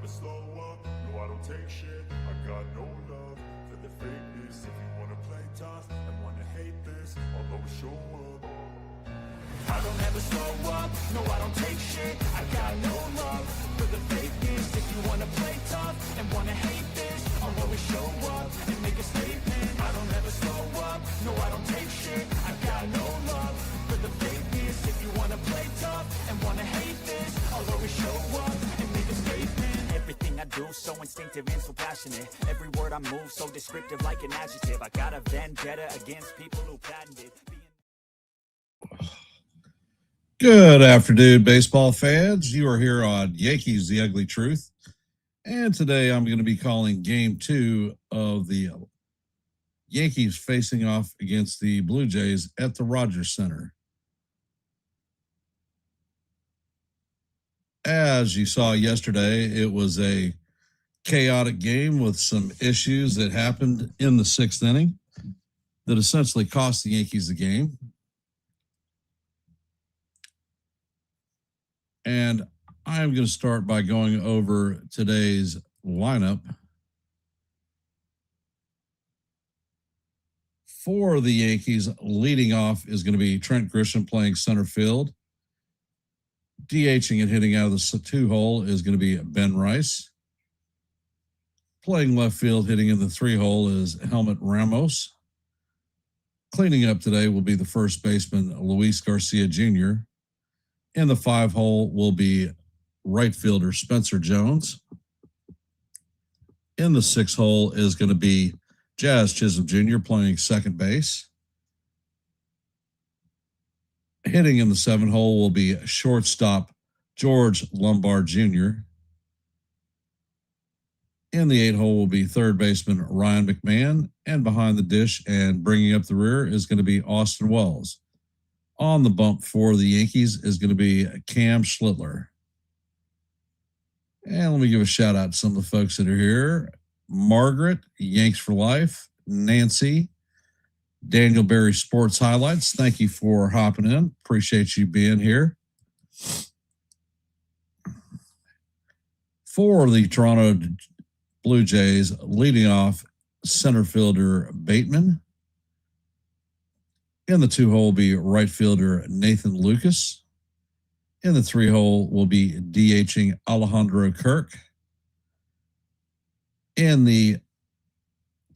never slow up, no I don't take shit. I got no love for the fakeness. If you wanna play tough and wanna hate this, I'll always show up. I don't ever slow up, no I don't take shit. I got no love for the fakeness. If you wanna play tough and wanna hate this, I'll always show up and make a statement. I don't ever slow up, no I don't take shit. I got no love for the fakeness. If you wanna play tough and wanna hate this, I'll always show up and make a statement. Everything I do so instinctive and so passionate. Every word I move so descriptive like an adjective. I got a vendetta against people who patented Good afternoon, baseball fans. You are here on Yankees, The Ugly Truth. And today I'm going to be calling Game 2 of the Yankees facing off against the Blue Jays at the Rogers Center. As you saw yesterday, it was a chaotic game with some issues that happened in the sixth inning that essentially cost the Yankees the game. And I'm going to start by going over today's lineup. For the Yankees, leading off is going to be Trent Grisham playing center field. DHing and hitting out of the two-hole is going to be Ben Rice. Playing left field, hitting in the three-hole is Helmut Ramos. Cleaning up today will be the first baseman, Luis Garcia Jr. In the five-hole will be right fielder Spencer Jones. In the sixth hole is going to be Jazz Chisholm Jr. playing second base. Hitting in the seventh hole will be shortstop George Lombard Jr. In the eighth hole will be third baseman Ryan McMahon. And behind the dish and bringing up the rear is going to be Austin Wells. On the bump for the Yankees is going to be Cam Schlittler. And let me give a shout out to some of the folks that are here. Margaret, Yanks for Life, Nancy, Daniel Berry Sports Highlights. Thank you for hopping in. Appreciate you being here. For the Toronto Blue Jays, leading off center fielder Bateman. In the two-hole will be right fielder Nathan Lucas. In the three-hole will be DHing Alejandro Kirk. In the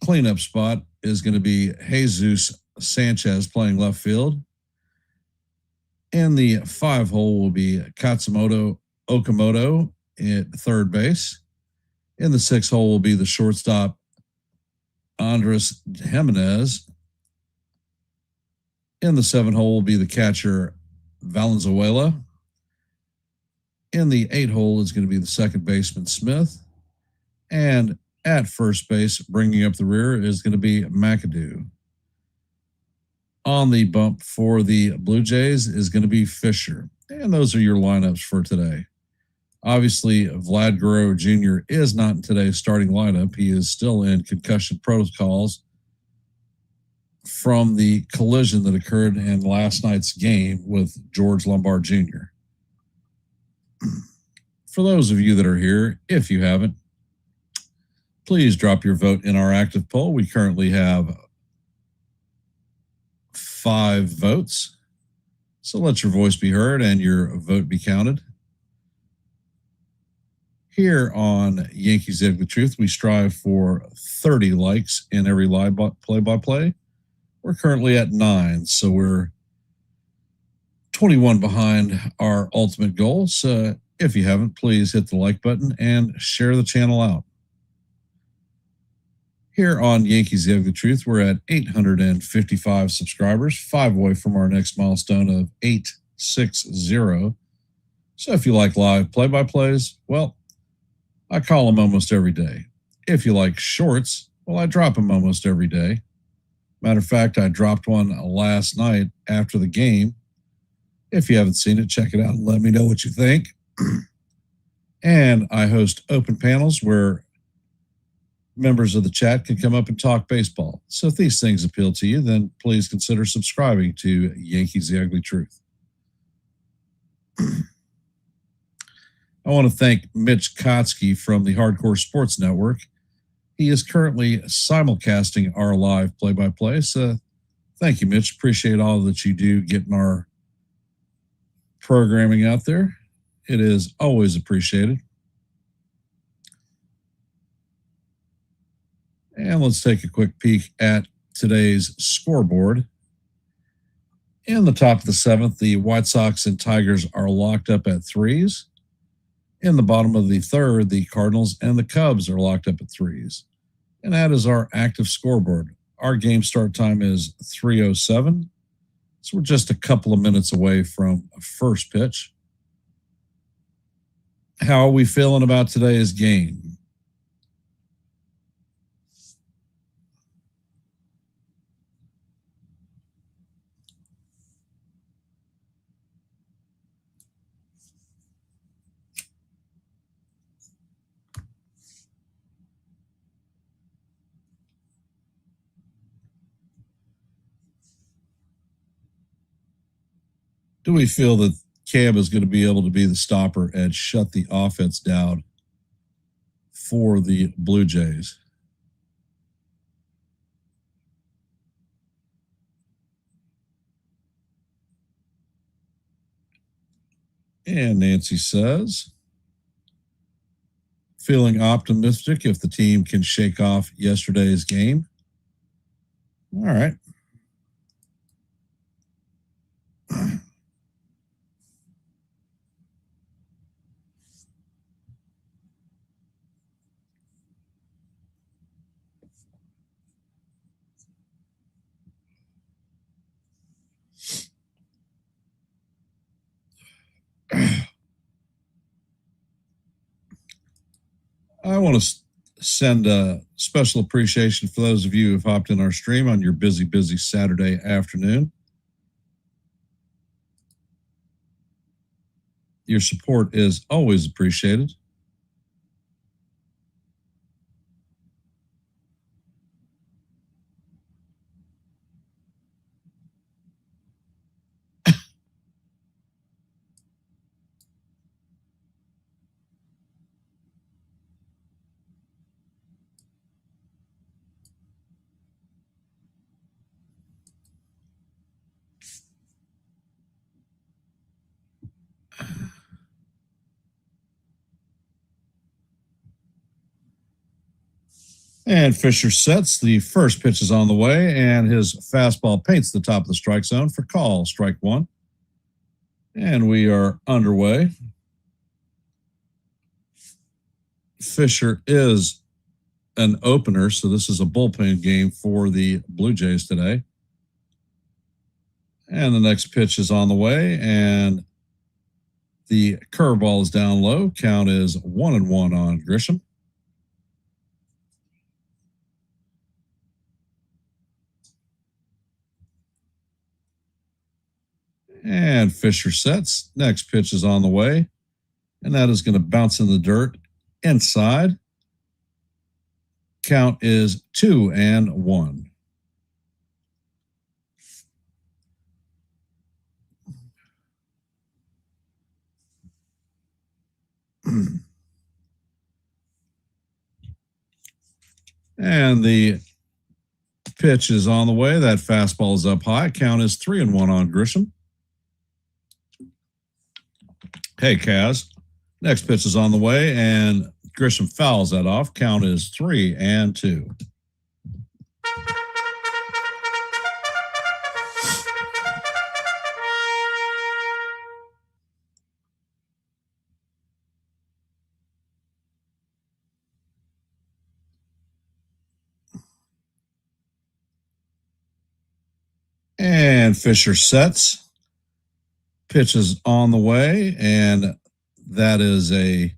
cleanup spot is going to be Jesus Sanchez playing left field. In the five-hole will be Katsumoto Okamoto at third base. In the sixth hole will be the shortstop Andres Jimenez. In the seventh hole will be the catcher Valenzuela. In the eighth hole is going to be the second baseman Smith. And at first base, bringing up the rear, is going to be McAdoo. On the bump for the Blue Jays is going to be Fisher. And those are your lineups for today. Obviously, Vlad Guerrero Jr. is not in today's starting lineup. He is still in concussion protocols from the collision that occurred in last night's game with George Lombard Jr. For those of you that are here, if you haven't, please drop your vote in our active poll. We currently have 5 votes. So let your voice be heard and your vote be counted. Here on Yankees The Ugly Truth, we strive for 30 likes in every live play-by-play. We're currently at 9, so we're 21 behind our ultimate goal. So if you haven't, please hit the like button and share the channel out. Here on Yankees The Ugly Truth, we're at 855 subscribers, 5 away from our next milestone of 860. So if you like live play-by-plays, well, I call them almost every day. If you like shorts, well, I drop them almost every day. Matter of fact, I dropped one last night after the game. If you haven't seen it, check it out and let me know what you think. And I host open panels where members of the chat can come up and talk baseball. So if these things appeal to you, then please consider subscribing to Yankees The Ugly Truth. I want to thank Mitch Kotsky from the Hardcore Sports Network. He is currently simulcasting our live play-by-play. So thank you, Mitch. Appreciate all that you do getting our programming out there. It is always appreciated. And let's take a quick peek at today's scoreboard. In the top of the seventh, the White Sox and Tigers are locked up at threes. In the bottom of the third, the Cardinals and the Cubs are locked up at threes. And that is our active scoreboard. Our game start time is 3:07. So we're just a couple of minutes away from first pitch. How are we feeling about today's game? Do we feel that Cam is going to be able to be the stopper and shut the offense down for the Blue Jays? And Nancy says, feeling optimistic if the team can shake off yesterday's game. All right. I want to send a special appreciation for those of you who've hopped in our stream on your busy Saturday afternoon. Your support is always appreciated. And Fisher sets. The first pitch is on the way, and his fastball paints the top of the strike zone for call, strike one. And we are underway. Fisher is an opener, so this is a bullpen game for the Blue Jays today. And the next pitch is on the way, and the curveball is down low. Count is 1-1 on Grisham. And Fisher sets. Next pitch is on the way, and that is going to bounce in the dirt inside. Count is 2-1. And the pitch is on the way. That fastball is up high. Count is 3-1 on Grisham. Hey, Kaz. Next pitch is on the way, and Grisham fouls that off. Count is 3-2. And Fisher sets. Pitch is on the way, and that is a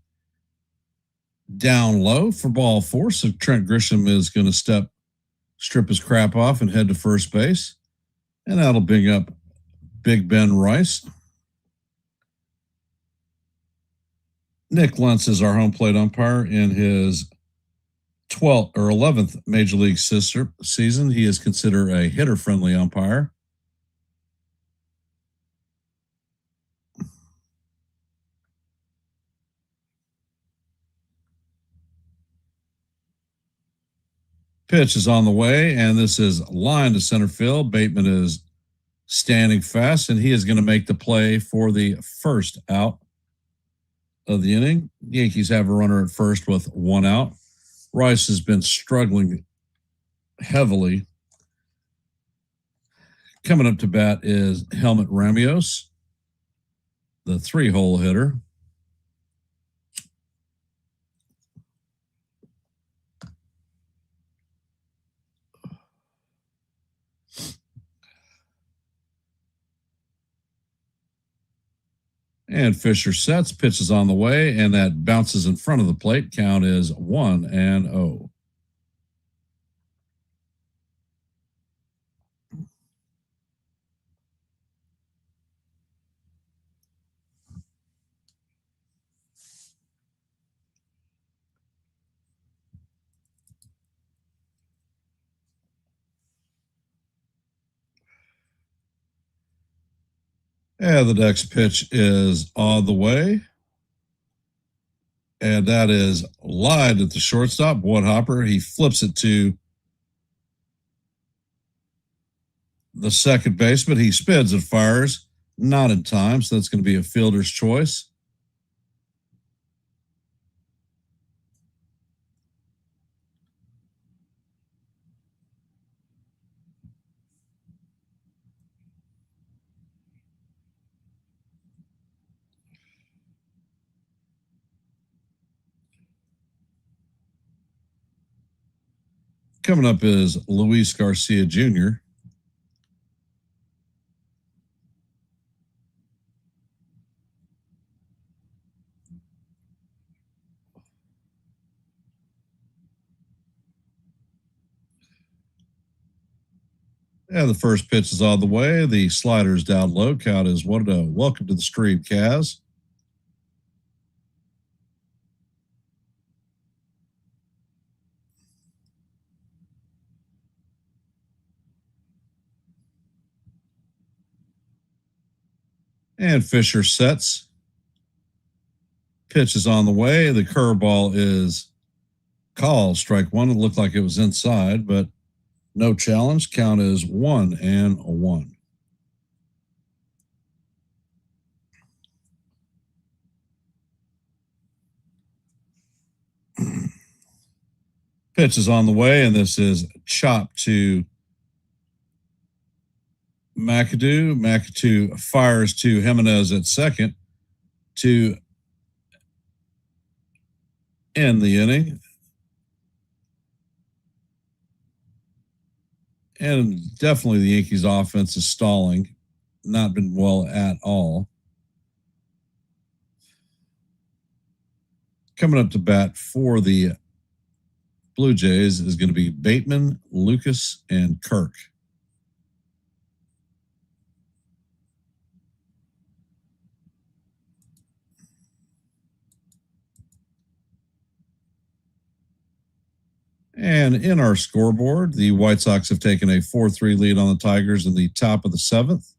down low for ball four. So Trent Grisham is going to strip his crap off and head to first base. And that'll bring up Big Ben Rice. Nick Lentz is our home plate umpire in his 12th or 11th Major League season. He is considered a hitter-friendly umpire. Pitch is on the way, and this is line to center field. Bateman is standing fast, and he is going to make the play for the first out of the inning. Yankees have a runner at first with one out. Rice has been struggling heavily. Coming up to bat is Helmet Ramios, the 3-hole hitter. And Fisher sets, pitches on the way, and that bounces in front of the plate. Count is 1-0. And the next pitch is on the way. And that is lined at the shortstop. Woodhopper, he flips it to the second baseman. He spins and fires. Not in time, so that's going to be a fielder's choice. Coming up is Luis Garcia Jr. And the first pitch is on the way. The slider's down low. Count is 1-0. Welcome to the stream, Kaz. And Fisher sets. Pitch is on the way. The curveball is called. Strike one. It looked like it was inside, but no challenge. Count is 1-1. Pitch is on the way, and this is chopped to McAdoo. McAdoo fires to Jimenez at second to end the inning. And definitely the Yankees offense is stalling. Not been well at all. Coming up to bat for the Blue Jays is going to be Bateman, Lucas, and Kirk. And in our scoreboard, the White Sox have taken a 4-3 lead on the Tigers in the top of the seventh.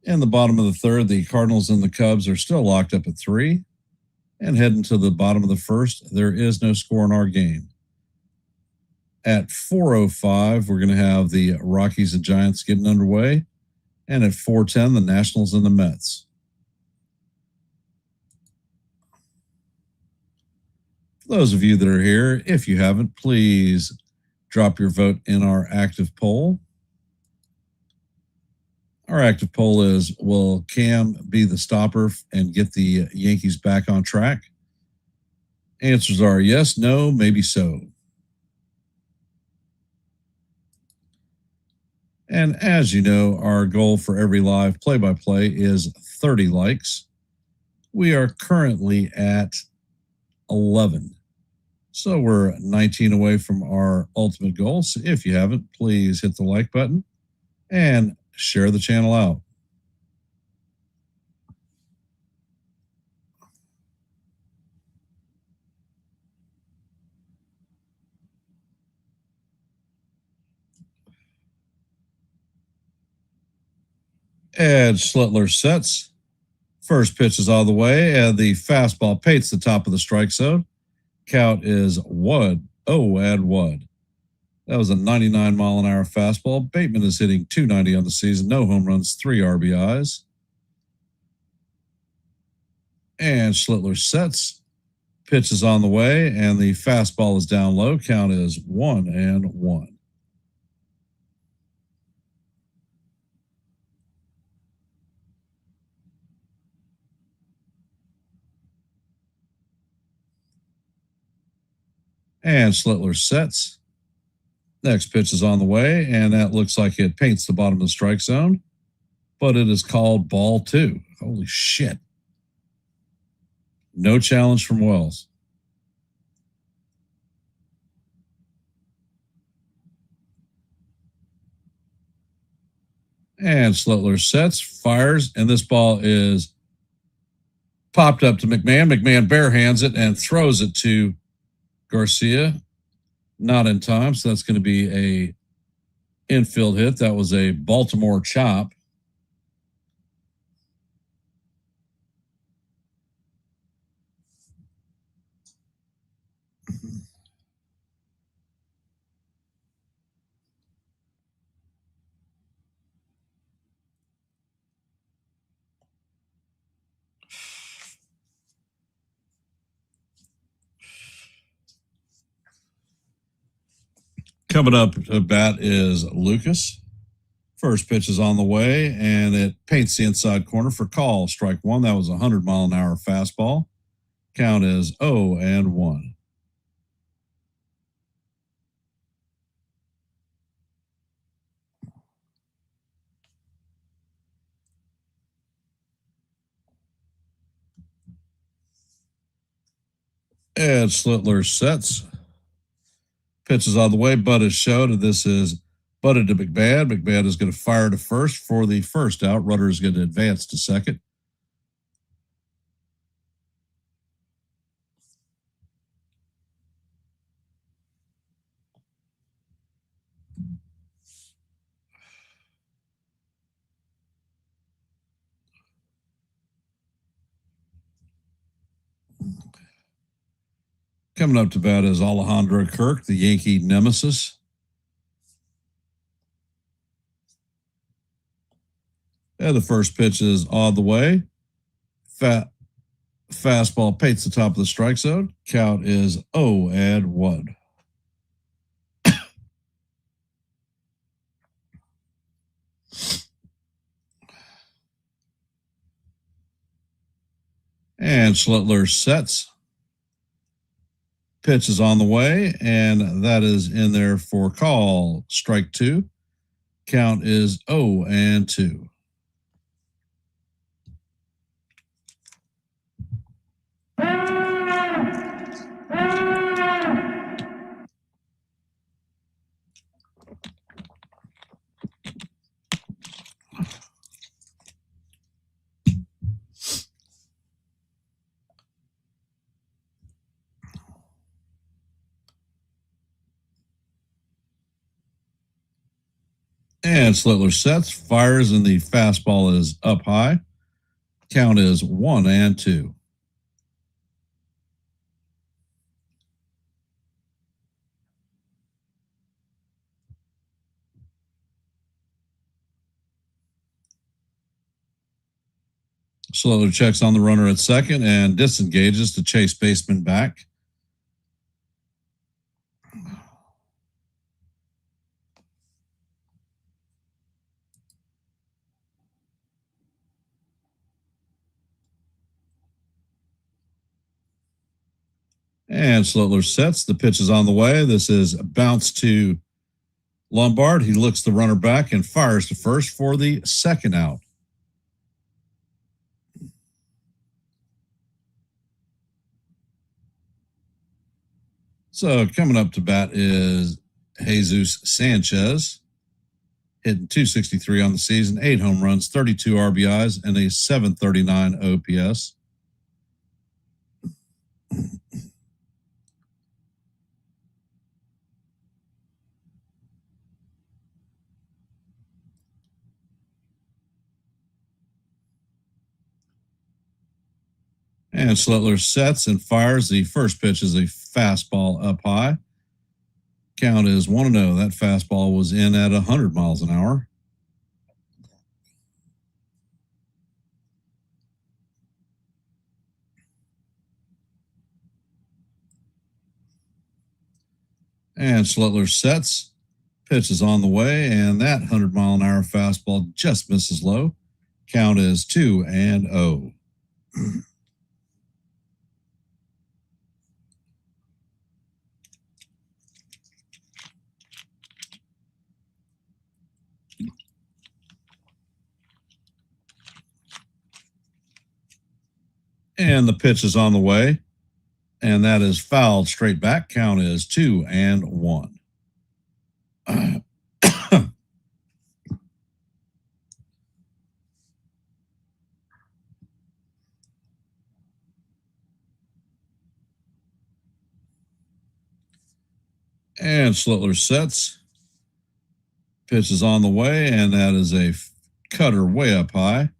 In the bottom of the third, the Cardinals and the Cubs are still locked up at 3. And heading to the bottom of the first, there is no score in our game. At 4:05, we're going to have the Rockies and Giants getting underway. And at 4:10, the Nationals and the Mets. For those of you that are here, if you haven't, please drop your vote in our active poll. Our active poll is, will Cam be the stopper and get the Yankees back on track? Answers are yes, no, maybe so. And as you know, our goal for every live play-by-play is 30 likes. We are currently at 11. So we're 19 away from our ultimate goal. So if you haven't, please hit the like button and share the channel out. And Schlittler sets. First pitch is all the way, and the fastball paints the top of the strike zone. Count is 1-0. and 1. That was a 99-mile-an-hour fastball. Bateman is hitting .290 on the season. No home runs, 3 RBIs. And Schlittler sets. Pitch is on the way, and the fastball is down low. Count is 1-1. And Schlittler sets. Next pitch is on the way, and that looks like it paints the bottom of the strike zone, but it is called ball 2. Holy shit. No challenge from Wells. And Schlittler sets, fires, and this ball is popped up to McMahon. McMahon barehands it and throws it to Garcia. Not in time, so that's going to be a infield hit. That was a Baltimore chop. Coming up to bat is Lucas. First pitch is on the way, and it paints the inside corner for call. Strike 1. That was a 100-mile-an-hour fastball. Count is 0-1. And Schlittler sets. Pitch is on the way. Butt is showed, and this is butted to McMahon. McMahon is going to fire to first for the first out. Rudder is going to advance to second. Coming up to bat is Alejandro Kirk, the Yankee nemesis. And the first pitch is on the way. Fastball paints the top of the strike zone. Count is 0-1. And Schlittler sets. Pitch is on the way, and that is in there for call. Strike 2. Count is 0-2. And Schlittler sets, fires, and the fastball is up high. Count is 1-2. Schlittler checks on the runner at second and disengages to chase baseman back. And Schlittler sets. The pitch is on the way. This is a bounce to Lombard. He looks the runner back and fires to first for the second out. So coming up to bat is Jesus Sanchez, hitting .263 on the season, 8 home runs, 32 RBIs, and a .739 OPS. And Schlittler sets and fires. The first pitch is a fastball up high. Count is 1-0. That fastball was in at 100 miles an hour. And Schlittler sets. Pitch is on the way, and that 100-mile-an-hour fastball just misses low. Count is 2-0. And the pitch is on the way, and that is fouled straight back. Count is 2-1. And Schlittler sets. Pitch is on the way, and that is a cutter way up high.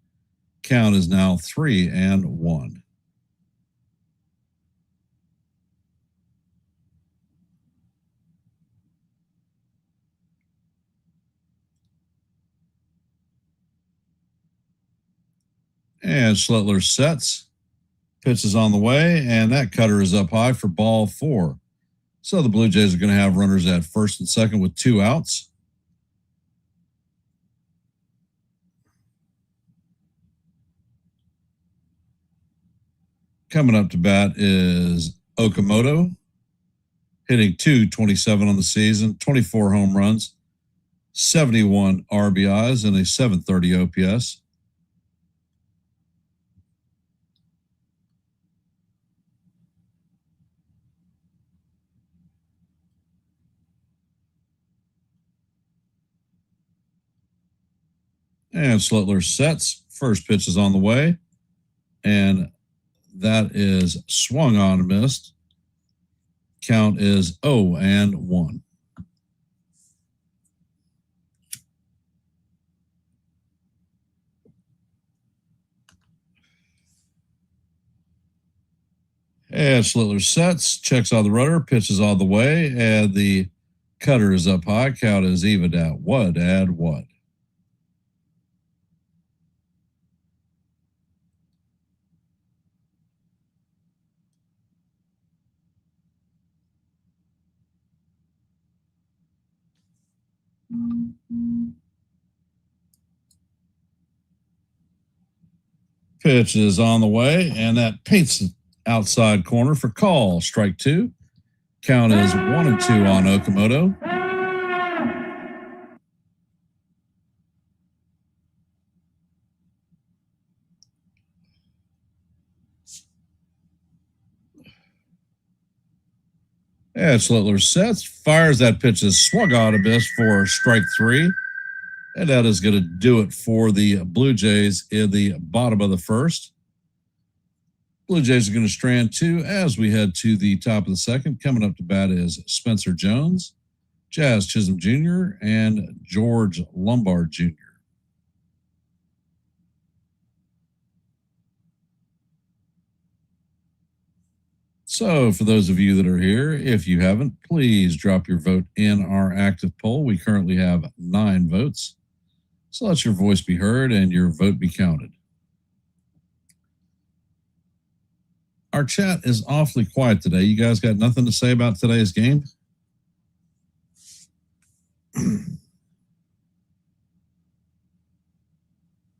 Count is now 3-1. And Schlittler sets. Pitch is on the way, and that cutter is up high for ball 4. So the Blue Jays are going to have runners at first and second with 2 outs. Coming up to bat is Okamoto, hitting .227 on the season, 24 home runs, 71 RBIs, and a .730 OPS. And Schlittler sets. First pitch is on the way, and that is swung on and missed. Count is 0-1. And Schlittler sets, checks on the rudder, pitches on the way, and the cutter is up high. Count is even at 1-1. Pitch is on the way, and that paints the outside corner for call. Strike 2. Count is 1-2 on Okamoto. And Schlittler sets, fires. That pitch is swung on a miss for strike 3. And that is going to do it for the Blue Jays in the bottom of the first. Blue Jays are going to strand 2 as we head to the top of the second. Coming up to bat is Spencer Jones, Jazz Chisholm Jr., and George Lombard Jr. So, for those of you that are here, if you haven't, please drop your vote in our active poll. We currently have 9 votes. So let your voice be heard and your vote be counted. Our chat is awfully quiet today. You guys got nothing to say about today's game?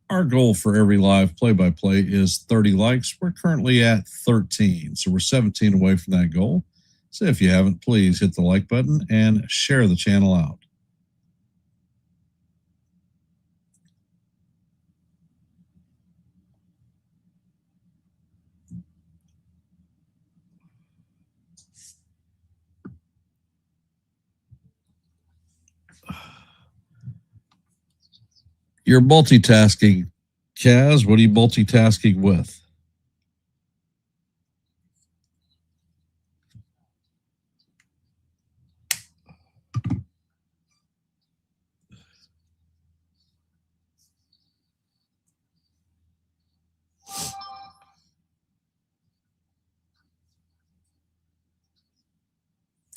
Our goal for every live play-by-play is 30 likes. We're currently at 13, so we're 17 away from that goal. So if you haven't, please hit the like button and share the channel out. You're multitasking, Kaz. What are you multitasking with?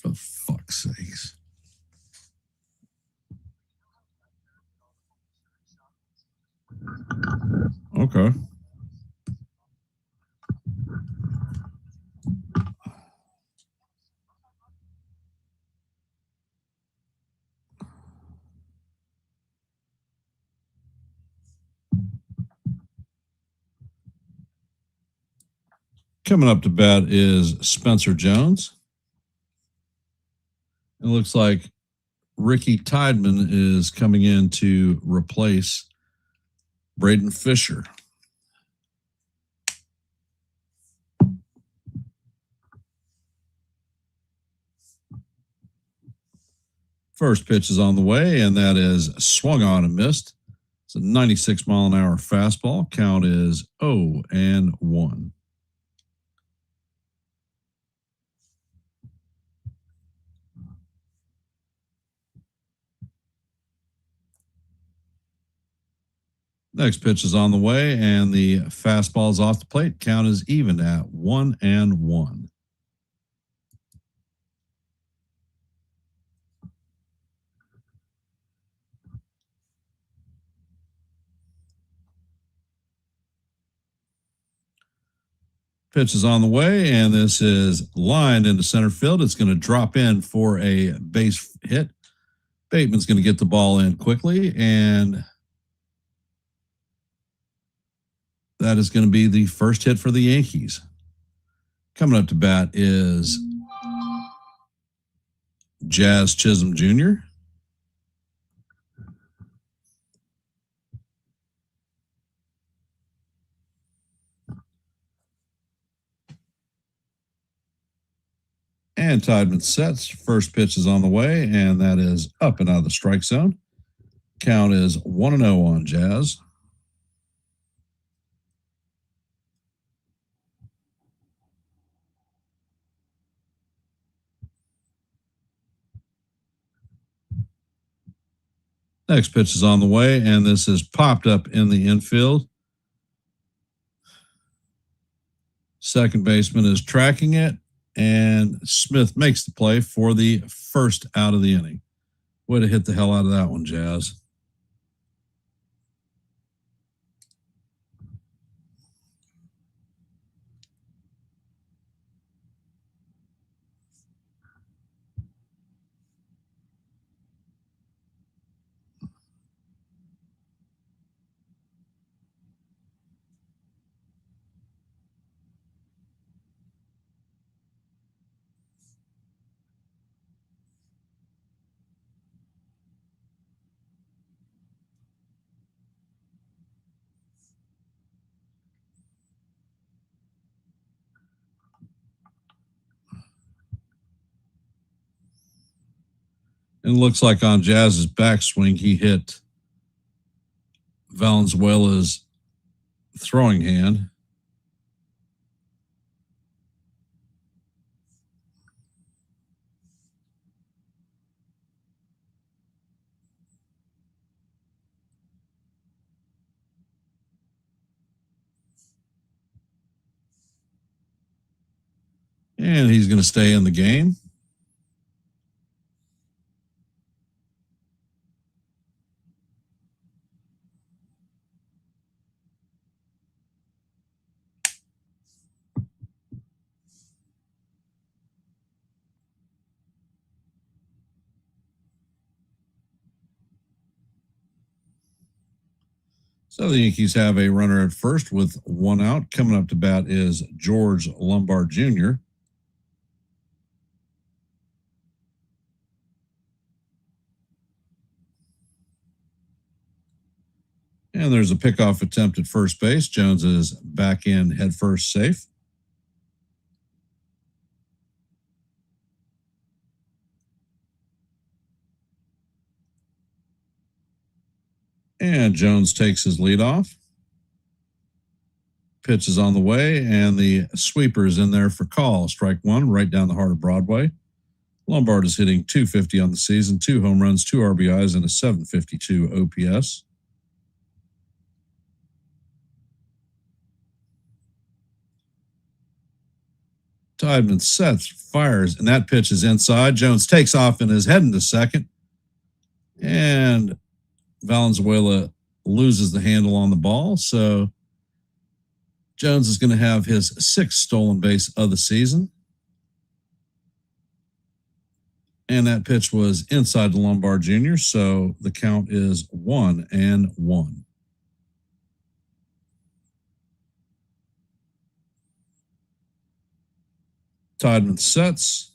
For fuck's sakes. Okay. Coming up to bat is Spencer Jones. It looks like Ricky Tideman is coming in to replace Braden Fisher. First pitch is on the way, and that is swung on and missed. It's a 96-mile-an-hour fastball. Count is 0-1. Next pitch is on the way, and the fastball is off the plate. Count is even at 1-1. Pitch is on the way, and this is lined into center field. It's going to drop in for a base hit. Bateman's going to get the ball in quickly, and that is going to be the first hit for the Yankees. Coming up to bat is Jazz Chisholm Jr. And Tideman sets. First pitch is on the way, and that is up and out of the strike zone. Count is 1-0 on Jazz. Next pitch is on the way, and this is popped up in the infield. Second baseman is tracking it, and Smith makes the play for the first out of the inning. Way to hit the hell out of that one, Jazz. And it looks like on Jazz's backswing, he hit Valenzuela's throwing hand. And he's going to stay in the game. So the Yankees have a runner at first with one out. Coming up to bat is George Lombard Jr. And there's a pickoff attempt at first base. Jones is back in head first safe. And Jones takes his lead off. Pitch is on the way, and the sweeper is in there for call. Strike one, right down the heart of Broadway. Lombard is hitting .250 on the season, 2 home runs, 2 RBIs, and a .752 OPS. Tideman sets, fires, and that pitch is inside. Jones takes off and is heading to second. And Valenzuela loses the handle on the ball, so Jones is going to have his 6th stolen base of the season. And that pitch was inside the Lombard Jr., so the count is 1-1. Tideman sets.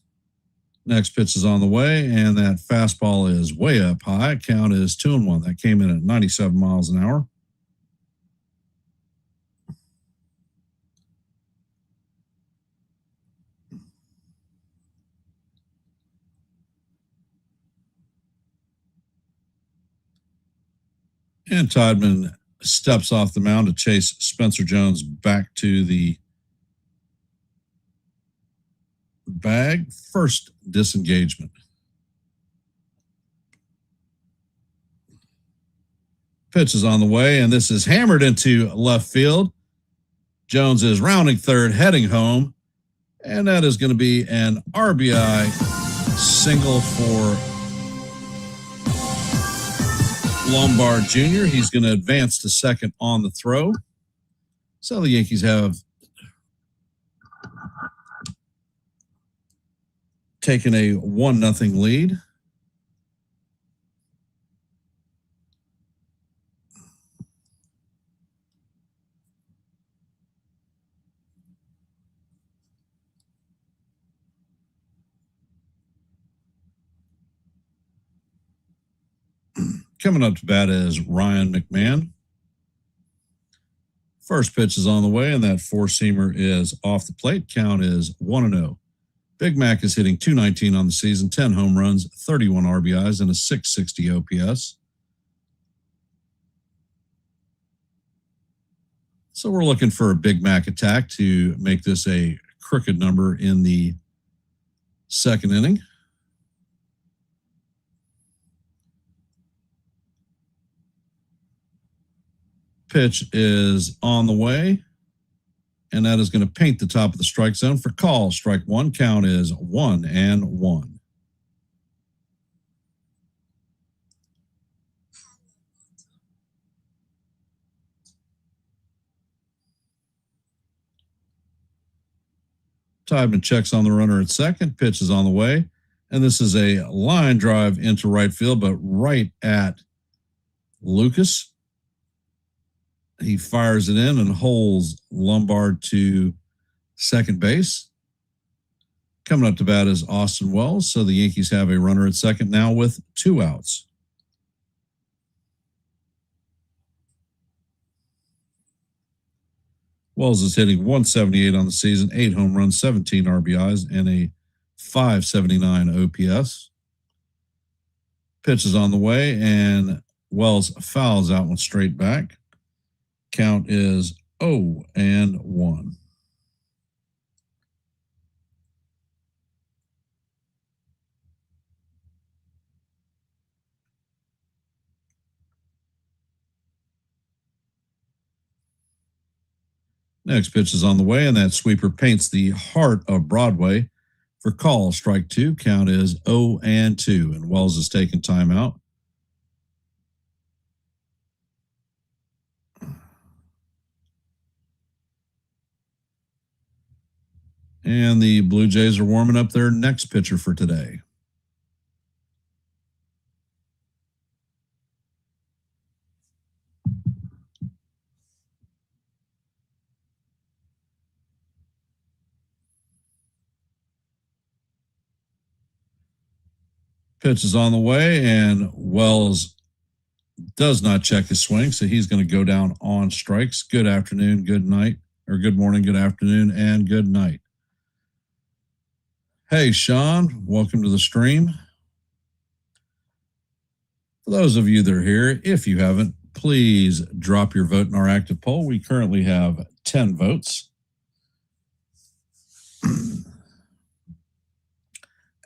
Next pitch is on the way, and that fastball is way up high. Count is 2-1. That came in at 97 miles an hour. And Tideman steps off the mound to chase Spencer Jones back to the bag. First disengagement. Pitch is on the way, and this is hammered into left field. Jones is rounding third, heading home, and that is going to be an RBI single for Lombard Jr. He's going to advance to second on the throw. So the Yankees have taken a 1-0 lead. Coming up to bat is Ryan McMahon. First pitch is on the way, and that four-seamer is off the plate. Count is 1-0. Big Mac is hitting .219 on the season, 10 home runs, 31 RBIs, and a .660 OPS. So we're looking for a Big Mac attack to make this a crooked number in the second inning. Pitch is on the way, and that is going to paint the top of the strike zone for call. Strike one. Count is 1-1. Tideman checks on the runner at second. Pitch is on the way, and this is a line drive into right field, but right at Lucas. He fires it in and holds Lombard to second base. Coming up to bat is Austin Wells. So the Yankees have a runner at second now with 2 outs. Wells is hitting .178 on the season, 8 home runs, 17 RBIs, and a .579 OPS. Pitch is on the way, and Wells fouls out one straight back. Count is 0-1. Next pitch is on the way, and that sweeper paints the heart of Broadway for call. Strike 2. Count is 0-2, and Wells is taking timeout. And the Blue Jays are warming up their next pitcher for today. Pitch is on the way, and Wells does not check his swing, so he's going to go down on strikes. Good afternoon, good night, or good morning, good afternoon, and good night. Hey, Sean, welcome to the stream. For those of you that are here, if you haven't, please drop your vote in our active poll. We currently have 10 votes.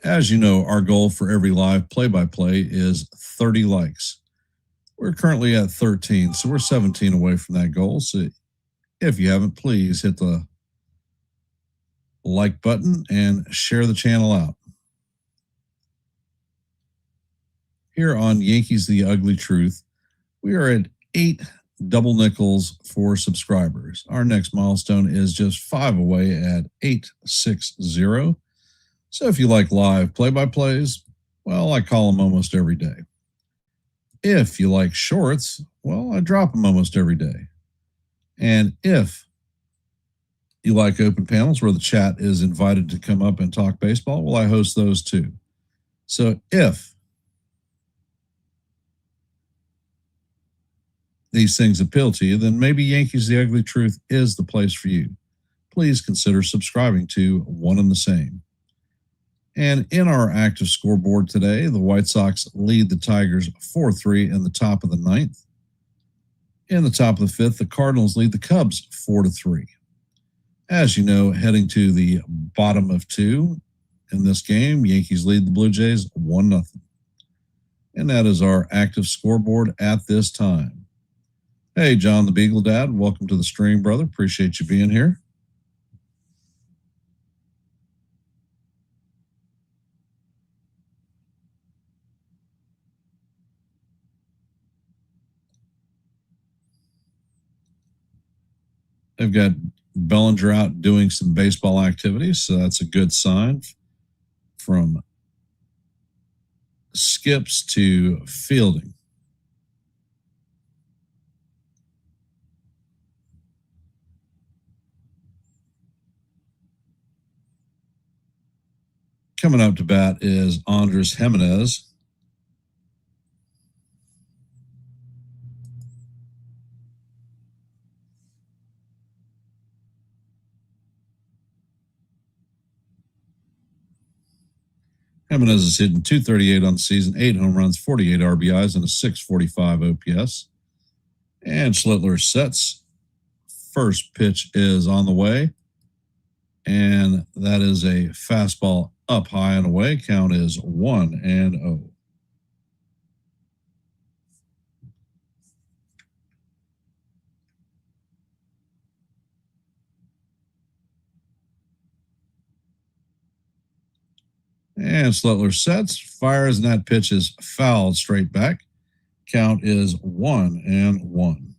As you know, our goal for every live play-by-play is 30 likes. We're currently at 13, so we're 17 away from that goal. So if you haven't, please hit the like button and share the channel out. Here on Yankees The Ugly Truth, we are at double nickels for subscribers. Our next milestone is just 5 away at 860. So if you like live play-by-plays, well, I call them almost every day. If you like shorts, well, I drop them almost every day. And if you like open panels where the chat is invited to come up and talk baseball, well, I host those too. So if these things appeal to you, then maybe Yankees The Ugly Truth is the place for you. Please consider subscribing to One and the Same. And in our active scoreboard today, the White Sox lead the Tigers 4-3 in the top of the ninth. In the top of the fifth, the Cardinals lead the Cubs 4-3. As you know, heading to the bottom of two in this game, Yankees lead the Blue Jays 1-0. And that is our active scoreboard at this time. Hey, John the Beagle Dad, welcome to the stream, brother. Appreciate you being here. They've got Bellinger out doing some baseball activities, so that's a good sign. From skips to fielding. Coming up to bat is Andres Jimenez. Jimenez is hitting .238 on the season, 8 home runs, 48 RBIs, and a .645 OPS. And Schlittler sets. First pitch is on the way. And that is a fastball up high and away. Count is 1-0. And Schlittler sets, fires, and that pitch is fouled straight back. Count is 1-1.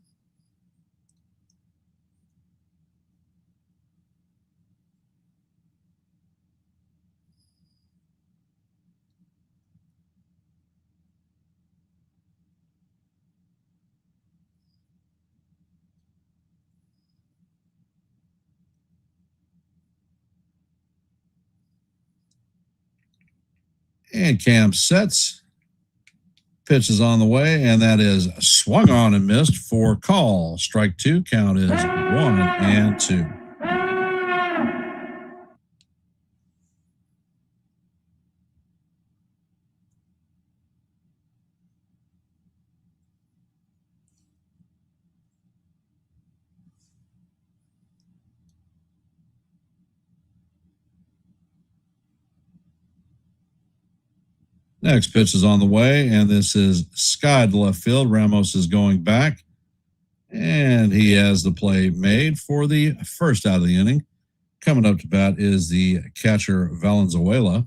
And Cam sets. Pitch is on the way, and that is swung on and missed for call. Strike two. Count is 1-2. Next pitch is on the way, and this is skied to left field. Ramos is going back, and he has the play made for the first out of the inning. Coming up to bat is the catcher Valenzuela.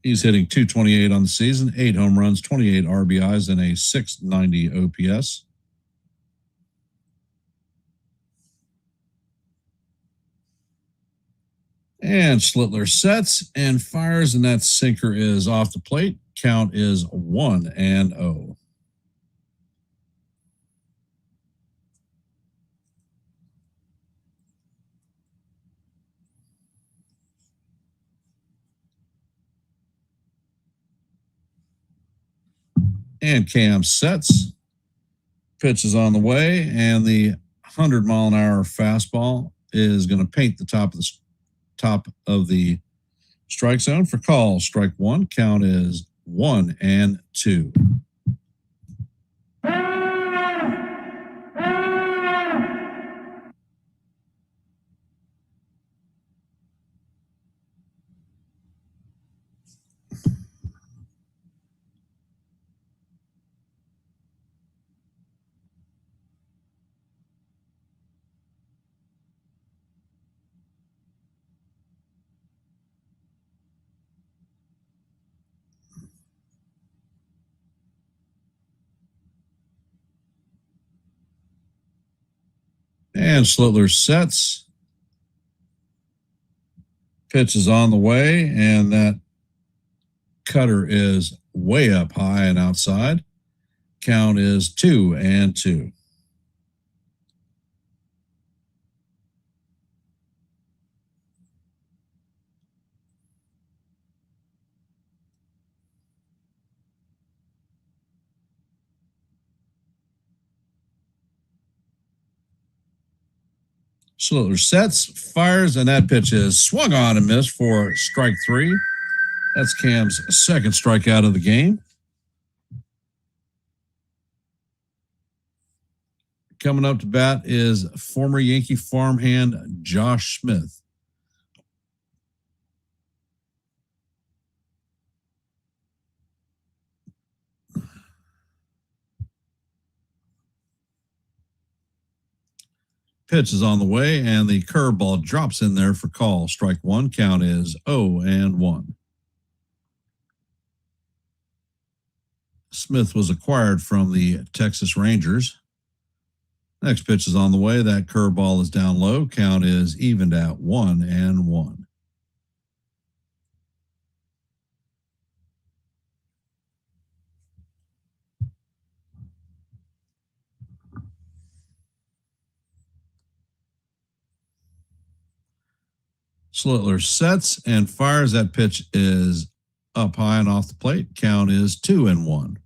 He's hitting .228 on the season, 8 home runs, 28 RBIs, and a .690 OPS. And Schlittler sets and fires, and that sinker is off the plate. Count is 1-0. And Cam sets. Pitch is on the way, and the 100-mile-an-hour fastball is going to paint the top of the strike zone for call. Strike one. Count is 1-2. And Schlittler sets. Pitch is on the way, and that cutter is way up high and outside. Count is 2-2. Schlittler sets, fires, and that pitch is swung on and missed for strike 3. That's Cam's second strikeout of the game. Coming up to bat is former Yankee farmhand Josh Smith. Pitch is on the way, and the curveball drops in there for call. Strike 1. Count is 0-1. Smith was acquired from the Texas Rangers. Next pitch is on the way. That curveball is down low. Count is evened at 1-1. Schlittler sets and fires. That pitch is up high and off the plate. Count is 2-1.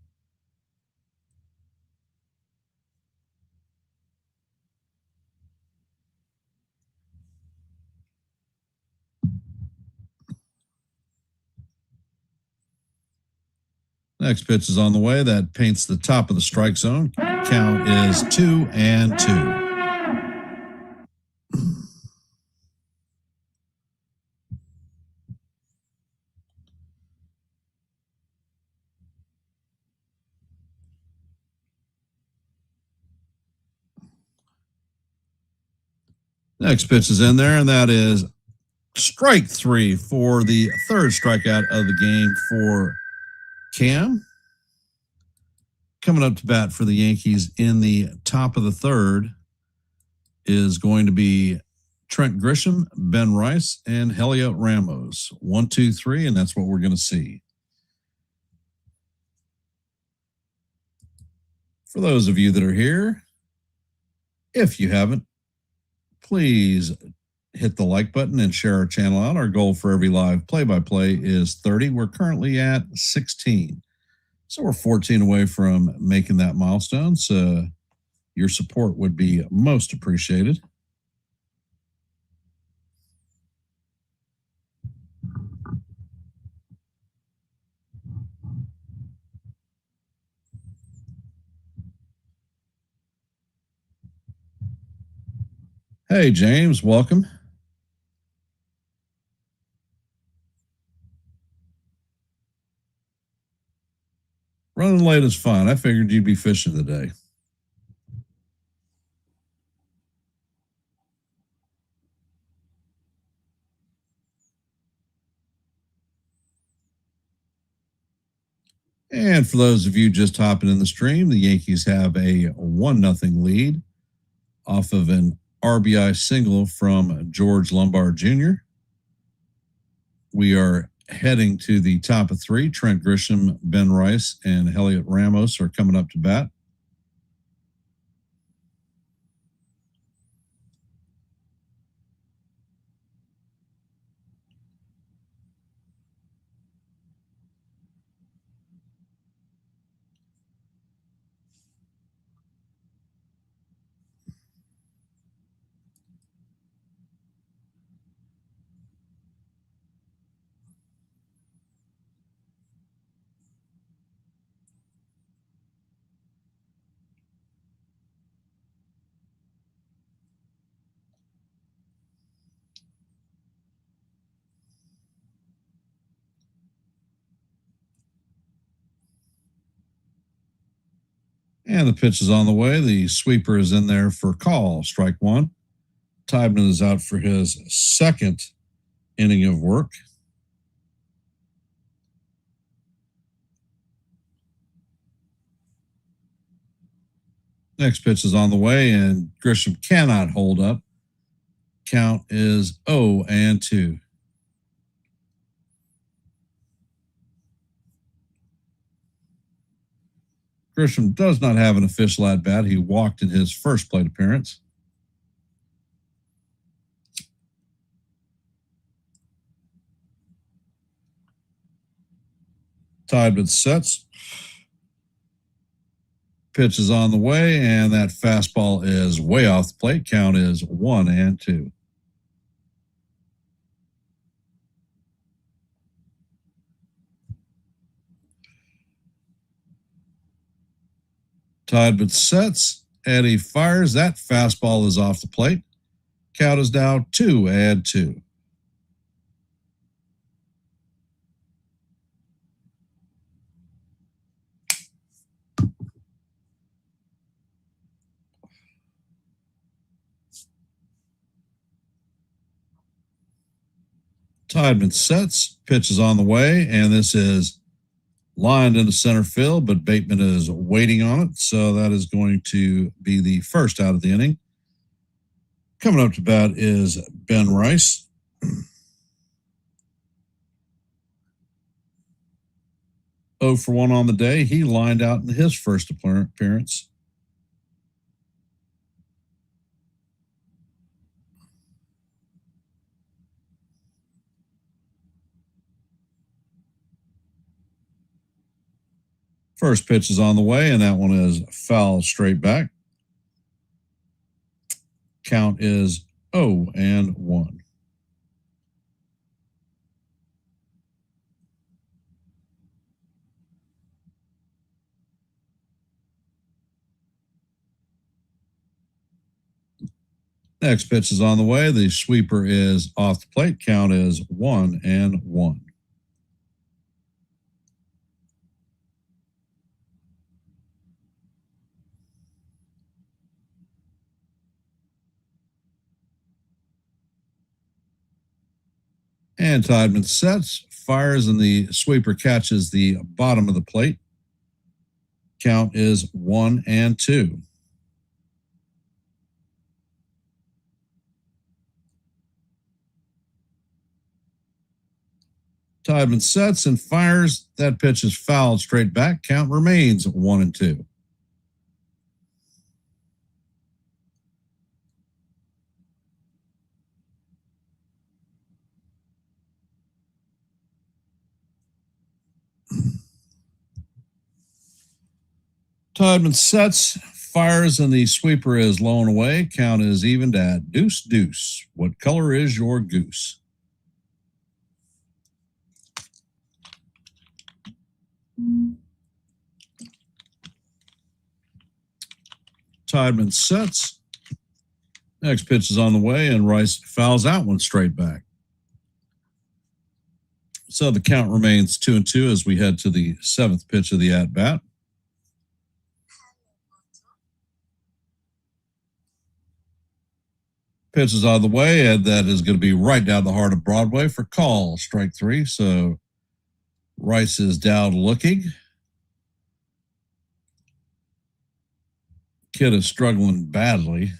Next pitch is on the way. That paints the top of the strike zone. Count is 2-2. Next pitch is in there, and that is strike 3 for the third strikeout of the game for Cam. Coming up to bat for the Yankees in the top of the third is going to be Trent Grisham, Ben Rice, and Heliot Ramos. 1, 2, 3, and that's what we're going to see. For those of you that are here, if you haven't, please hit the like button and share our channel out. Our goal for every live play-by-play is 30. We're currently at 16. So we're 14 away from making that milestone. So your support would be most appreciated. Hey, James, welcome. Running late is fine. I figured you'd be fishing today. And for those of you just hopping in the stream, the Yankees have a 1-0 lead off of an RBI single from George Lombard Jr. We are heading to the top of 3. Trent Grisham, Ben Rice, and Heliot Ramos are coming up to bat. And the pitch is on the way. The sweeper is in there for call. Strike 1. Tybman is out for his second inning of work. Next pitch is on the way, and Grisham cannot hold up. Count is 0-2. Grisham does not have an official at bat. He walked in his first plate appearance. Tideman sets. Pitch is on the way, and that fastball is way off the plate. Count is 1-2. Tideman sets. Eddie fires. That fastball is off the plate. Count is now 2-2. Tideman sets. Pitch is on the way, and this is lined into center field, but Bateman is waiting on it. So that is going to be the first out of the inning. Coming up to bat is Ben Rice. 0 for 1 on the day. He lined out in his first appearance. First pitch is on the way, and that one is foul straight back. Count is 0-1. Next pitch is on the way. The sweeper is off the plate. Count is 1-1. And Tideman sets, fires, and the sweeper catches the bottom of the plate. Count is 1-2. Tideman sets and fires. That pitch is fouled straight back. Count remains 1-2. Tideman sets, fires, and the sweeper is blown away. Count is evened at 2-2. What color is your goose? Tideman sets. Next pitch is on the way, and Rice fouls out one straight back. So the count remains 2-2 as we head to the seventh pitch of the at-bat. Pitch is out of the way, and that is going to be right down the heart of Broadway for call, strike 3. So Rice is down looking. Kid is struggling badly.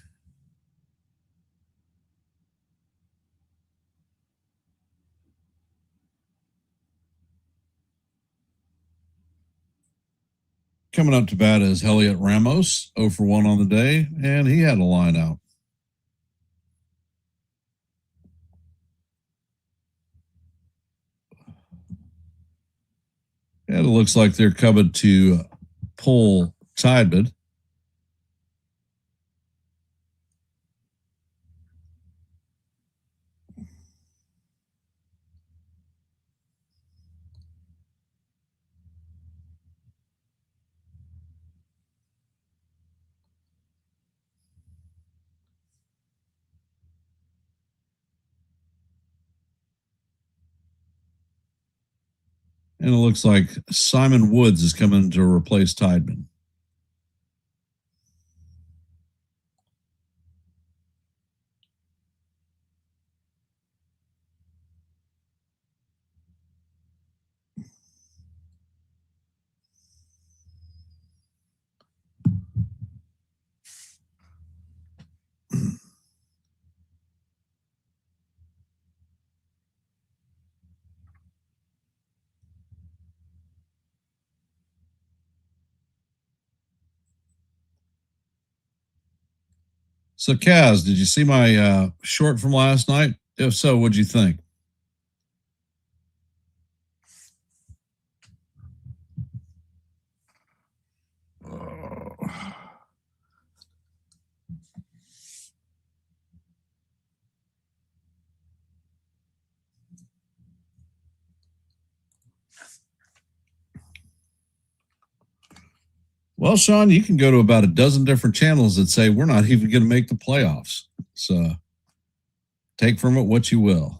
Coming up to bat is Heliot Ramos, 0 for 1 on the day, and he had a line out. And it looks like they're coming to pull Tideman. And it looks like Simon Woods is coming to replace Tideman. So, Kaz, did you see my short from last night? If so, what'd you think? Well, Sean, you can go to about a dozen different channels that say we're not even going to make the playoffs. So take from it what you will.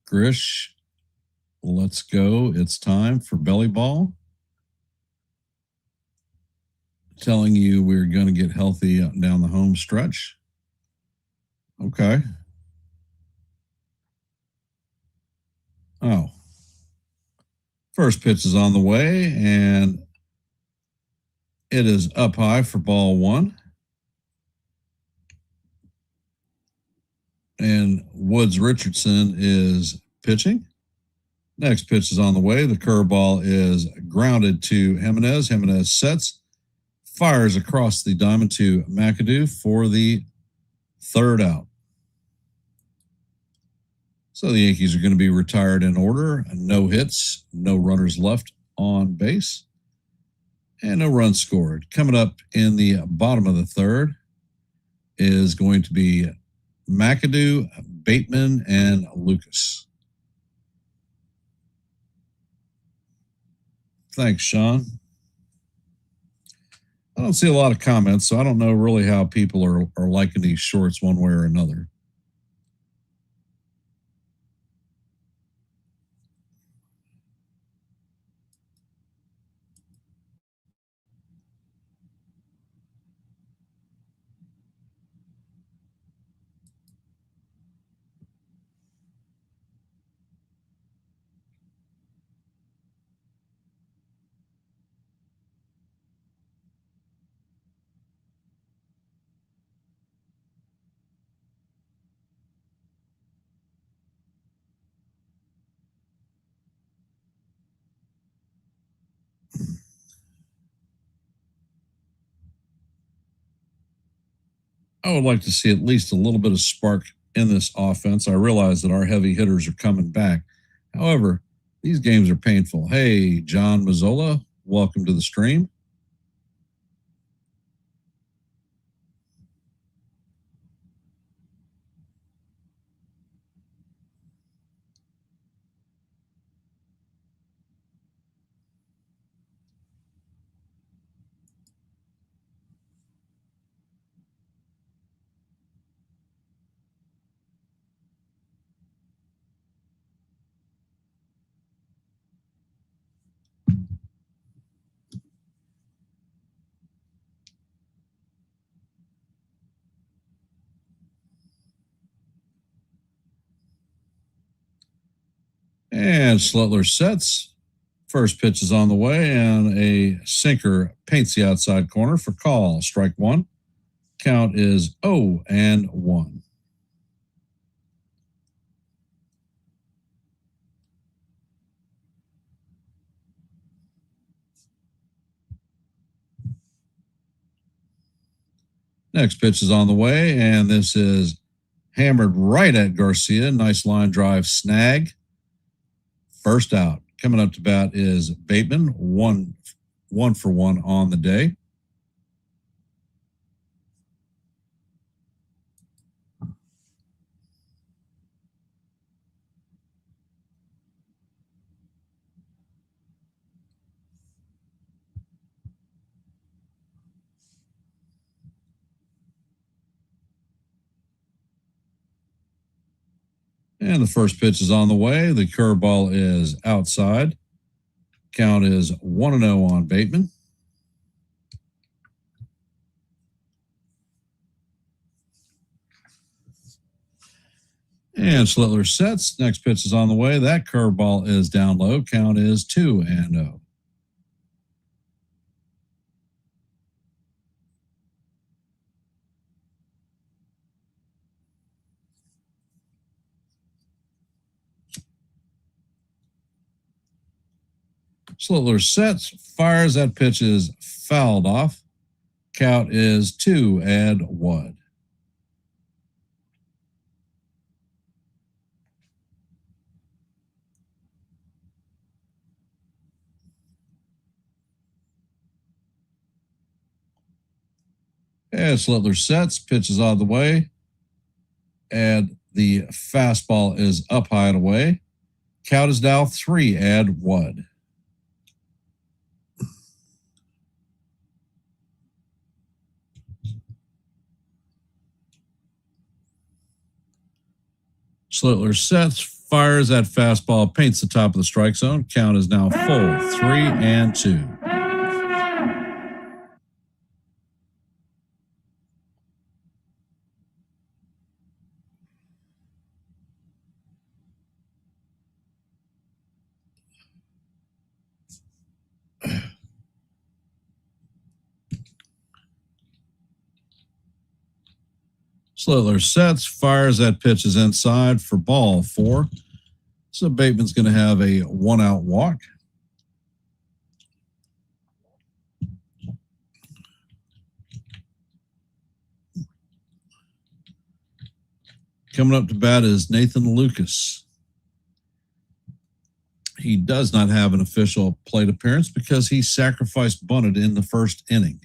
Grish, let's go. It's time for belly ball. Telling you we're going to get healthy down the home stretch. Okay. Oh. First pitch is on the way, and it is up high for ball one. And Woods Richardson is pitching. Next pitch is on the way. The curveball is grounded to Jimenez. Jimenez sets, fires across the diamond to McAdoo for the third out. So the Yankees are going to be retired in order. No hits, no runners left on base, and no runs scored. Coming up in the bottom of the third is going to be McAdoo, Bateman, and Lucas. Thanks, Sean. I don't see a lot of comments, so I don't know really how people are liking these shorts one way or another. I would like to see at least a little bit of spark in this offense. I realize that our heavy hitters are coming back. However, these games are painful. Hey, John Mazzola, welcome to the stream. And Slutler sets. First pitch is on the way, and a sinker paints the outside corner for call. Strike one. Count is 0-1. Next pitch is on the way, and this is hammered right at Garcia. Nice line drive snag. First out. Coming up to bat is Bateman, one for one on the day. And the first pitch is on the way. The curveball is outside. Count is 1-0 on Bateman. And Slitler sets. Next pitch is on the way. That curveball is down low. Count is 2-0. Slitler sets, fires. That pitch is fouled off. Count is 2-1. And Slitler sets, pitch is on the way, and the fastball is up high and away. Count is now 3-1. Slitler sets, fires. That fastball paints the top of the strike zone. Count is now full, 3-2. Slitler sets, fires. That pitch is inside for ball 4. So Bateman's going to have a 1-out walk. Coming up to bat is Nathan Lucas. He does not have an official plate appearance because he sacrificed bunted in the first inning.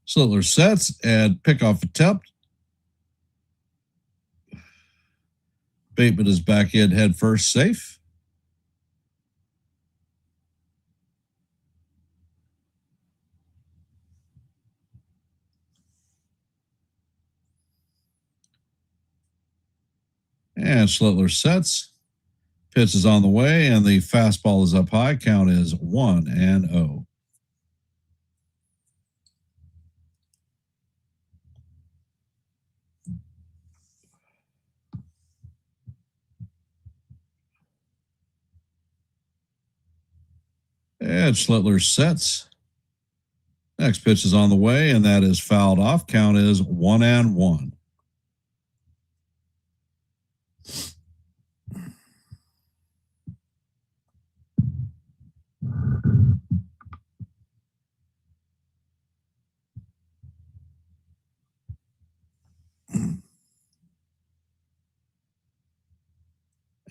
Slitler sets and pickoff attempt. Bateman is back in head first, safe. And Slitler sets. Pitch is on the way, and the fastball is up high. Count is 1-0. And Slitler sets. Next pitch is on the way, and that is fouled off. Count is 1-1.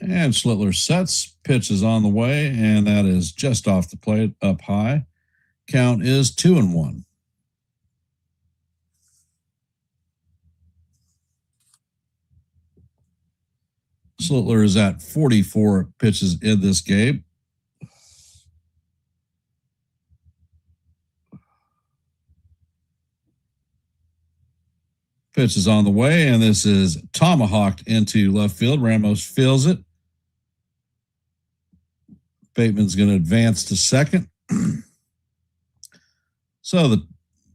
And Slitler sets. Pitch is on the way, and that is just off the plate, up high. Count is 2-1. Slitler is at 44 pitches in this game. Pitch is on the way, and this is tomahawked into left field. Ramos feels it. Bateman's going to advance to second. So the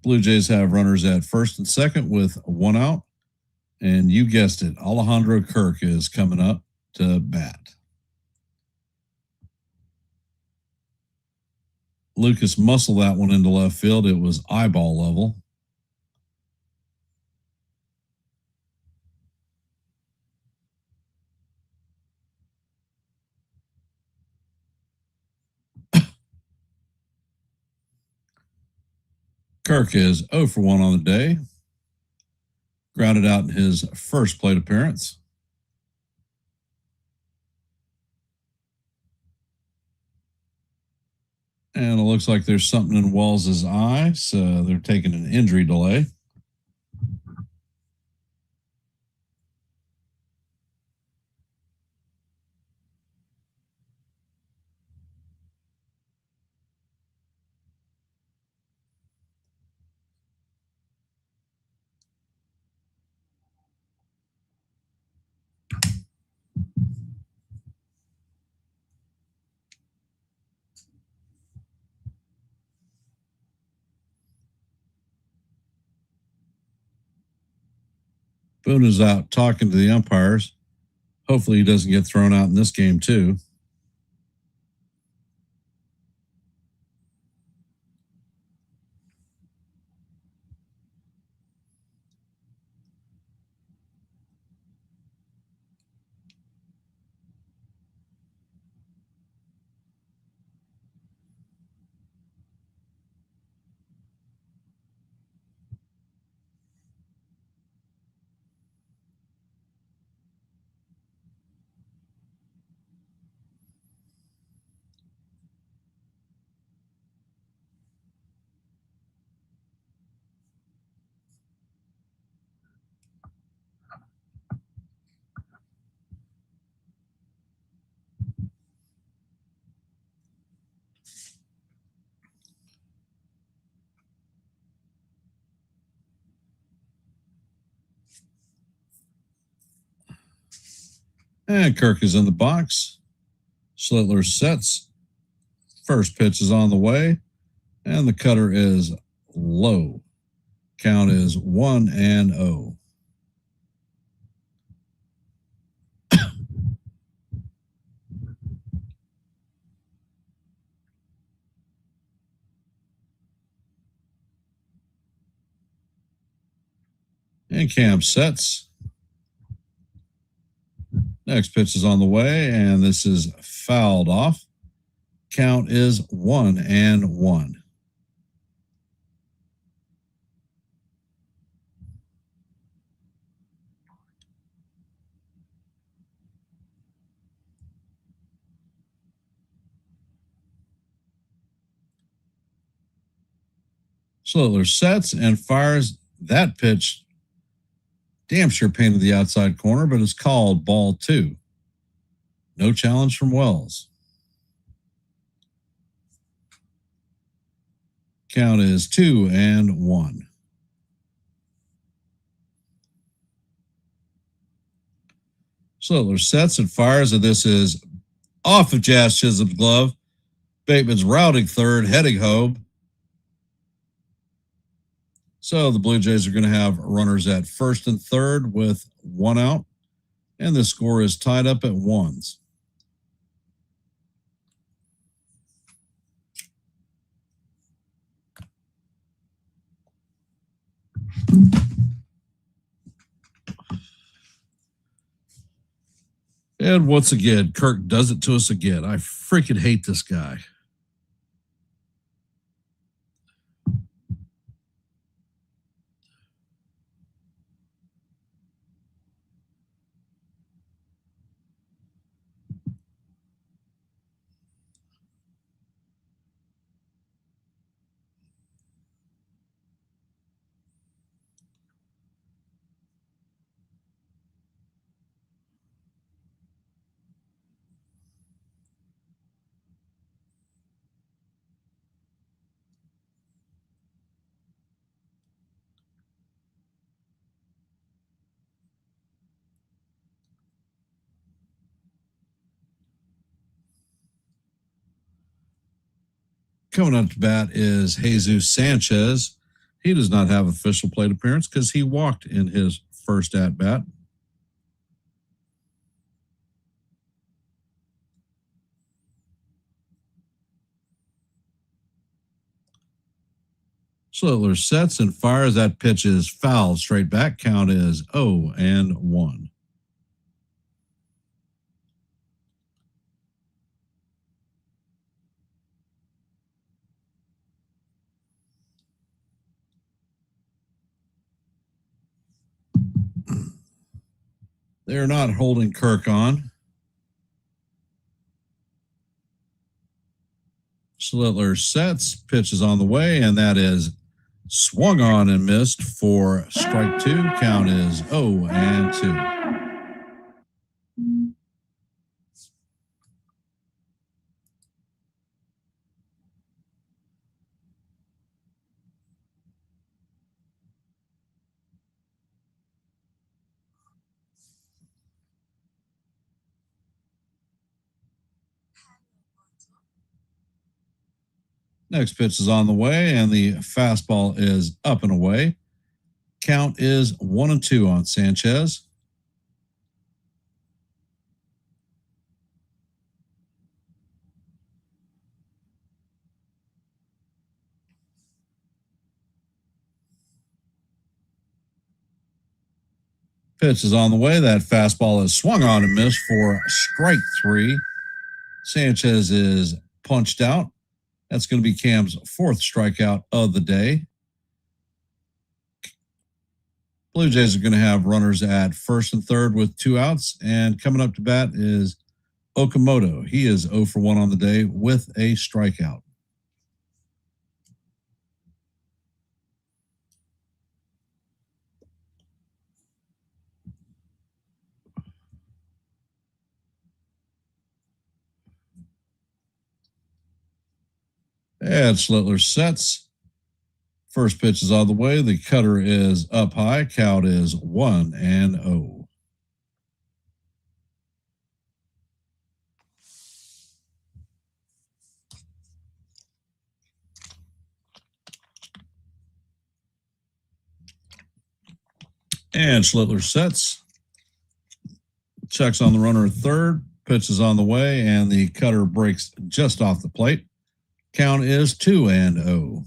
Blue Jays have runners at first and second with 1 out. And you guessed it, Alejandro Kirk is coming up to bat. Lucas muscled that one into left field. It was eyeball level. Kirk is 0 for 1 on the day. Grounded out in his first plate appearance. And it looks like there's something in Walls' eye, so they're taking an injury delay. Boone is out talking to the umpires. Hopefully he doesn't get thrown out in this game too. And Kirk is in the box. Schlittler sets. First pitch is on the way. And the cutter is low. Count is 1-0. And Cam sets. Next pitch is on the way, and this is fouled off. Count is 1-1. Schlittler sets and fires. That pitch damn sure painted the outside corner, but it's called ball 2. No challenge from Wells. Count is 2-1. Schlittler sets and fires, and this is off of Jazz Chisholm's glove. Bateman's routing third, heading home. So the Blue Jays are going to have runners at first and third with 1 out, and the score is tied up at 1s. And once again, Kirk does it to us again. I freaking hate this guy. Coming up to bat is Jesus Sanchez. He does not have official plate appearance because he walked in his first at bat. Schlittler sets and fires. That pitch is foul straight back. Count is 0-1. They're not holding Kirk on. Schlittler sets, pitch is on the way, and that is swung on and missed for strike 2. Count is 0-2. Next pitch is on the way, and the fastball is up and away. Count is 1-2 on Sanchez. Pitch is on the way. That fastball is swung on and missed for strike 3. Sanchez is punched out. That's going to be Cam's 4th strikeout of the day. Blue Jays are going to have runners at first and third with 2 outs. And coming up to bat is Okamoto. He is 0 for 1 on the day with a strikeout. And Schlittler sets. First pitch is on the way. The cutter is up high. Count is 1-0. And Schlittler sets. Checks on the runner at third. Pitch is on the way, and the cutter breaks just off the plate. Count is 2-0.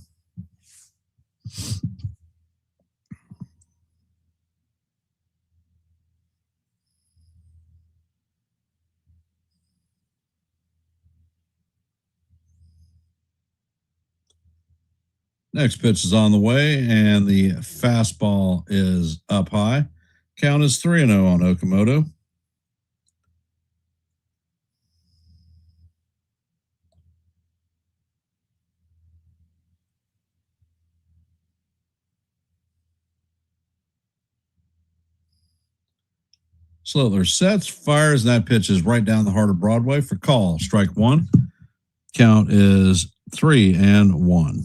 Next pitch is on the way, and the fastball is up high. Count is 3-0 on Okamoto. Schlittler sets, fires, and that pitch is right down the heart of Broadway for call. Strike one. Count is 3-1.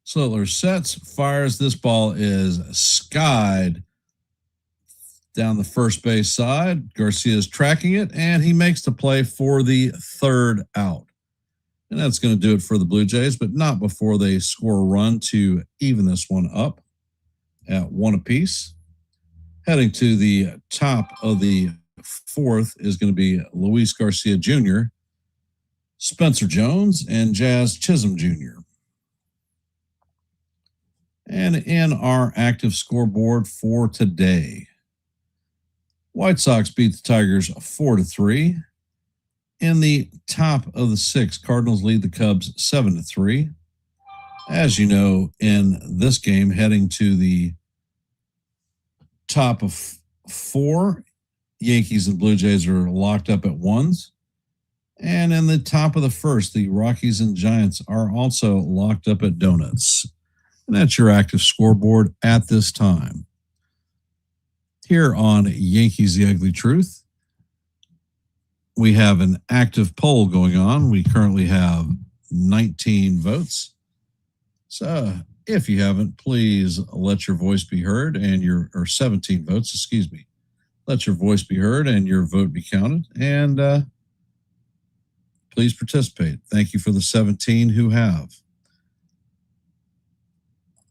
Schlittler sets, fires. This ball is skied down the first base side. Garcia is tracking it, and he makes the play for the third out. And that's going to do it for the Blue Jays, but not before they score a run to even this one up at 1 apiece. Heading to the top of the fourth is going to be Luis Garcia Jr., Spencer Jones, and Jazz Chisholm Jr. And in our active scoreboard for today, White Sox beat the Tigers 4-3. In the top of the sixth, Cardinals lead the Cubs 7-3. As you know, in this game, heading to the top of four, Yankees and Blue Jays are locked up at ones. And in the top of the first, the Rockies and Giants are also locked up at donuts. And that's your active scoreboard at this time. Here on Yankees The Ugly Truth, we have an active poll going on. We currently have 19 votes. So if you haven't, please let your voice be heard and or 17 votes, excuse me. Let your voice be heard and your vote be counted. And please participate. Thank you for the 17 who have.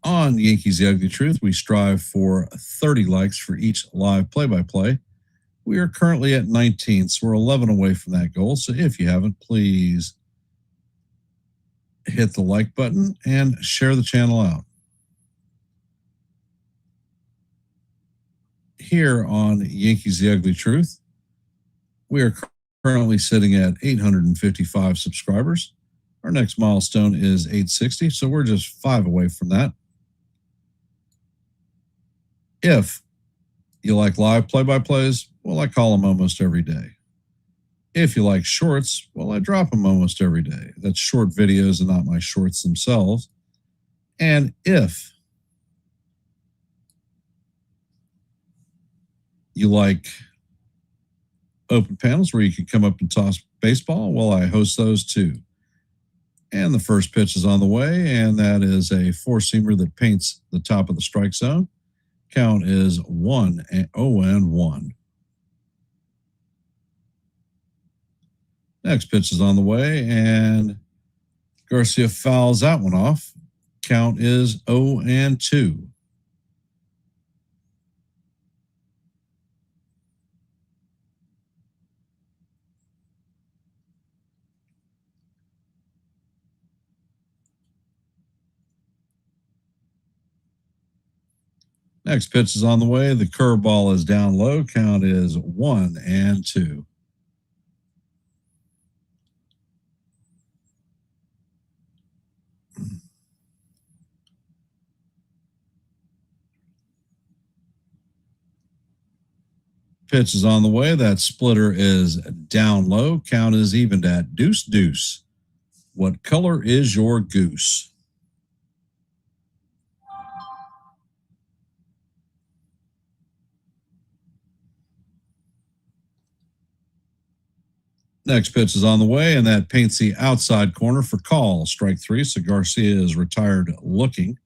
On Yankees The Ugly Truth, we strive for 30 likes for each live play-by-play. We are currently at 19, so we're 11 away from that goal. So if you haven't, please hit the like button and share the channel out. Here on Yankees The Ugly Truth, we are currently sitting at 855 subscribers. Our next milestone is 860, so we're just 5 away from that. If you like live play-by-plays, well, I call them almost every day. If you like shorts, well, I drop them almost every day. That's short videos and not my shorts themselves. And if you like open panels where you can come up and toss baseball, well, I host those too. And the first pitch is on the way, and that is a four-seamer that paints the top of the strike zone. Count is 1-0-1. Next pitch is on the way, and Garcia fouls that one off. Count is 0-2. Next pitch is on the way. The curveball is down low. Count is 1-2. Pitch is on the way. That splitter is down low. Count is evened at 2-2. What color is your goose? Next pitch is on the way, and that paints the outside corner for call. Strike 3. So Garcia is retired looking.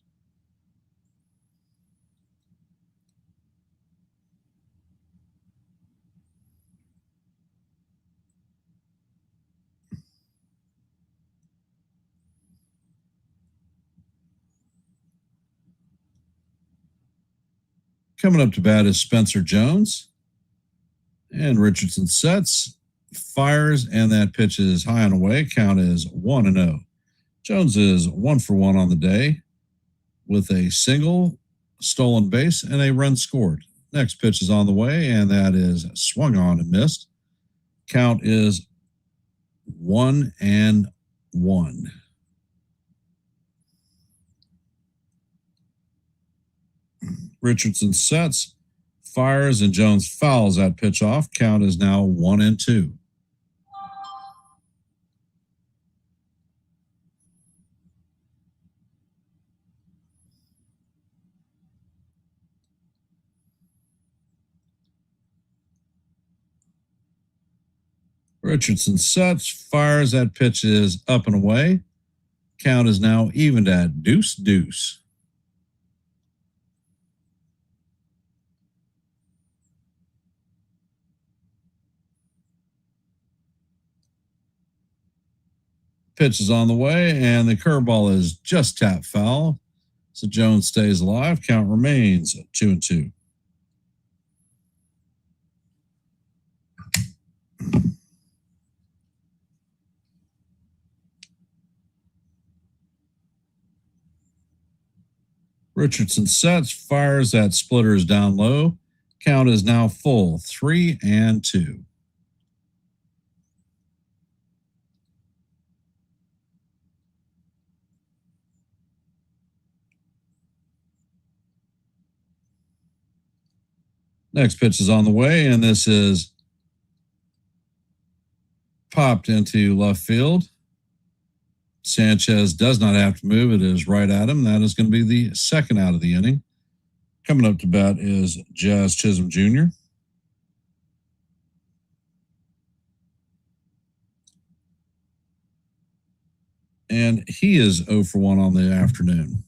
Coming up to bat is Spencer Jones. And Richardson sets, fires, and that pitch is high and away. Count is 1-0. Jones is 1 for 1 on the day with a single, stolen base, and a run scored. Next pitch is on the way, and that is swung on and missed. Count is 1-1. Richardson sets, fires, and Jones fouls that pitch off. Count is now 1-2. Richardson sets, fires, that pitch is up and away. Count is now evened at 2-2. Pitch is on the way, and the curveball is just tapped foul. So Jones stays alive. Count remains 2-2. Richardson sets, fires, that splitter is down low. Count is now full, 3-2. Next pitch is on the way, and this is popped into left field. Sanchez does not have to move. It is right at him. That is going to be the second out of the inning. Coming up to bat is Jazz Chisholm Jr. And he is 0 for 1 on the afternoon.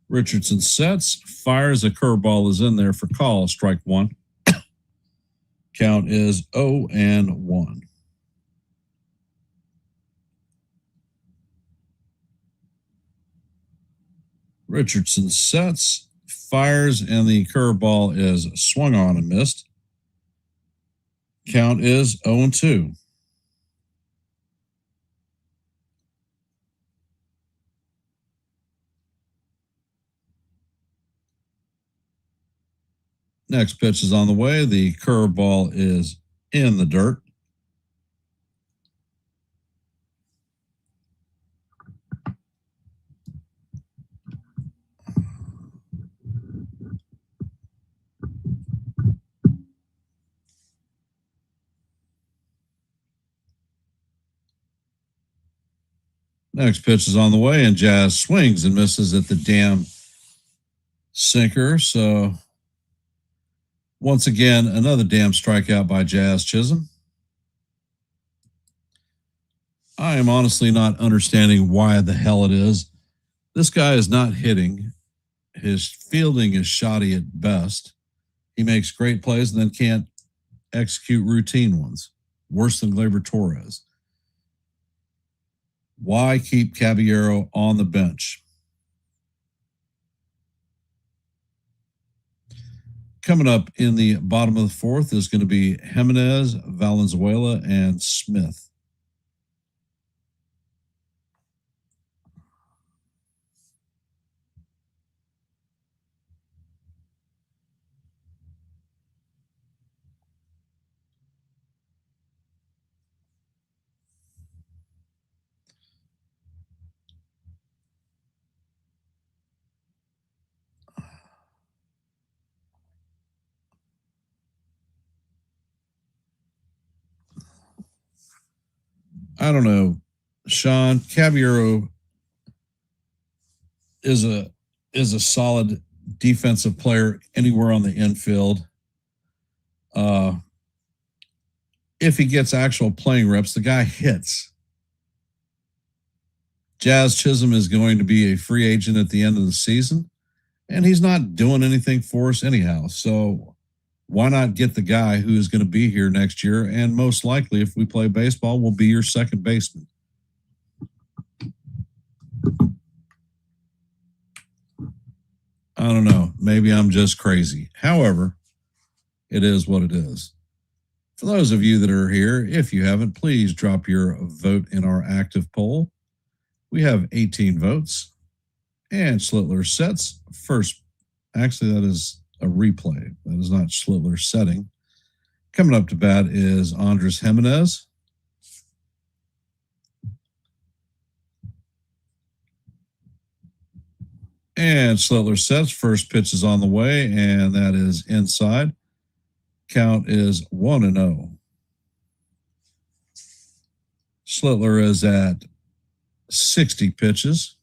Richardson sets, fires, a curveball is in there for call, strike 1. Count is 0-1. Richardson sets, fires, and the curveball is swung on and missed. Count is 0-2. Next pitch is on the way. The curveball is in the dirt. Next pitch is on the way, and Jazz swings and misses at the damn sinker. So once again, another damn strikeout by Jazz Chisholm. I am honestly not understanding why the hell it is. This guy is not hitting. His fielding is shoddy at best. He makes great plays and then can't execute routine ones. Worse than Gleyber Torres. Why keep Caballero on the bench? Coming up in the bottom of the fourth is going to be Jimenez, Valenzuela, and Smith. I don't know, Sean. Caballero is a solid defensive player anywhere on the infield. If he gets actual playing reps, the guy hits. Jazz Chisholm is going to be a free agent at the end of the season, and he's not doing anything for us anyhow. So why not get the guy who is going to be here next year, and most likely, if we play baseball, will be your second baseman? I don't know. Maybe I'm just crazy. However, it is what it is. For those of you that are here, if you haven't, please drop your vote in our active poll. We have 18 votes. And Schlittler sets first. Actually, that is a replay. That is not Schlittler setting. Coming up to bat is Andres Jimenez. And Schlittler sets. First pitch is on the way, and that is inside. Count is 1-0. Schlittler is at 60 pitches.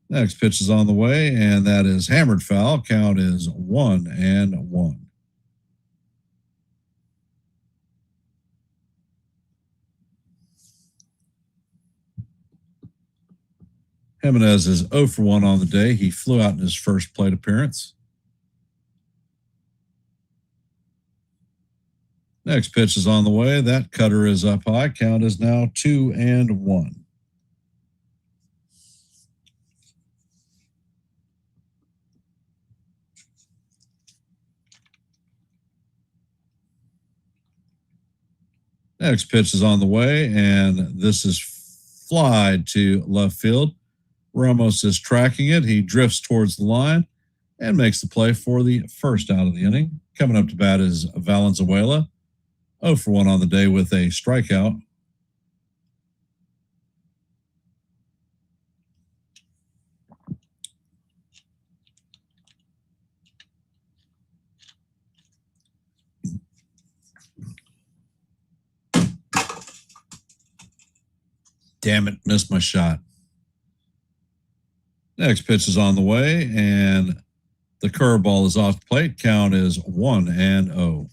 Next pitch is on the way, and that is hammered foul. Count is 1-1. Jimenez is 0 for 1 on the day. He flew out in his first plate appearance. Next pitch is on the way. That cutter is up high. Count is now 2-1. Next pitch is on the way, and this is fly to left field. Ramos is tracking it. He drifts towards the line and makes the play for the first out of the inning. Coming up to bat is Valenzuela, 0 for 1 on the day with a strikeout. Damn it, missed my shot. Next pitch is on the way, and the curveball is off the plate. Count is 1-0.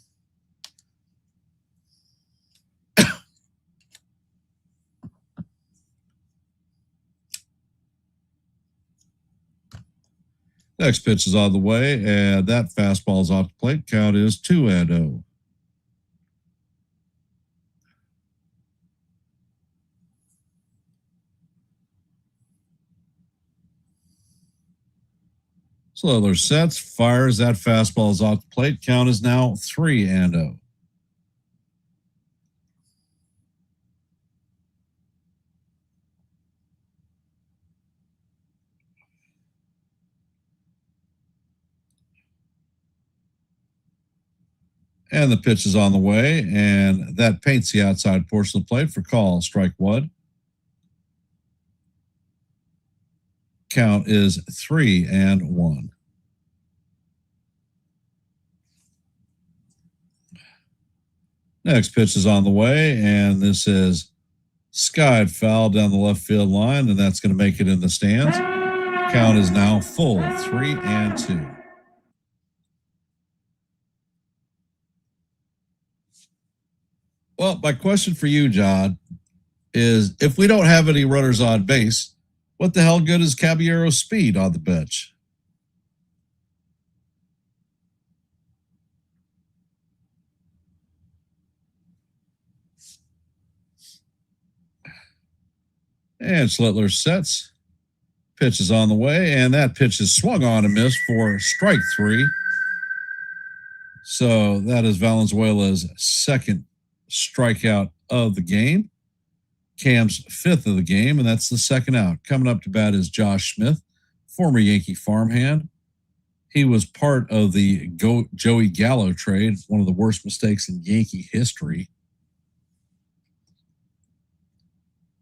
Next pitch is on the way, and that fastball is off the plate. Count is 2-0. Schlittler sets, fires. That fastball is off the plate. Count is now 3-0. And the pitch is on the way, and that paints the outside portion of the plate for call. Strike 1. Count is 3-1. Next pitch is on the way, and this is skied foul down the left field line, and that's going to make it in the stands. Count is now full, 3-2. Well, my question for you, John, is if we don't have any runners on base, what the hell good is Caballero's speed on the bench? And Schlittler sets. Pitch is on the way, and that pitch is swung on and missed for strike 3. So that is Valenzuela's second strikeout of the game. Cam's 5th of the game, and that's the second out. Coming up to bat is Josh Smith, former Yankee farmhand. He was part of the Joey Gallo trade, one of the worst mistakes in Yankee history.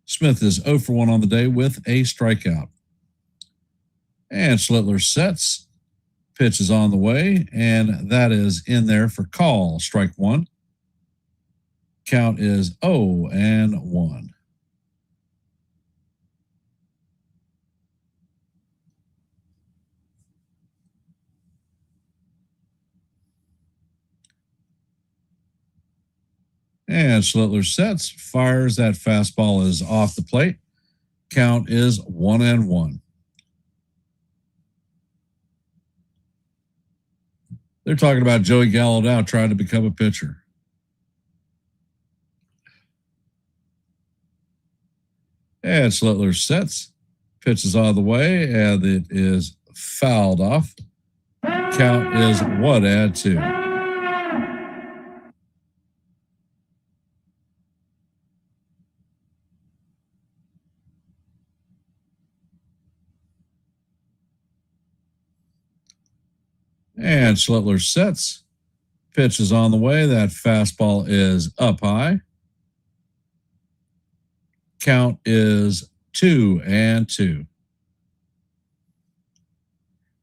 Smith is 0 for 1 on the day with a strikeout. And Schlittler sets. Pitch is on the way, and that is in there for call. Strike 1. Count is 0-1. And Schlittler sets, fires. That fastball is off the plate. Count is 1-1. They're talking about Joey Gallo now trying to become a pitcher. And Schlittler sets. Pitch is out of the way, and it is fouled off. Count is 1-2. And Schlittler sets. Pitch is on the way. That fastball is up high. Count is 2-2.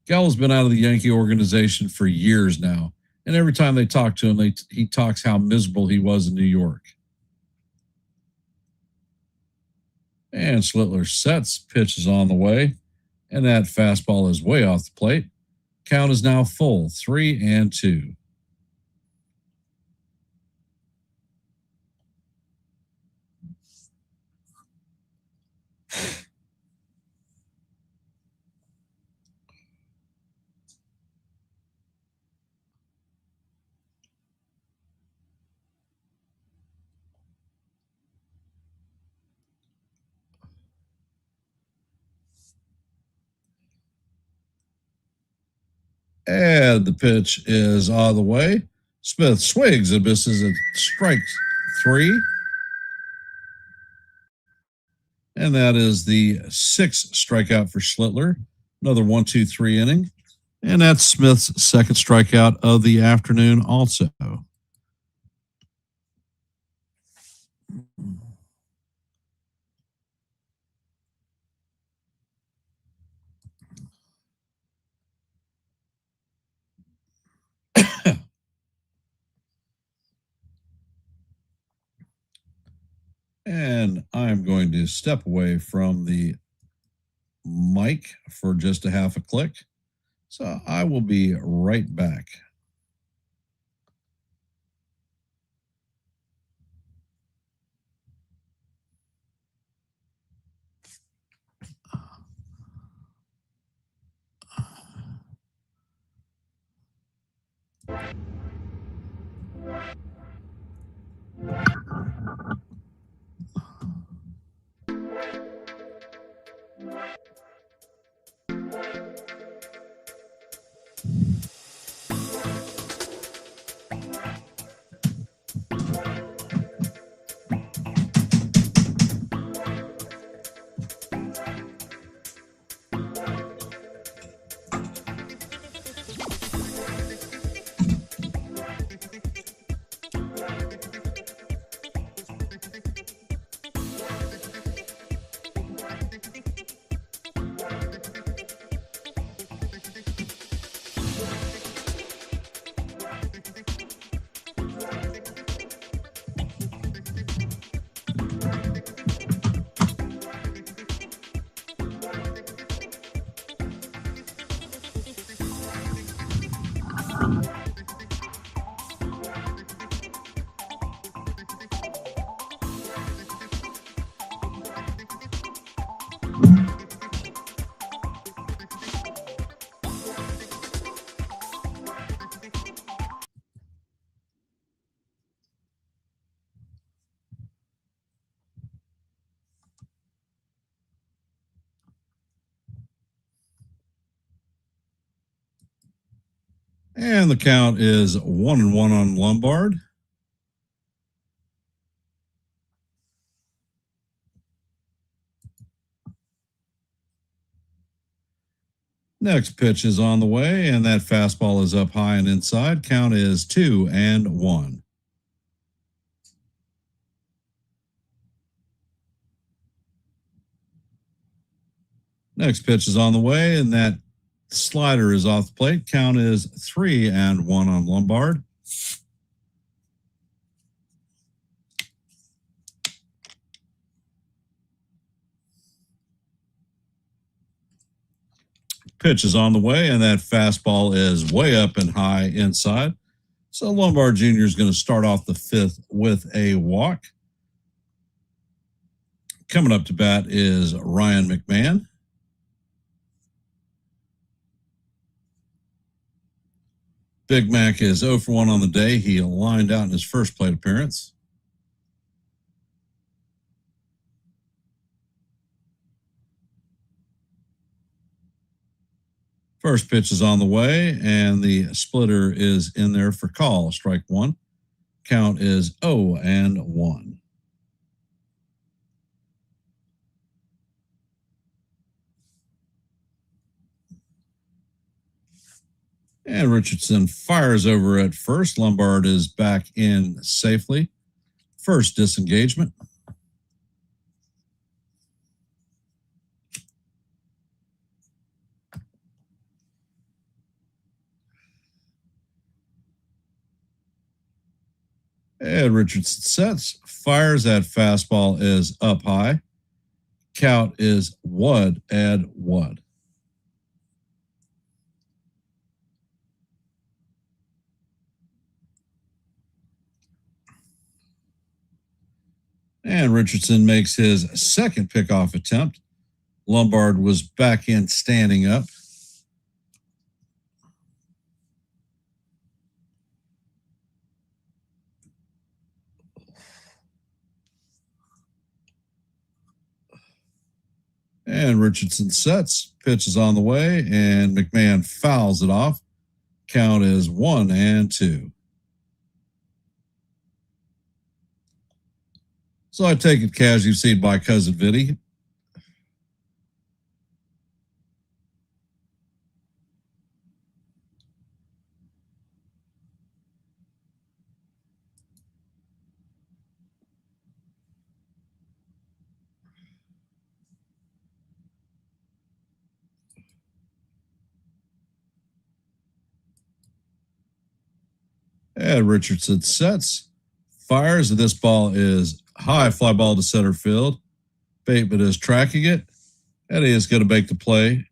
Gallo's been out of the Yankee organization for years now, and every time they talk to him, he talks how miserable he was in New York. And Schlittler sets. Pitch is on the way, and that fastball is way off the plate. Count is now full, 3-2. And the pitch is out of the way. Smith swings and misses it. Strikes 3. And that is the 6th strikeout for Schlittler. Another 1-2-3 inning. And that's Smith's second strikeout of the afternoon also. And I'm going to step away from the mic for just a half a click. So I will be right back. And the count is 1-1 on Lombard. Next pitch is on the way, and that fastball is up high and inside. Count is 2-1. Next pitch is on the way, and that slider is off the plate. Count is 3-1 on Lombard. Pitch is on the way, and that fastball is way up and high inside. So Lombard Jr. is going to start off the 5th with a walk. Coming up to bat is Ryan McMahon. Big Mac is 0 for 1 on the day. He lined out in his first plate appearance. First pitch is on the way, and the splitter is in there for call. Strike one. Count is 0-1. And Richardson fires over at first. Lombard is back in safely. First disengagement. And Richardson sets, fires at fastball is up high. Count is 1-1. And Richardson makes his second pickoff attempt. Lombard was back in standing up. And Richardson sets, pitch is on the way, and McMahon fouls it off. Count is 1-2. So I take it, Kaz, you've seen my cousin Vinny. And Richardson sets, fires, and this ball is high, fly ball to center field. Bateman is tracking it, and he is going to make the play.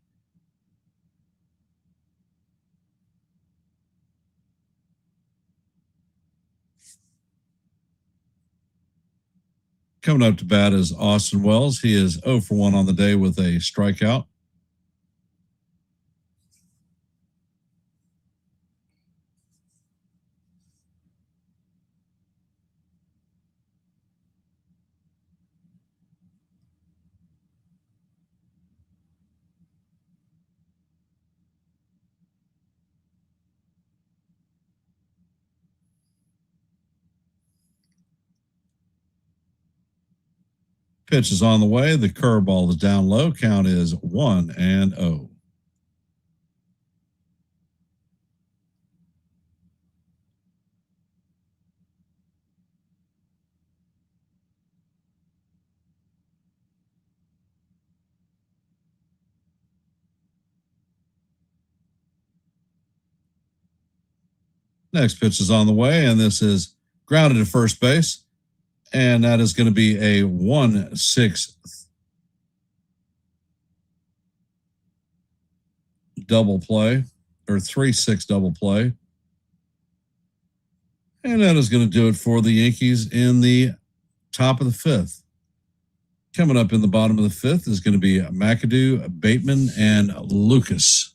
Coming up to bat is Austin Wells. He is 0 for 1 on the day with a strikeout. Pitch is on the way. The curveball is down low. Count is 1-0. Next pitch is on the way, and this is grounded to first base. And that is going to be a 1-6 double play, or 3-6 double play. And that is going to do it for the Yankees in the top of the fifth. Coming up in the bottom of the fifth is going to be McAdoo, Bateman, and Lucas.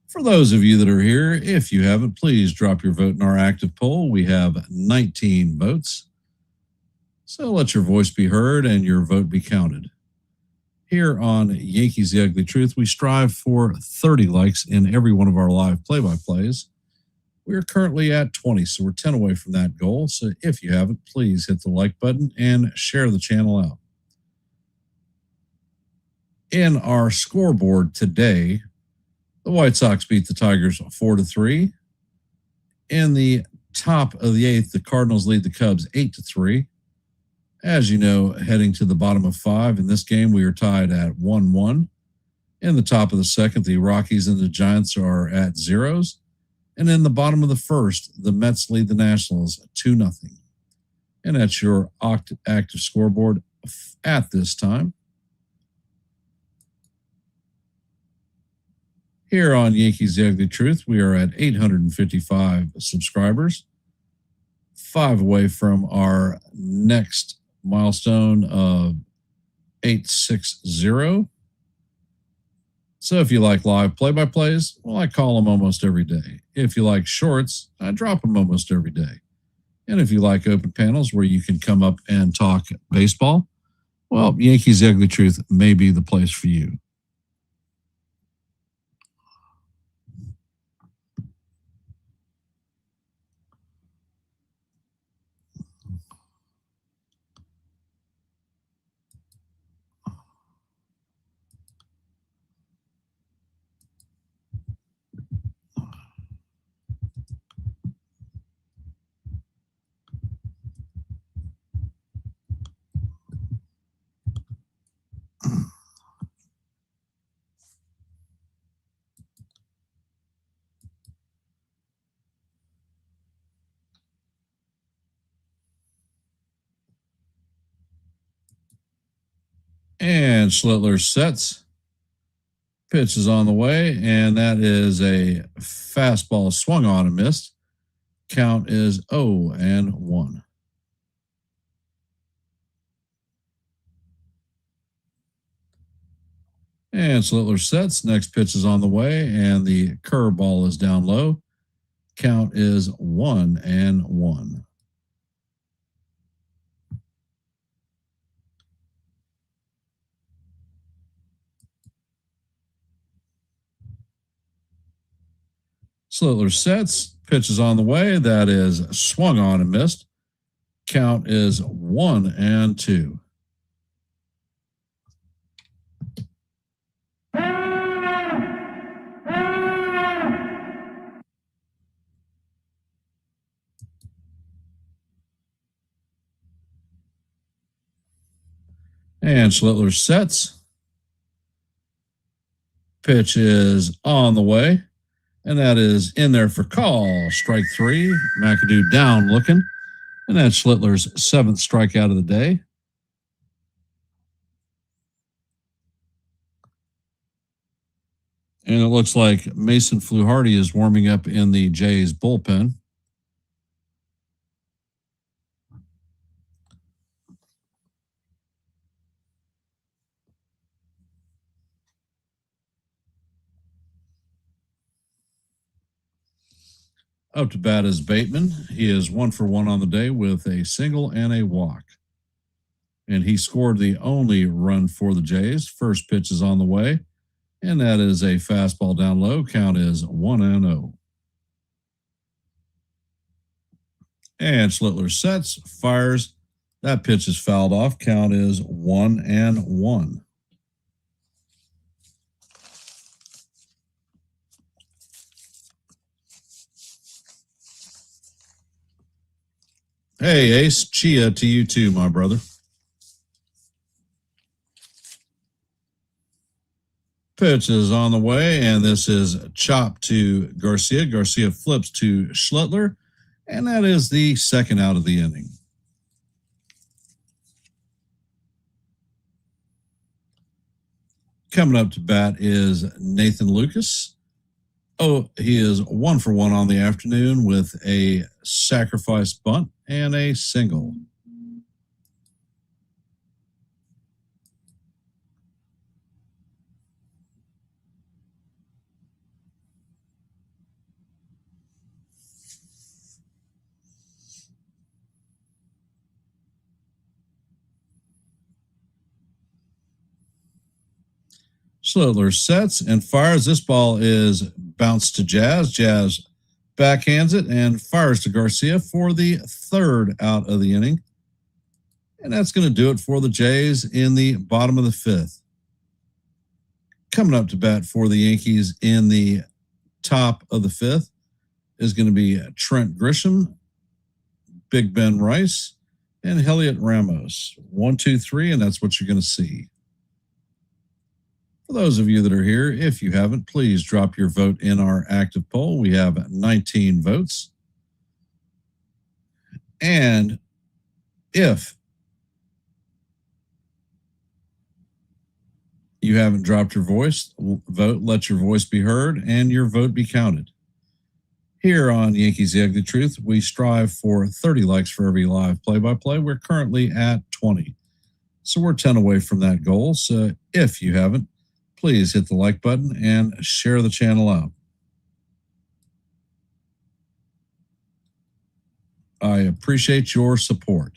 For those of you that are here, if you haven't, please drop your vote in our active poll. We have 19 votes. So let your voice be heard and your vote be counted. Here on Yankees The Ugly Truth, we strive for 30 likes in every one of our live play-by-plays. We are currently at 20, so we're 10 away from that goal. So if you haven't, please hit the like button and share the channel out. In our scoreboard today, the White Sox beat the Tigers 4-3. In the top of the eighth, the Cardinals lead the Cubs 8-3. As you know, heading to the bottom of five, in this game, we are tied at 1-1. In the top of the second, the Rockies and the Giants are at zeros. And in the bottom of the first, the Mets lead the Nationals 2-0. And that's your active scoreboard at this time. Here on Yankees The Ugly Truth, we are at 855 subscribers, 5 away from our next milestone of 860. So if you like live play-by-plays, well, I call them almost every day. If you like shorts, I drop them almost every day. And if you like open panels where you can come up and talk baseball, well, Yankees The Ugly Truth may be the place for you. And Schlittler sets. Pitch is on the way, and that is a fastball swung on and missed. Count is 0-1. And Schlittler sets. Next pitch is on the way, and the curveball is down low. Count is 1-1. Schlittler sets. Pitch is on the way. That is swung on and missed. Count is 1-2. And Schlittler sets. Pitch is on the way, and that is in there for call. Strike 3. McAdoo down looking, and that's Schlittler's 7th strikeout of the day. And it looks like Mason Fluharty is warming up in the Jays bullpen. Up to bat is Bateman. He is 1 for 1 on the day with a single and a walk. And he scored the only run for the Jays. First pitch is on the way, and that is a fastball down low. Count is 1-0. And Schlittler sets, fires. That pitch is fouled off. Count is 1-1. Hey, Ace, Chia to you too, my brother. Pitch is on the way, and this is chopped to Garcia. Garcia flips to Schlittler, and that is the second out of the inning. Coming up to bat is Nathan Lucas. Oh, he is 1 for 1 on the afternoon with a sacrifice bunt and a single. Schlittler sets and fires. This ball is bounced to Jazz. Jazz backhands it and fires to Garcia for the third out of the inning. And that's going to do it for the Jays in the bottom of the fifth. Coming up to bat for the Yankees in the top of the fifth is going to be Trent Grisham, Big Ben Rice, and Heliot Ramos. 1, 2, 3, and that's what you're going to see. For those of you that are here, if you haven't, please drop your vote in our active poll. We have 19 votes. And if you haven't dropped your vote, let your voice be heard and your vote be counted. Here on Yankees The Ugly Truth, we strive for 30 likes for every live play-by-play. We're currently at 20. So we're 10 away from that goal. So if you haven't, please hit the like button and share the channel out. I appreciate your support.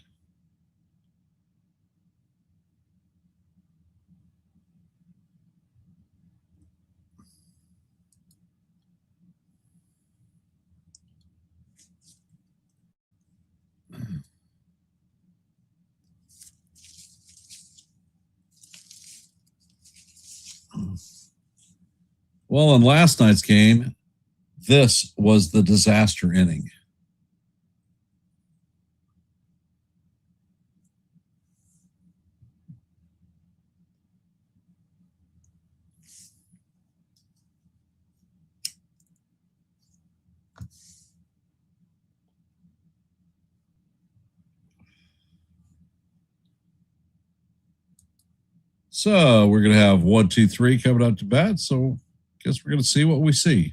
Well, in last night's game, this was the disaster inning. So we're going to have 1, 2, 3 coming up to bat. So I guess we're going to see what we see.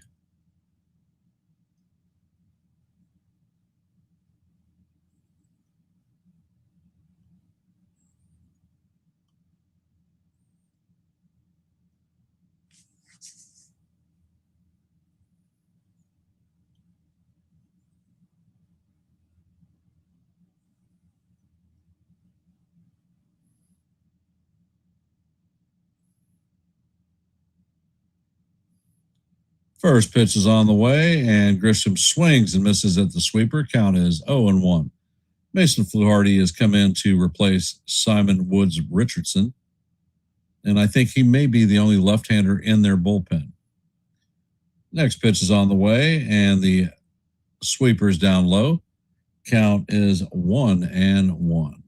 First pitch is on the way, and Grisham swings and misses at the sweeper. Count is 0-1. Mason Fluharty has come in to replace Simon Woods Richardson, and I think he may be the only left-hander in their bullpen. Next pitch is on the way, and the sweeper is down low. Count is 1-1.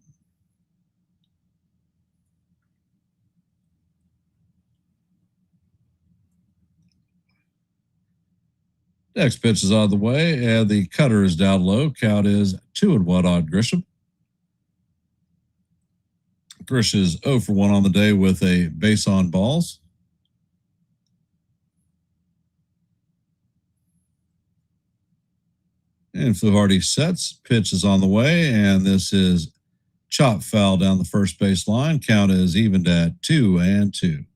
Next pitch is on the way, and the cutter is down low. Count is 2-1 on Grisham. Grish is 0-1 on the day with a base on balls. And Fluharty sets. Pitch is on the way, and this is chop foul down the first base line. Count is evened at 2-2.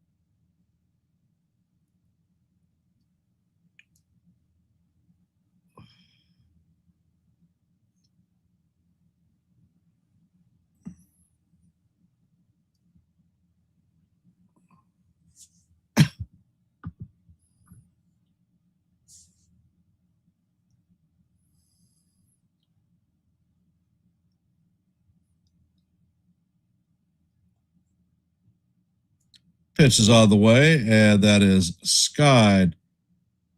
Pitch is on the way, and that is skied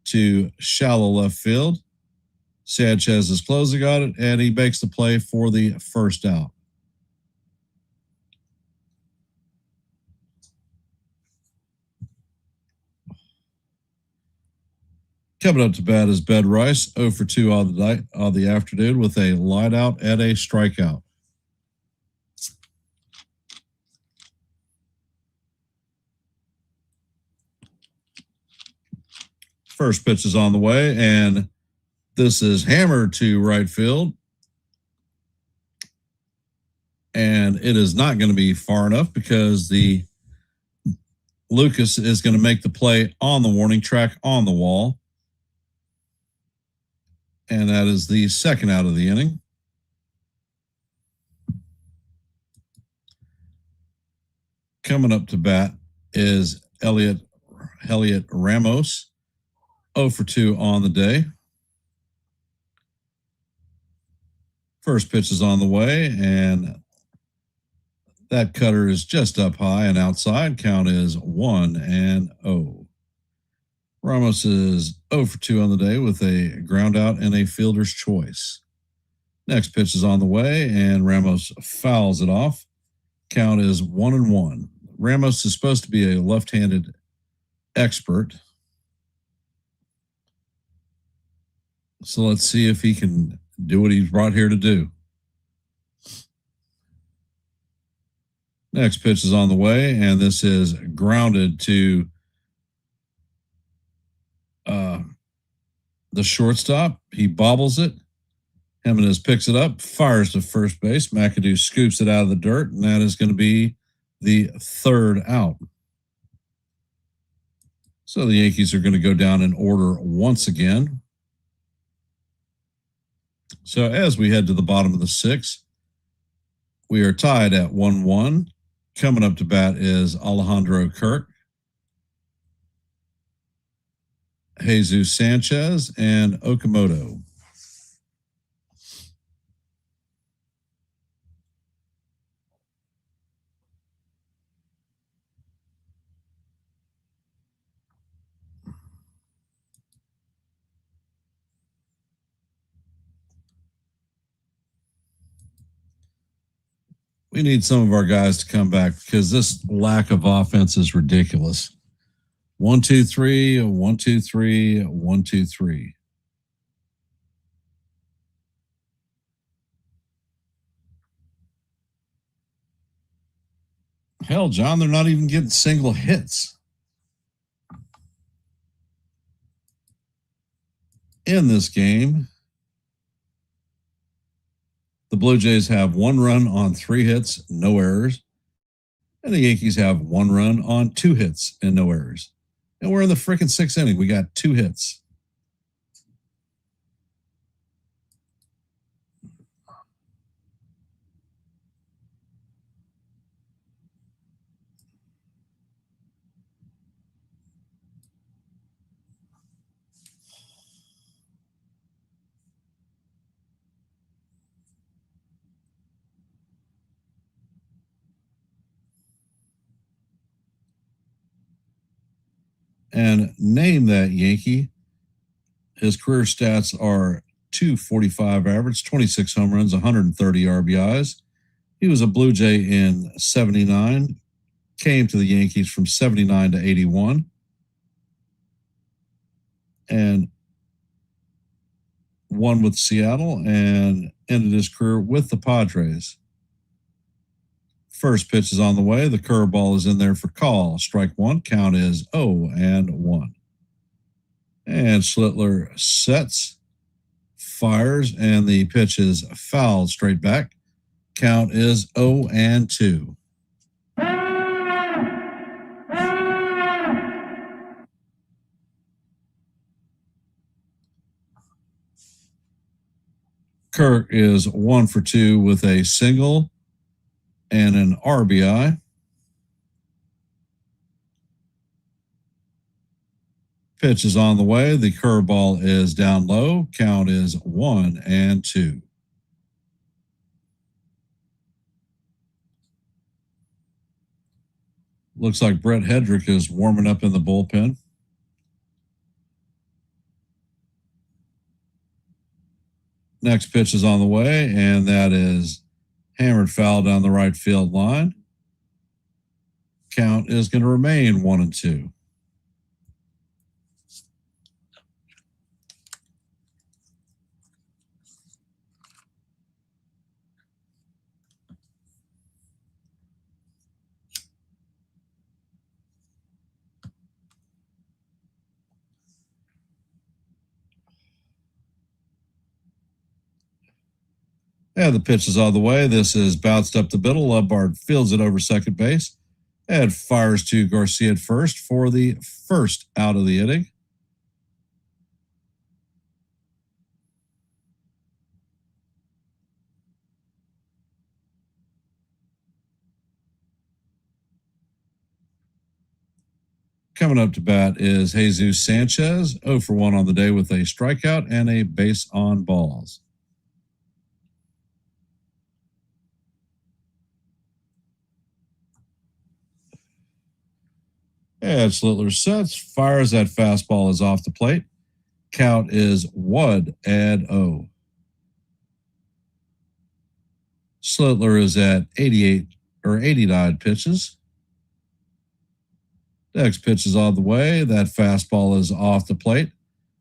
to shallow left field. Sanchez is closing on it, and he makes the play for the first out. Coming up to bat is Ben Rice, 0-2 on the afternoon with a line out and a strikeout. First pitch is on the way, and this is hammered to right field. And it is not going to be far enough because the Lucas is going to make the play on the warning track on the wall. And that is the second out of the inning. Coming up to bat is Elliot Ramos, 0-2 on the day. First pitch is on the way, and that cutter is just up high and outside. Count is 1-0. Ramos is 0-2 on the day with a ground out and a fielder's choice. Next pitch is on the way, and Ramos fouls it off. Count is 1-1. Ramos is supposed to be a left-handed expert. So let's see if he can do what he's brought here to do. Next pitch is on the way, and this is grounded to the shortstop. He bobbles it. Jimenez picks it up, fires to first base. McAdoo scoops it out of the dirt, and that is going to be the third out. So the Yankees are going to go down in order once again. So as we head to the bottom of the sixth, we are tied at 1-1. Coming up to bat is Alejandro Kirk, Jesus Sanchez, and Okamoto. We need some of our guys to come back because this lack of offense is ridiculous. 1-2-3, 1-2-3, 1-2-3. Hell, John, they're not even getting single hits in this game. The Blue Jays have 1 run on 3 hits, no errors. And the Yankees have 1 run on 2 hits and no errors. And we're in the freaking 6th inning. We got 2 hits. And name that Yankee. His career stats are .245 average, 26 home runs, 130 RBIs. He was a Blue Jay in 79, came to the Yankees from 79 to 81, and won with Seattle and ended his career with the Padres. First pitch is on the way. The curveball is in there for call. Strike 1. Count is 0-1. And Schlittler sets, fires, and the pitch is fouled straight back. Count is 0-2. Kirk is 1 for 2 with a single and an RBI. Pitch is on the way. The curveball is down low. Count is 1-2. Looks like Brett Hedrick is warming up in the bullpen. Next pitch is on the way, and that is hammered foul down the right field line. Count is going to remain 1-2. And the pitch is on the way. This is bounced up the middle. Lombard fields it over second base and fires to Garcia at first for the first out of the inning. Coming up to bat is Jesus Sanchez, 0 for 1 on the day with a strikeout and a base on balls. And Schlittler sets, fires. That fastball is off the plate. Count is 1-0. Schlittler is at 89 pitches. Next pitch is on the way. That fastball is off the plate.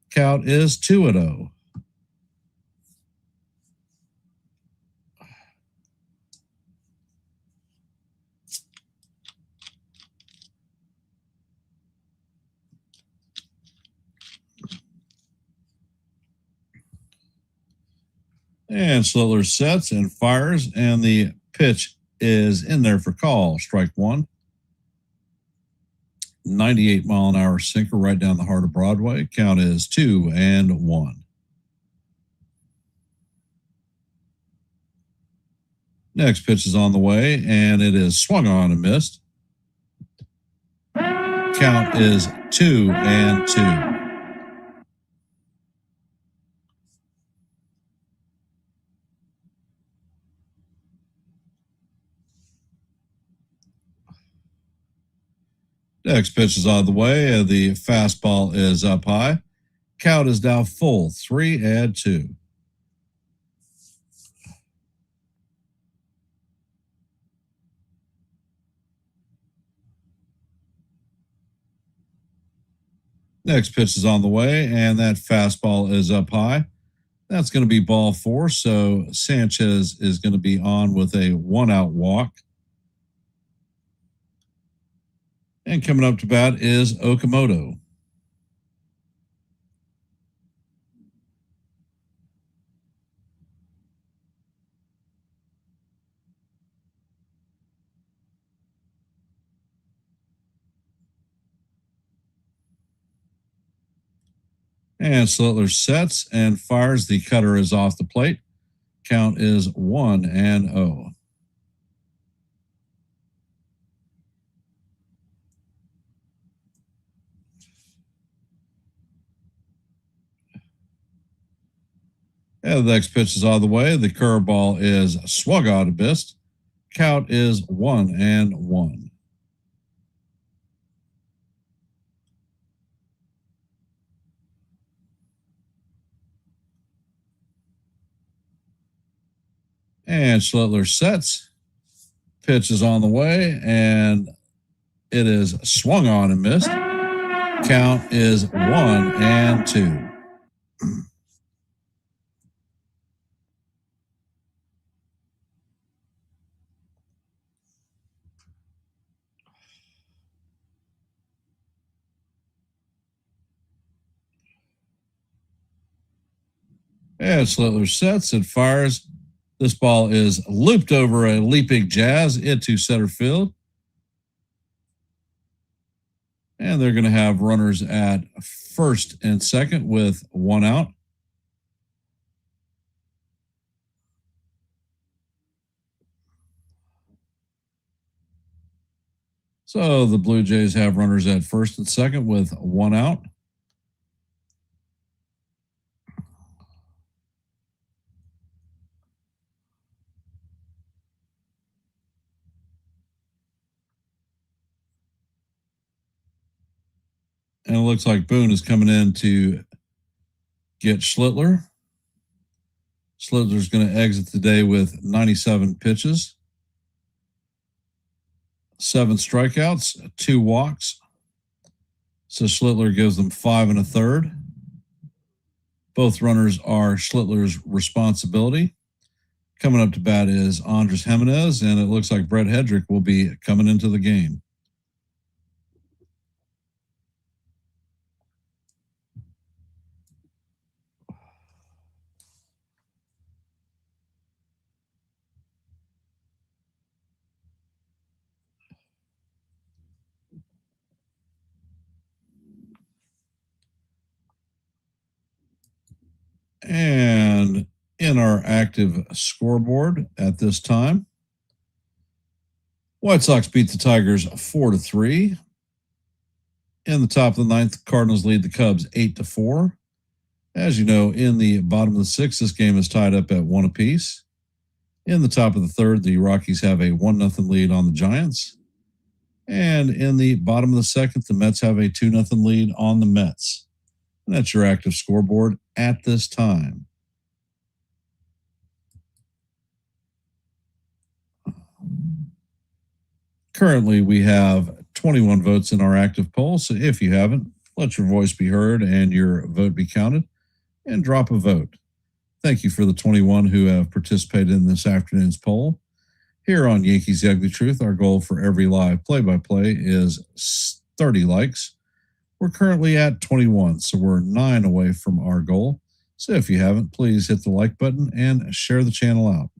Count is 2-0. And Schlittler sets and fires, and the pitch is in there for call. Strike 1. 98-mile-an-hour sinker right down the heart of Broadway. Count is 2-1. Next pitch is on the way, and it is swung on and missed. Count is 2-2. Next pitch is on the way, and the fastball is up high. Count is now full, 3-2. Next pitch is on the way, and that fastball is up high. That's going to be ball 4, so Sanchez is going to be on with a 1-out walk. And coming up to bat is Okamoto. And Slitler sets and fires. The cutter is off the plate. Count is 1-0. And the next pitch is on the way. The curveball is swung on and missed. Count is 1-1. And Schlittler sets. Pitch is on the way, and it is swung on and missed. Count is 1-2. And Slitler sets and fires. This ball is looped over a leaping Jazz into center field. And they're going to have runners at first and second with 1 out. So the Blue Jays have runners at first and second with 1 out. And it looks like Boone is coming in to get Schlittler. Schlittler's going to exit the day with 97 pitches, 7 strikeouts, 2 walks. So Schlittler gives them 5 1/3. Both runners are Schlittler's responsibility. Coming up to bat is Andres Jimenez, and it looks like Brett Hedrick will be coming into the game. And in our active scoreboard at this time, White Sox beat the Tigers 4-3. In the top of the 9th, the Cardinals lead the Cubs 8-4. As you know, in the bottom of the 6th, this game is tied up at 1 apiece. In the top of the 3rd, the Rockies have a 1-0 lead on the Giants. And in the bottom of the 2nd, the Mets have a 2-0 lead on the Mets. And that's your active scoreboard at this time. Currently, we have 21 votes in our active poll. So if you haven't, let your voice be heard and your vote be counted, and drop a vote. Thank you for the 21 who have participated in this afternoon's poll. Here on Yankees The Ugly Truth, our goal for every live play-by-play is 30 likes. We're currently at 21, so we're 9 away from our goal. So if you haven't, please hit the like button and share the channel out.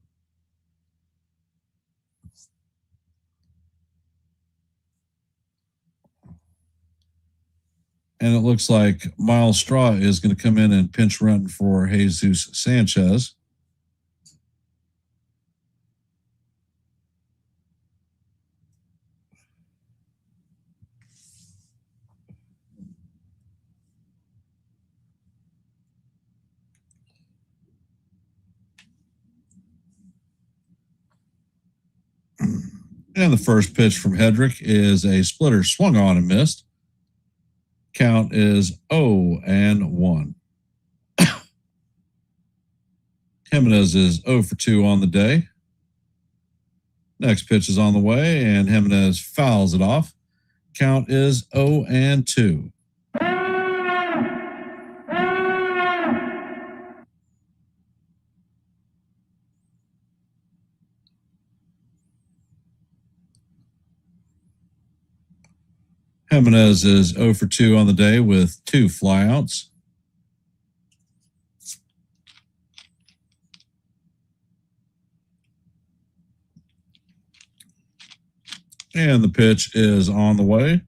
And it looks like Miles Straw is going to come in and pinch run for Jesus Sanchez. And the first pitch from Hedrick is a splitter swung on and missed. Count is 0-1. Jimenez is 0 for 2 on the day. Next pitch is on the way, and Jimenez fouls it off. Count is 0-2. Jimenez is 0 for 2 on the day with 2 flyouts. And the pitch is on the way.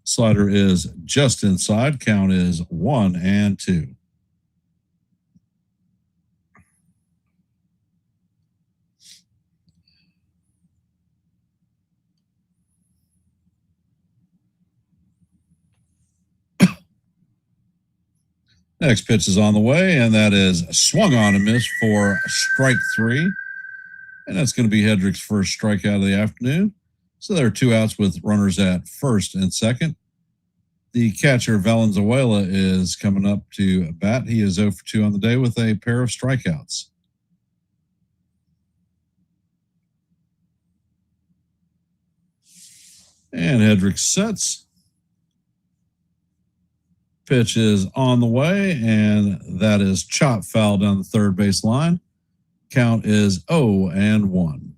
Slider is just inside. Count is 1-2. Next pitch is on the way, and that is swung on and missed for strike 3. And that's going to be Hedrick's first strikeout of the afternoon. So there are 2 outs with runners at first and second. The catcher, Valenzuela, is coming up to bat. He is 0 for 2 on the day with a pair of strikeouts. And Hedrick sets. Pitch is on the way, and that is chop foul down the third base line. Count is 0-1.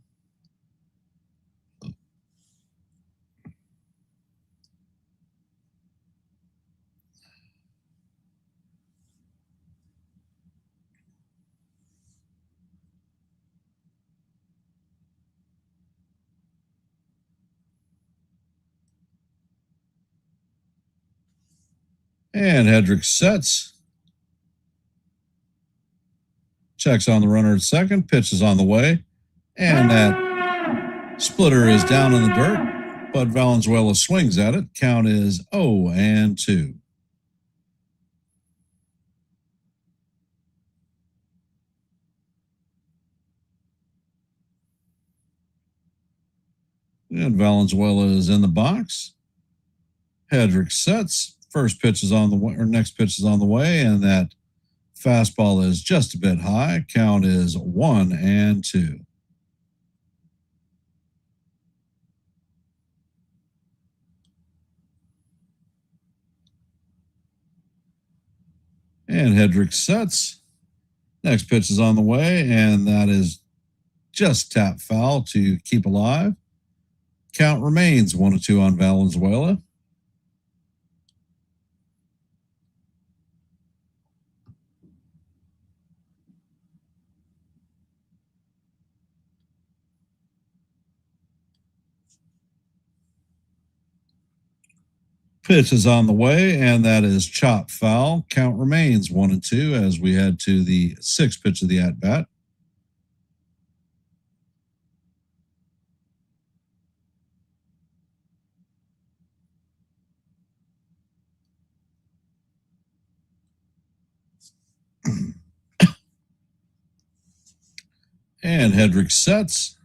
And Hedrick sets. Checks on the runner at second. Pitch is on the way. And that splitter is down in the dirt, but Valenzuela swings at it. Count is 0-2. And Valenzuela is in the box. Hedrick sets. First pitch is on the way, or next pitch is on the way, and that fastball is just a bit high. Count is 1-2. And Hedrick sets. Next pitch is on the way, and that is just tap foul to keep alive. Count remains 1-2 on Valenzuela. Pitch is on the way, and that is chop foul. Count remains 1-2 as we head to the 6th pitch of the at-bat. And Hedrick sets.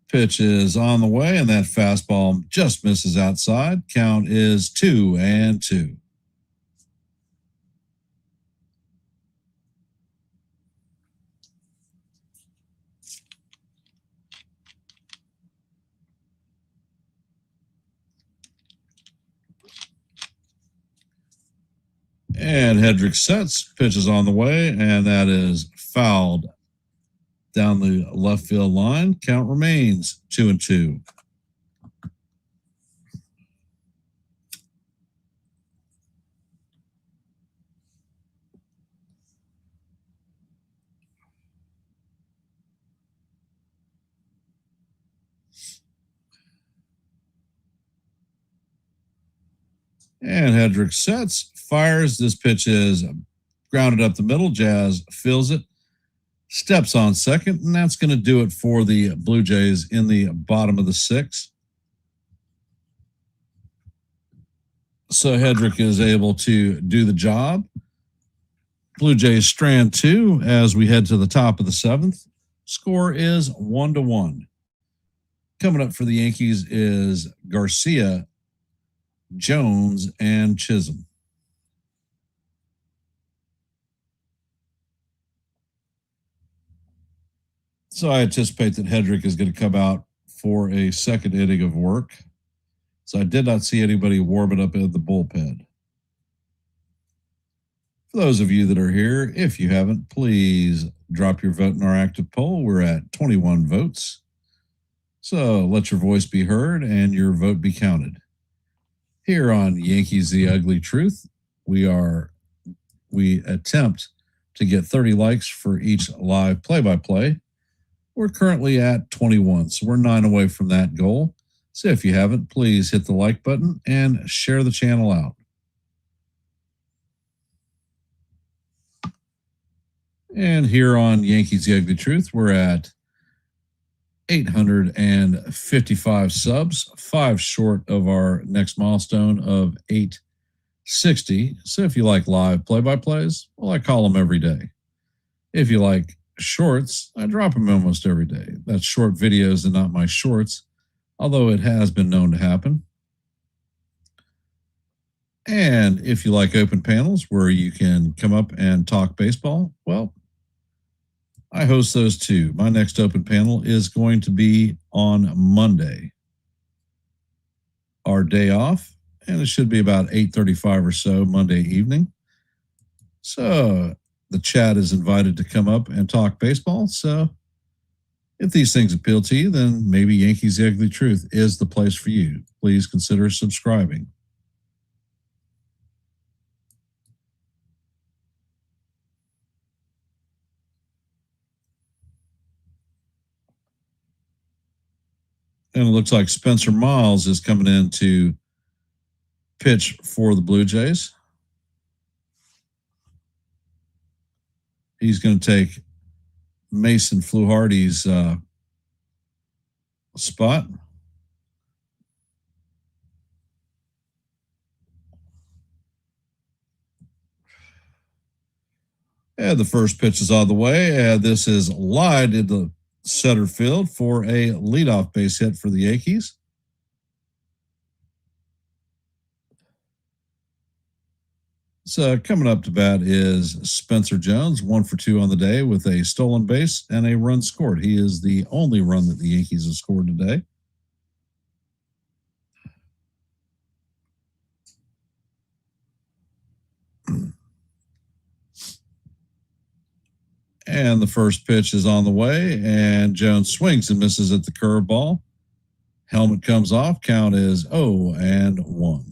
Pitch is on the way, and that fastball just misses outside. Count is 2-2. And Hedrick sets. Pitch is on the way, and that is fouled down the left field line. Count remains 2-2. And Hedrick sets, fires. This pitch is grounded up the middle. Jazz fills it. Steps on second, and that's going to do it for the Blue Jays in the bottom of the 6th. So Hedrick is able to do the job. Blue Jays strand 2 as we head to the top of the 7th. Score is 1-1. Coming up for the Yankees is Garcia, Jones, and Chisholm. So I anticipate that Hedrick is going to come out for a second inning of work. So I did not see anybody warming up in the bullpen. For those of you that are here, if you haven't, please drop your vote in our active poll. We're at 21 votes. So let your voice be heard and your vote be counted. Here on Yankees The Ugly Truth, we attempt to get 30 likes for each live play-by-play. We're currently at 21, so we're 9 away from that goal. So if you haven't, please hit the like button and share the channel out. And here on Yankees The Ugly Truth, we're at 855 subs, 5 short of our next milestone of 860. So if you like live play-by-plays, well, I call them every day. If you like shorts, I drop them almost every day. That's short videos and not my shorts, although it has been known to happen. And if you like open panels where you can come up and talk baseball, well, I host those too. My next open panel is going to be on Monday, our day off, and it should be about 8:35 or so Monday evening. So the chat is invited to come up and talk baseball. So if these things appeal to you, then maybe Yankees The Ugly Truth is the place for you. Please consider subscribing. And it looks like Spencer Miles is coming in to pitch for the Blue Jays. He's going to take Mason Fluharty's spot. And the first pitch is on the way. And this is lined into center field for a leadoff base hit for the Yankees. So coming up to bat is Spencer Jones, 1 for 2 on the day with a stolen base and a run scored. He is the only run that the Yankees have scored today. And the first pitch is on the way, and Jones swings and misses at the curveball. Helmet comes off. Count is 0-1.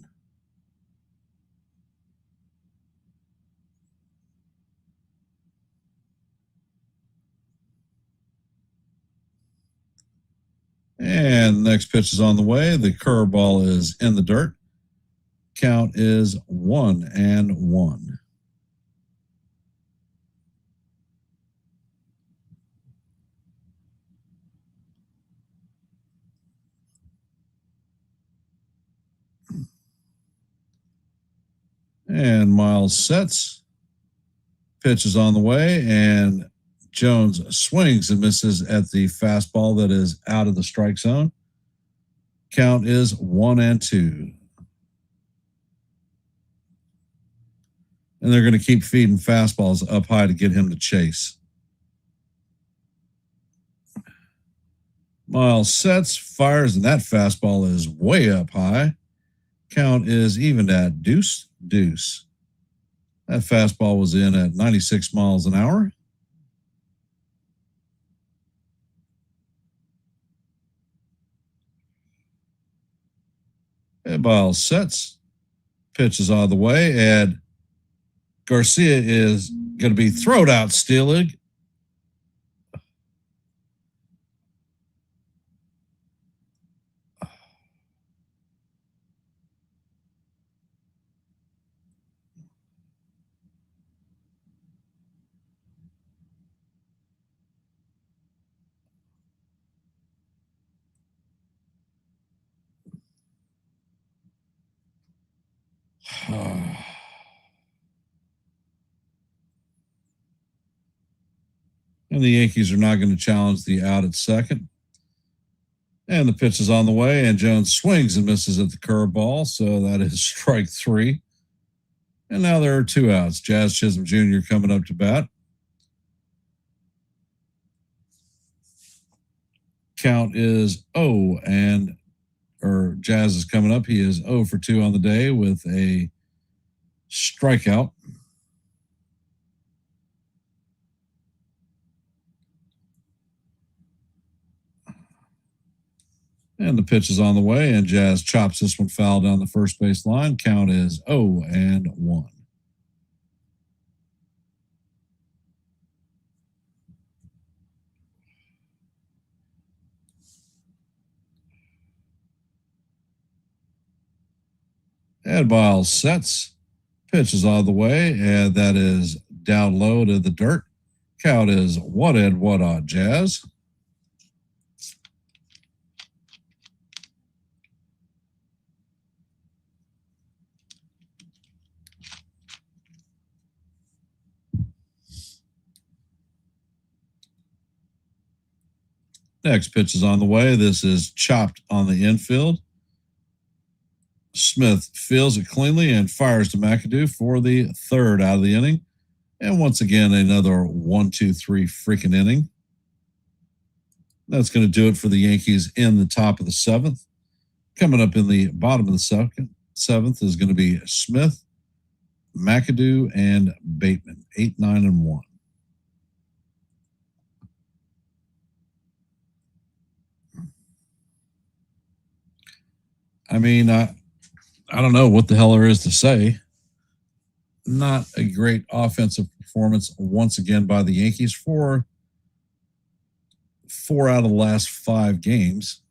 And the next pitch is on the way. The curveball is in the dirt. Count is 1-1. And Miles sets. Pitch is on the way, and Jones swings and misses at the fastball that is out of the strike zone. Count is 1-2. And they're going to keep feeding fastballs up high to get him to chase. Miles sets, fires, and that fastball is way up high. Count is even at 2-2. That fastball was in at 96 miles an hour. And Miles sets, pitch is on the way, and Garcia is going to be thrown out stealing. And the Yankees are not going to challenge the out at second. And the pitch is on the way, and Jones swings and misses at the curveball, so that is strike three. And now there are two outs. Jazz Chisholm Jr. coming up to bat. Count is Jazz is coming up. He is 0 for 2 on the day with a strikeout. And the pitch is on the way, and Jazz chops this one foul down the first base line. Count is 0-1. Ed Miles sets. Pitch is on the way, and that is down low to the dirt. Count is 1-1 Jazz. Next pitch is on the way. This is chopped on the infield. Smith fields it cleanly and fires to McAdoo for the third out of the inning. And once again, another 1-2-3 freaking inning. That's going to do it for the Yankees in the top of the seventh. Coming up in the bottom of the seventh is going to be Smith, McAdoo, and Bateman, 8, 9, and 1. I mean, I don't know what the hell there is to say. Not a great offensive performance once again by the Yankees for 4 out of the last 5 games.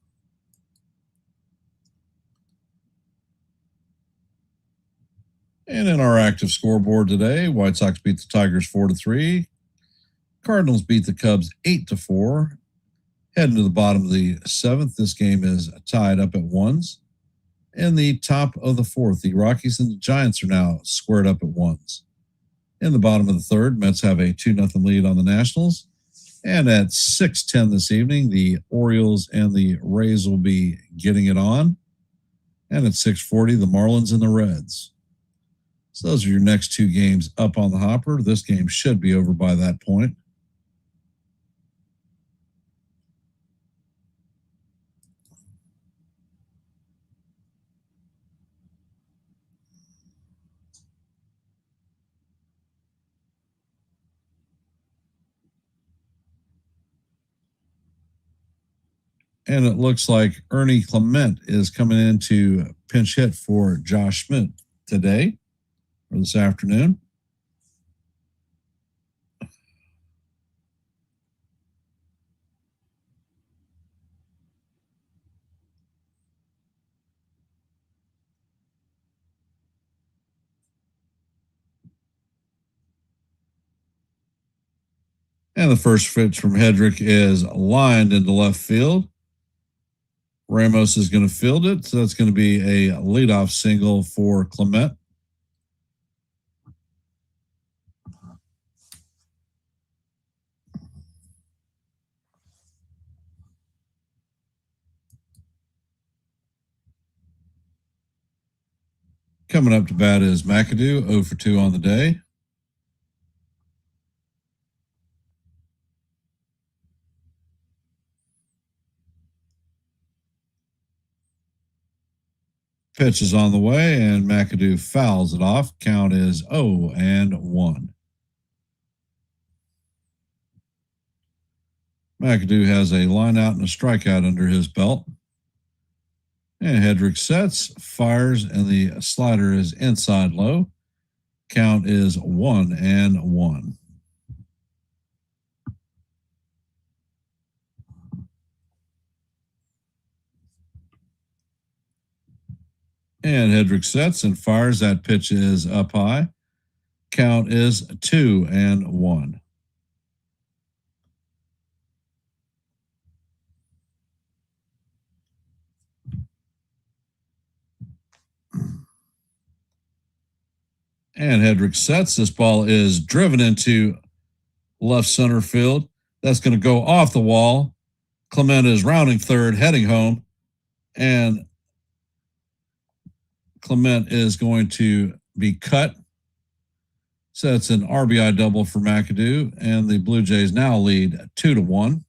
And in our active scoreboard today, White Sox beat the Tigers 4-3. Cardinals beat the Cubs 8-4. Heading to the bottom of the seventh, this game is tied up at 1s. In the top of the fourth, the Rockies and the Giants are now squared up at 1s. In the bottom of the third, Mets have a 2-0 lead on the Nationals. And at 6:10 this evening, the Orioles and the Rays will be getting it on. And at 6:40, the Marlins and the Reds. So those are your next 2 games up on the hopper. This game should be over by that point. And it looks like Ernie Clement is coming in to pinch hit for Josh Schmidt today or this afternoon. And the first pitch from Hedrick is lined into left field. Ramos is going to field it, so that's going to be a leadoff single for Clement. Coming up to bat is McAdoo, 0 for 2 on the day. Pitch is on the way, and McAdoo fouls it off. Count is 0-1. McAdoo has a line out and a strikeout under his belt. And Hedrick sets, fires, and the slider is inside low. Count is 1-1. And Hedrick sets and fires. That pitch is up high. Count is 2-1. And Hedrick sets. This ball is driven into left center field. That's going to go off the wall. Clement is rounding third, heading home, and Clement is going to be cut. So it's an RBI double for McAdoo, and the Blue Jays now lead 2-1.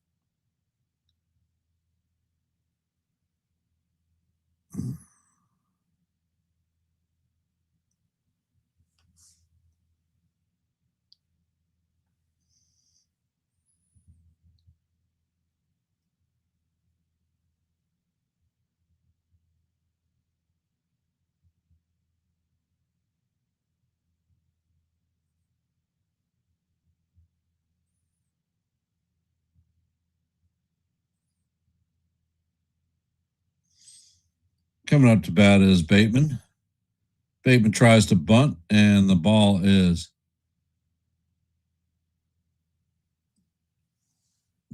Coming up to bat is Bateman. Bateman tries to bunt, and the ball is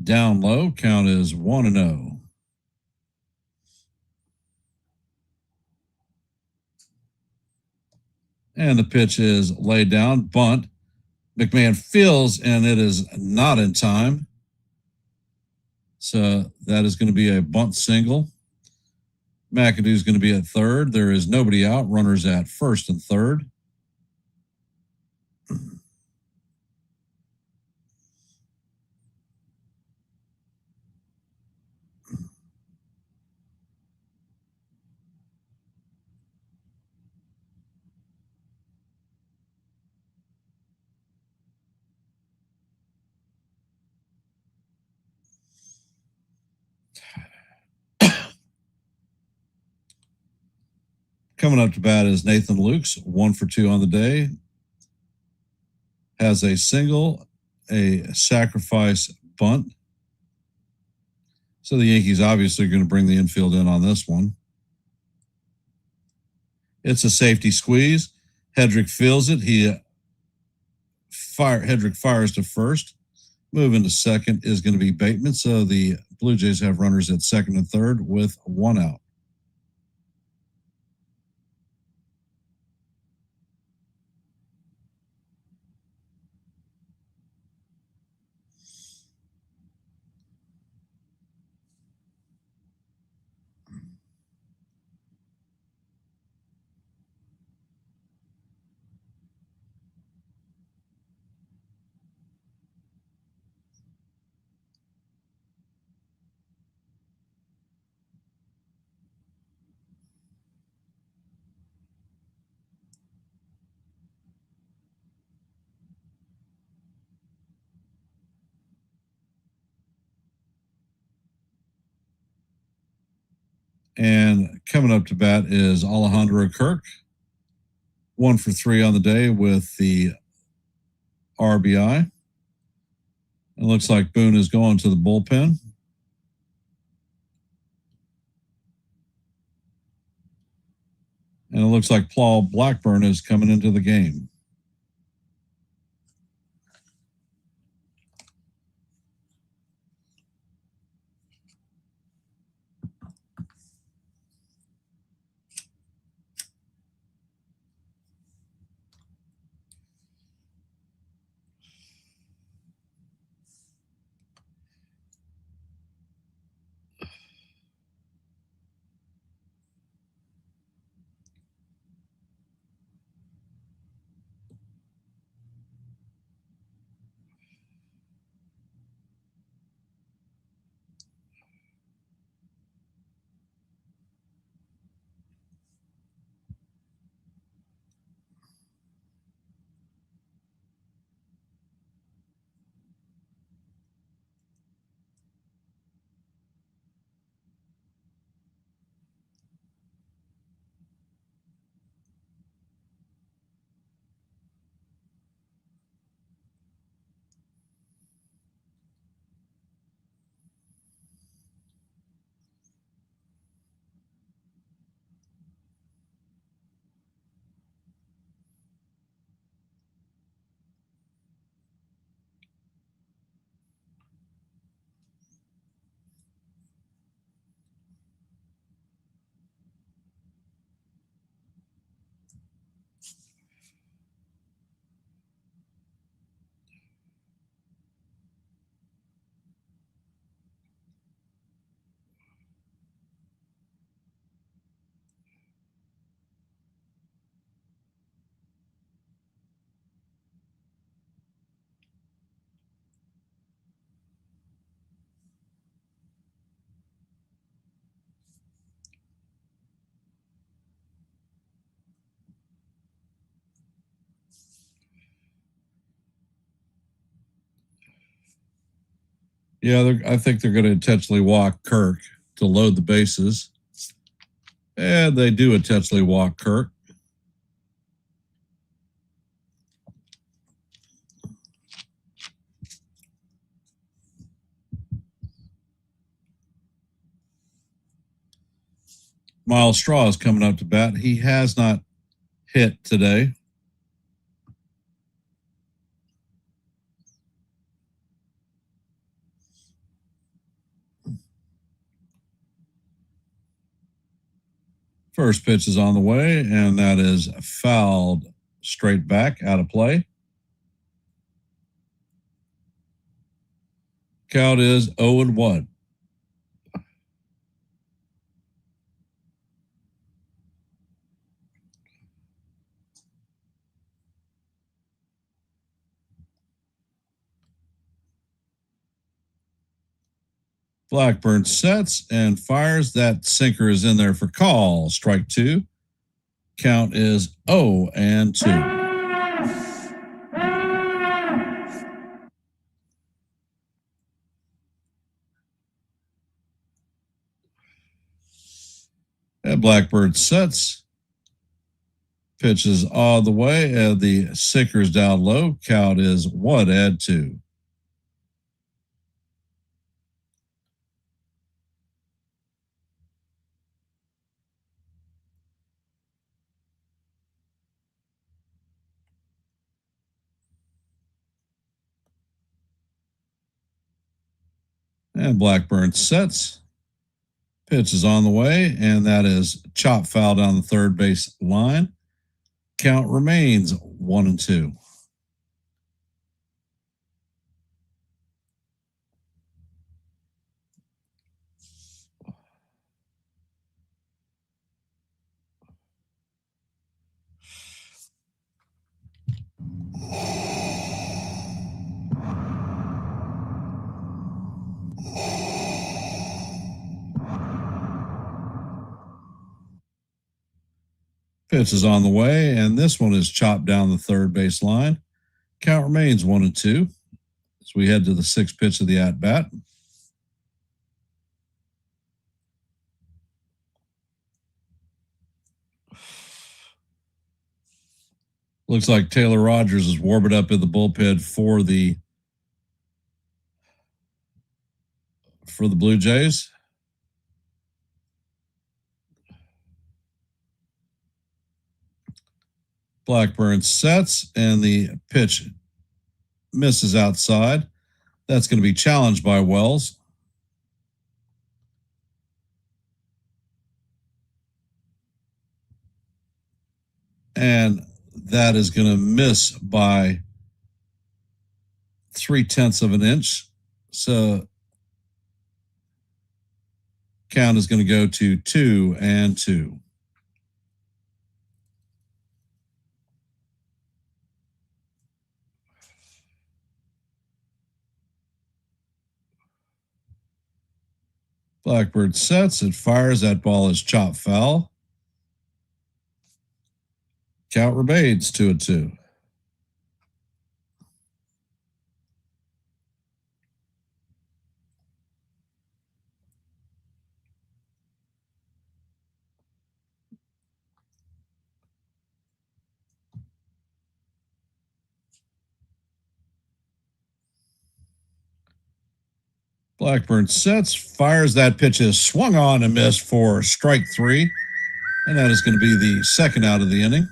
down low. Count is 1-0. And the pitch is laid down. Bunt. McMahon fields, and it is not in time. So that is going to be a bunt single. McAdoo is going to be at third. There is nobody out. Runners at first and third. Coming up to bat is Nathan Lukes, 1 for 2 on the day. Has a single, a sacrifice bunt. So the Yankees obviously are going to bring the infield in on this one. It's a safety squeeze. Hedrick feels it. Hedrick fires to first. Moving to second is going to be Bateman. So the Blue Jays have runners at second and third with 1 out. And coming up to bat is Alejandro Kirk, 1 for 3 on the day with the RBI. It looks like Boone is going to the bullpen. And it looks like Paul Blackburn is coming into the game. Yeah, I think they're going to intentionally walk Kirk to load the bases. And they do intentionally walk Kirk. Miles Straw is coming up to bat. He has not hit today. First pitch is on the way, and that is fouled straight back out of play. Count is 0-1. Blackburn sets and fires. That sinker is in there for call. Strike two. Count is 0-2. And Blackbird sets. Pitches all the way. The sinker's down low. Count is 1-2. And Blackburn sets. Pitch is on the way, and that is chop foul down the third base line. Count remains 1-2. Pitch is on the way, and this one is chopped down the third base line. Count remains 1-2 as we head to the sixth pitch of the at bat. Looks like Taylor Rogers is warming up in the bullpen for the Blue Jays. Blackburn sets, and the pitch misses outside. That's going to be challenged by Wells. And that is going to miss by 0.3 of an inch. So count is going to go to 2-2. Blackbird sets and fires. That ball is chopped foul. Count remains 2-2. Blackburn sets, fires. That pitch is swung on and missed for strike three. And that is going to be the second out of the inning.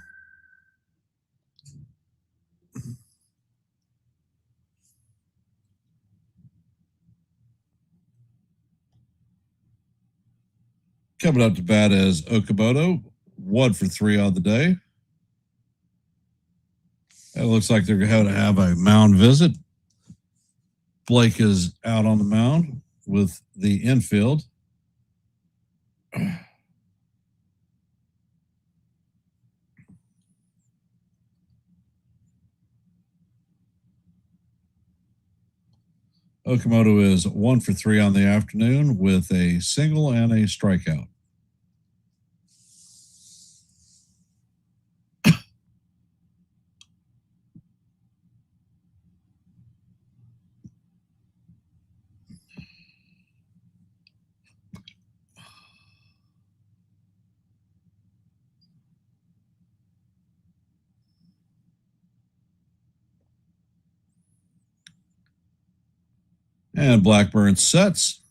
Coming up to bat is Okamoto, 1 for 3 on the day. It looks like they're going to have a mound visit. Blake is out on the mound with the infield. Okamoto is 1 for 3 on the afternoon with a single and a strikeout. And Blackburn sets.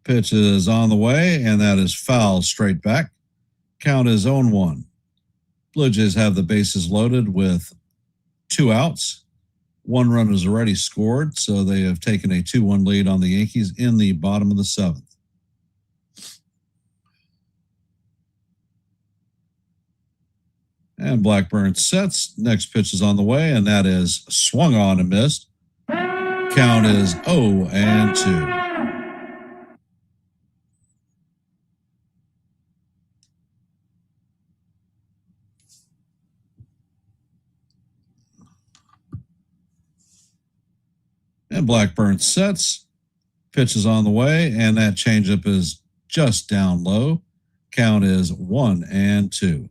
Pitch is on the way, and that is foul straight back. Count is 0-1. Blue Jays have the bases loaded with 2 outs. 1 run is already scored, so they have taken a 2-1 lead on the Yankees in the bottom of the 7th. And Blackburn sets. Next pitch is on the way, and that is swung on and missed. Count is 0-2. And Blackburn sets. Pitch is on the way, and that changeup is just down low. Count is 1-2.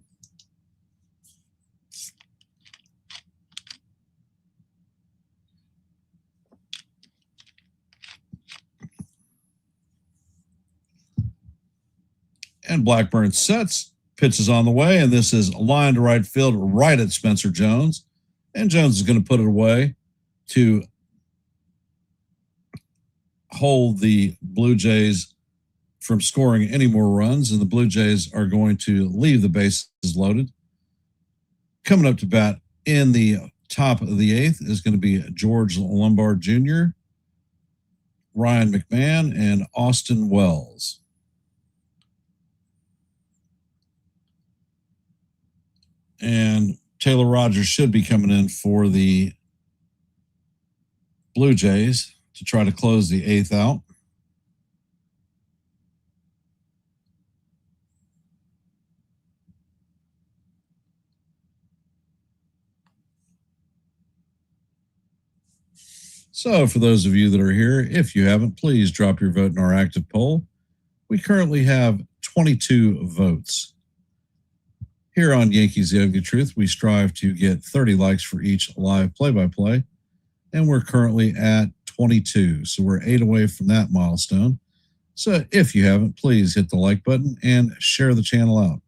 And Blackburn sets. Pitch is on the way, and this is line to right field, right at Spencer Jones. And Jones is going to put it away to hold the Blue Jays from scoring any more runs, and the Blue Jays are going to leave the bases loaded. Coming up to bat in the top of the 8th is going to be George Lombard Jr., Ryan McMahon, and Austin Wells. And Taylor Rogers should be coming in for the Blue Jays to try to close the 8th out. So for those of you that are here, if you haven't, please drop your vote in our active poll. We currently have 22 votes. Here on Yankees The Ugly Truth, we strive to get 30 likes for each live play-by-play, and we're currently at 22, so we're 8 away from that milestone. So if you haven't, please hit the like button and share the channel out.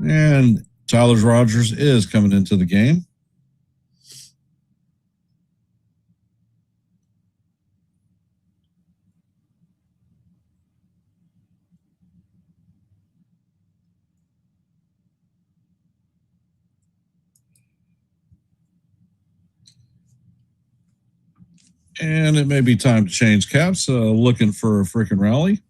And Tyler Rogers is coming into the game. And it may be time to change caps. Looking for a freaking rally.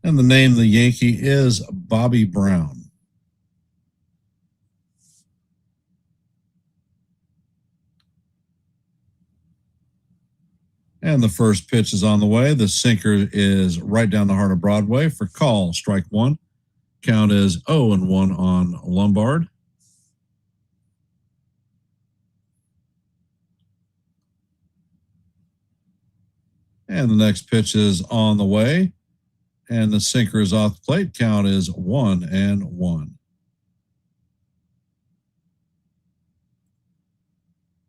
And the name of the Yankee is Bobby Brown. And the first pitch is on the way. The sinker is right down the heart of Broadway for call, strike 1. Count is 0-1 on Lombard. And the next pitch is on the way. And the sinker is off the plate. Count is 1-1.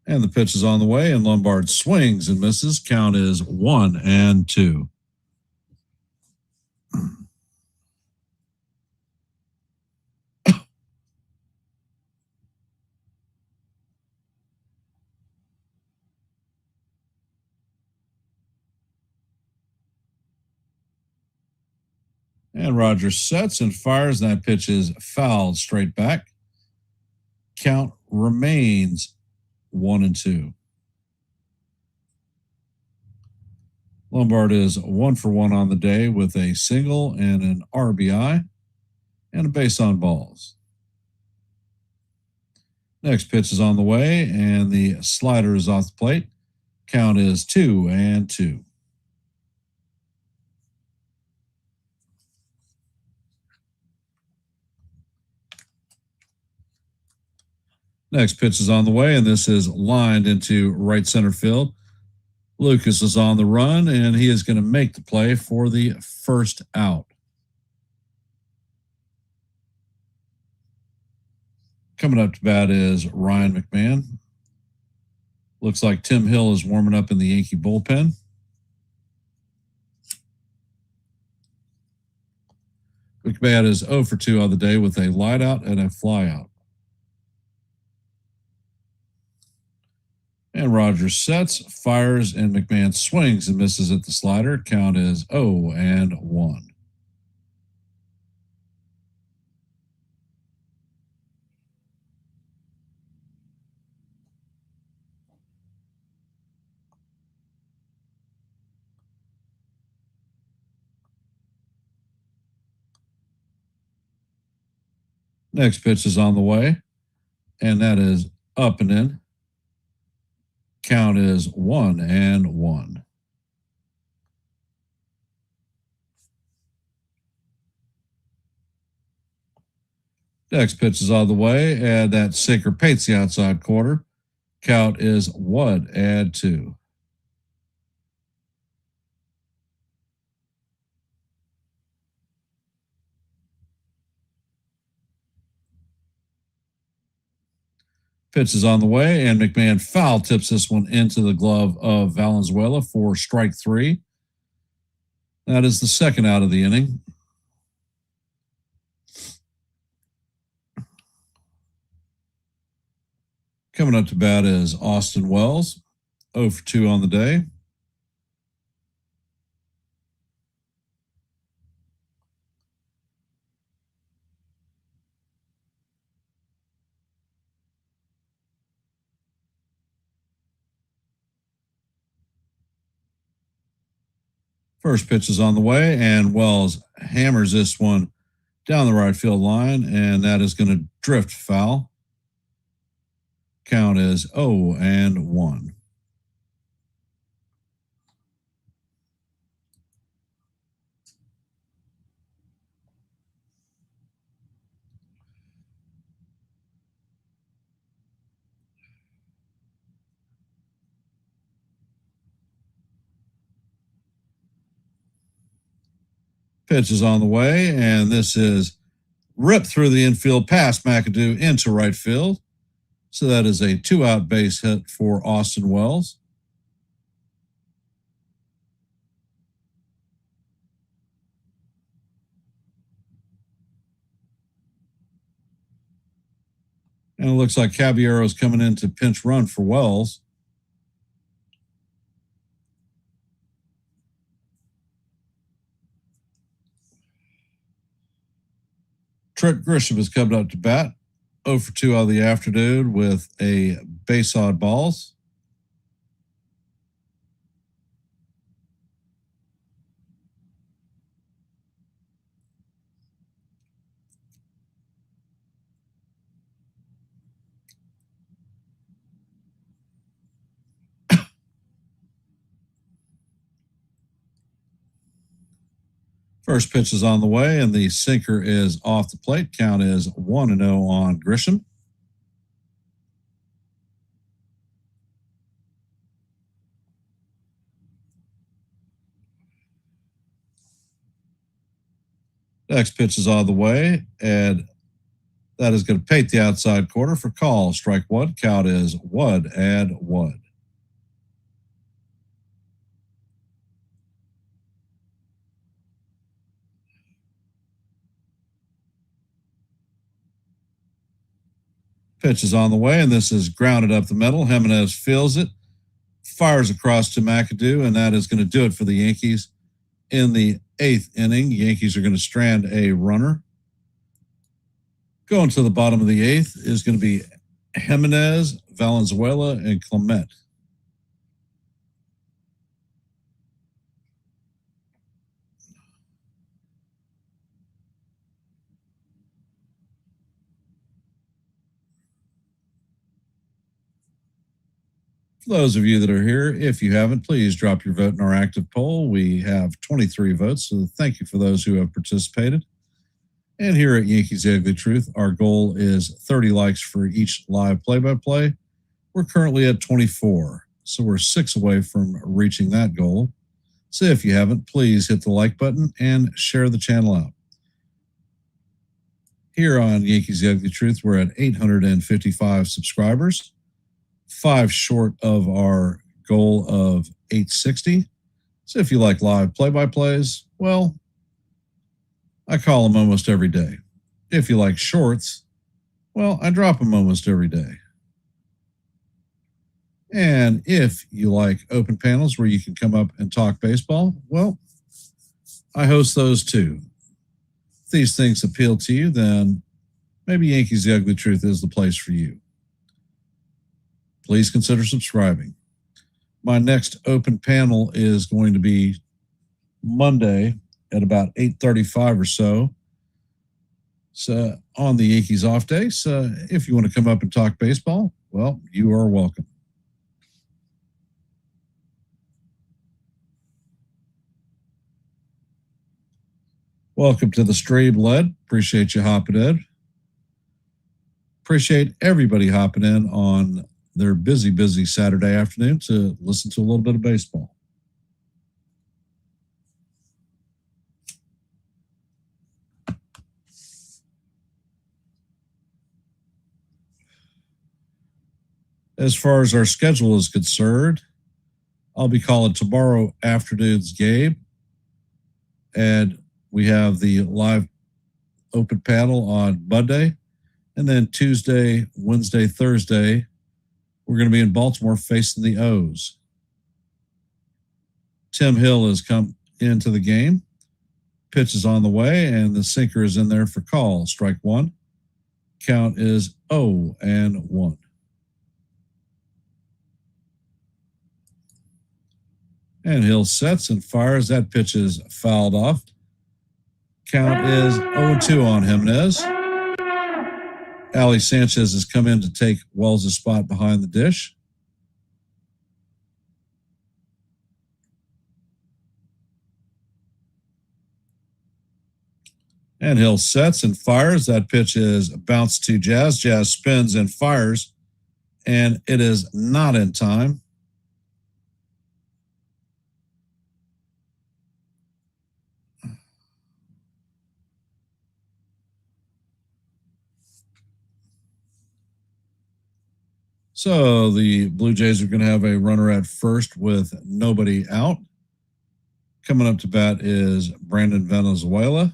And the pitch is on the way, and Lombard swings and misses. Count is 1-2. And Rogers sets and fires, and that pitch is fouled straight back. Count remains 1-2. Lombard is 1-for-1 on the day with a single and an RBI and a base on balls. Next pitch is on the way, and the slider is off the plate. Count is 2-2. Next pitch is on the way, and this is lined into right center field. Lucas is on the run, and he is going to make the play for the first out. Coming up to bat is Ryan McMahon. Looks like Tim Hill is warming up in the Yankee bullpen. McMahon is 0 for 2 on the day with a line out and a fly out. And Rogers sets, fires, and McMahon swings and misses at the slider. Count is 0-1. Next pitch is on the way, and that is up and in. Count is 1-1. Next pitch is on the way, and that sinker paints the outside corner. Count is 1-2. Pitch is on the way, and McMahon foul tips this one into the glove of Valenzuela for strike 3. That is the second out of the inning. Coming up to bat is Austin Wells, 0 for 2 on the day. First pitch is on the way, and Wells hammers this one down the right field line, and that is going to drift foul. Count is 0-1. Pitch is on the way, and this is ripped through the infield past McAdoo into right field. So that is a 2-out base hit for Austin Wells. And it looks like Caballero is coming in to pinch run for Wells. Trent Grisham is coming up to bat, 0 for 2 on the afternoon with a base on balls. First pitch is on the way, and the sinker is off the plate. Count is 1-0 on Grisham. Next pitch is on the way, and that is going to paint the outside corner for call. Strike 1. Count is 1-1. Pitch is on the way, and this is grounded up the middle. Jimenez feels it, fires across to McAdoo, and that is going to do it for the Yankees. In the 8th inning, Yankees are going to strand a runner. Going to the bottom of the 8th is going to be Jimenez, Valenzuela, and Clement. For those of you that are here, if you haven't, please drop your vote in our active poll. We have 23 votes, so thank you for those who have participated. And here at Yankees The Ugly Truth, our goal is 30 likes for each live play-by-play. We're currently at 24, so we're 6 away from reaching that goal. So if you haven't, please hit the like button and share the channel out. Here on Yankees The Ugly Truth, we're at 855 subscribers, 5 short of our goal of 860. So if you like live play-by-plays, well, I call them almost every day. If you like shorts, well, I drop them almost every day. And if you like open panels where you can come up and talk baseball, well, I host those too. If these things appeal to you, then maybe Yankees The Ugly Truth is the place for you. Please consider subscribing. My next open panel is going to be Monday at about 8:35 or so. So on the Yankees off day. So if you want to come up and talk baseball, well, you are welcome. Welcome to the stream, Led. Appreciate you hopping in. Appreciate everybody hopping in on their busy Saturday afternoon to listen to a little bit of baseball. As far as our schedule is concerned, I'll be calling tomorrow afternoon's game, and we have the live open panel on Monday, and then Tuesday, Wednesday, Thursday, we're going to be in Baltimore facing the O's. Tim Hill has come into the game. Pitch is on the way, and the sinker is in there for call. Strike one. Count is 0-1. And Hill sets and fires. That pitch is fouled off. Count is 0-2 on Jimenez. Ali Sanchez has come in to take Wells' spot behind the dish. And Hill sets and fires. That pitch is bounced to Jazz. Jazz spins and fires, and it is not in time. So the Blue Jays are going to have a runner at first with nobody out. Coming up to bat is Brandon Venezuela.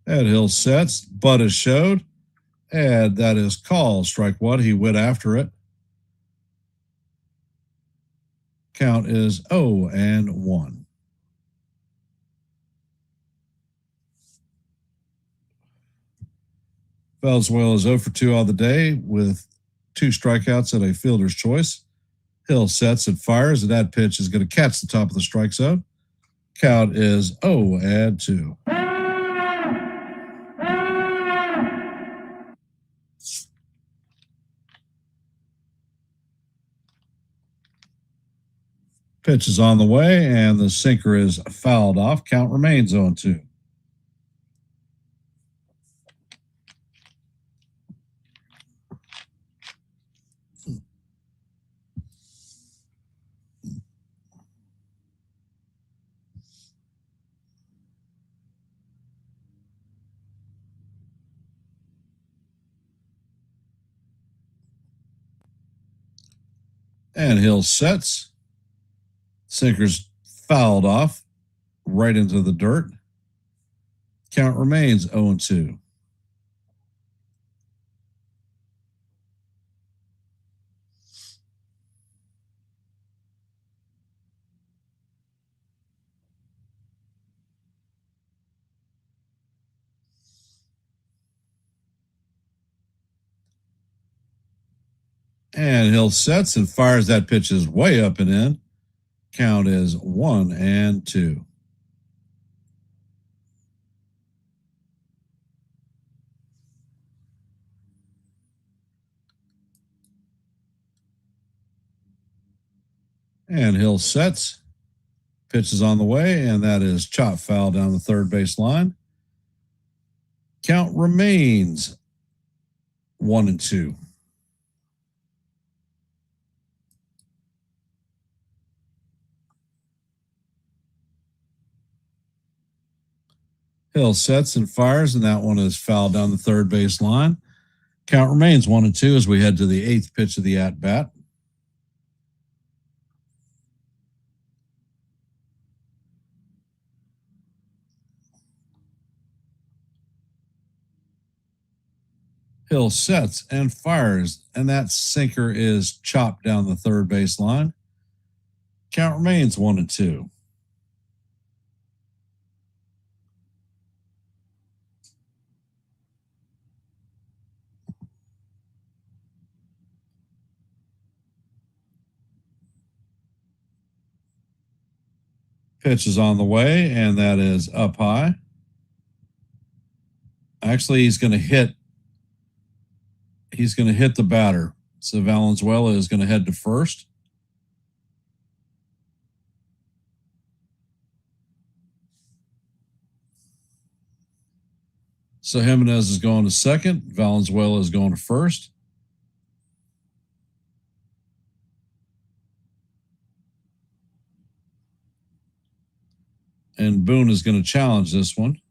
And Hill sets. Butt is showed. And that is called. Strike one. He went after it. Count is 0-1. Venezuela is 0 for 2 on the day with 2 strikeouts and a fielder's choice. Hill sets and fires, and that pitch is going to catch the top of the strike zone. Count is 0-2. Pitch is on the way, and the sinker is fouled off. Count remains 0-2. And Hill sets. Sinker's fouled off right into the dirt. Count remains 0-2. And Hill sets and fires. That pitch is way up and in. Count is 1-2. And Hill sets. Pitch is on the way, and that is chop foul down the third base line. Count remains 1-2. Hill sets and fires, and that one is fouled down the third base line. Count remains 1-2 as we head to the eighth pitch of the at-bat. Hill sets and fires, and that sinker is chopped down the third base line. Count remains 1-2. Pitch is on the way, and that is up high. Actually, he's going to hit the batter. So Valenzuela is going to head to first. So Jimenez is going to second. Valenzuela is going to first. And Boone is going to challenge this one.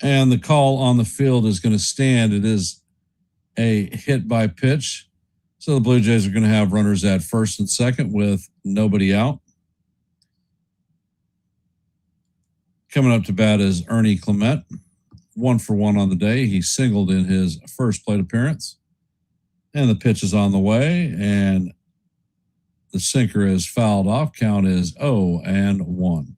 And the call on the field is going to stand. It is a hit by pitch. So the Blue Jays are going to have runners at first and second with nobody out. Coming up to bat is Ernie Clement. 1-for-1 on the day. He singled in his first plate appearance. And the pitch is on the way, and the sinker is fouled off. Count is 0-1.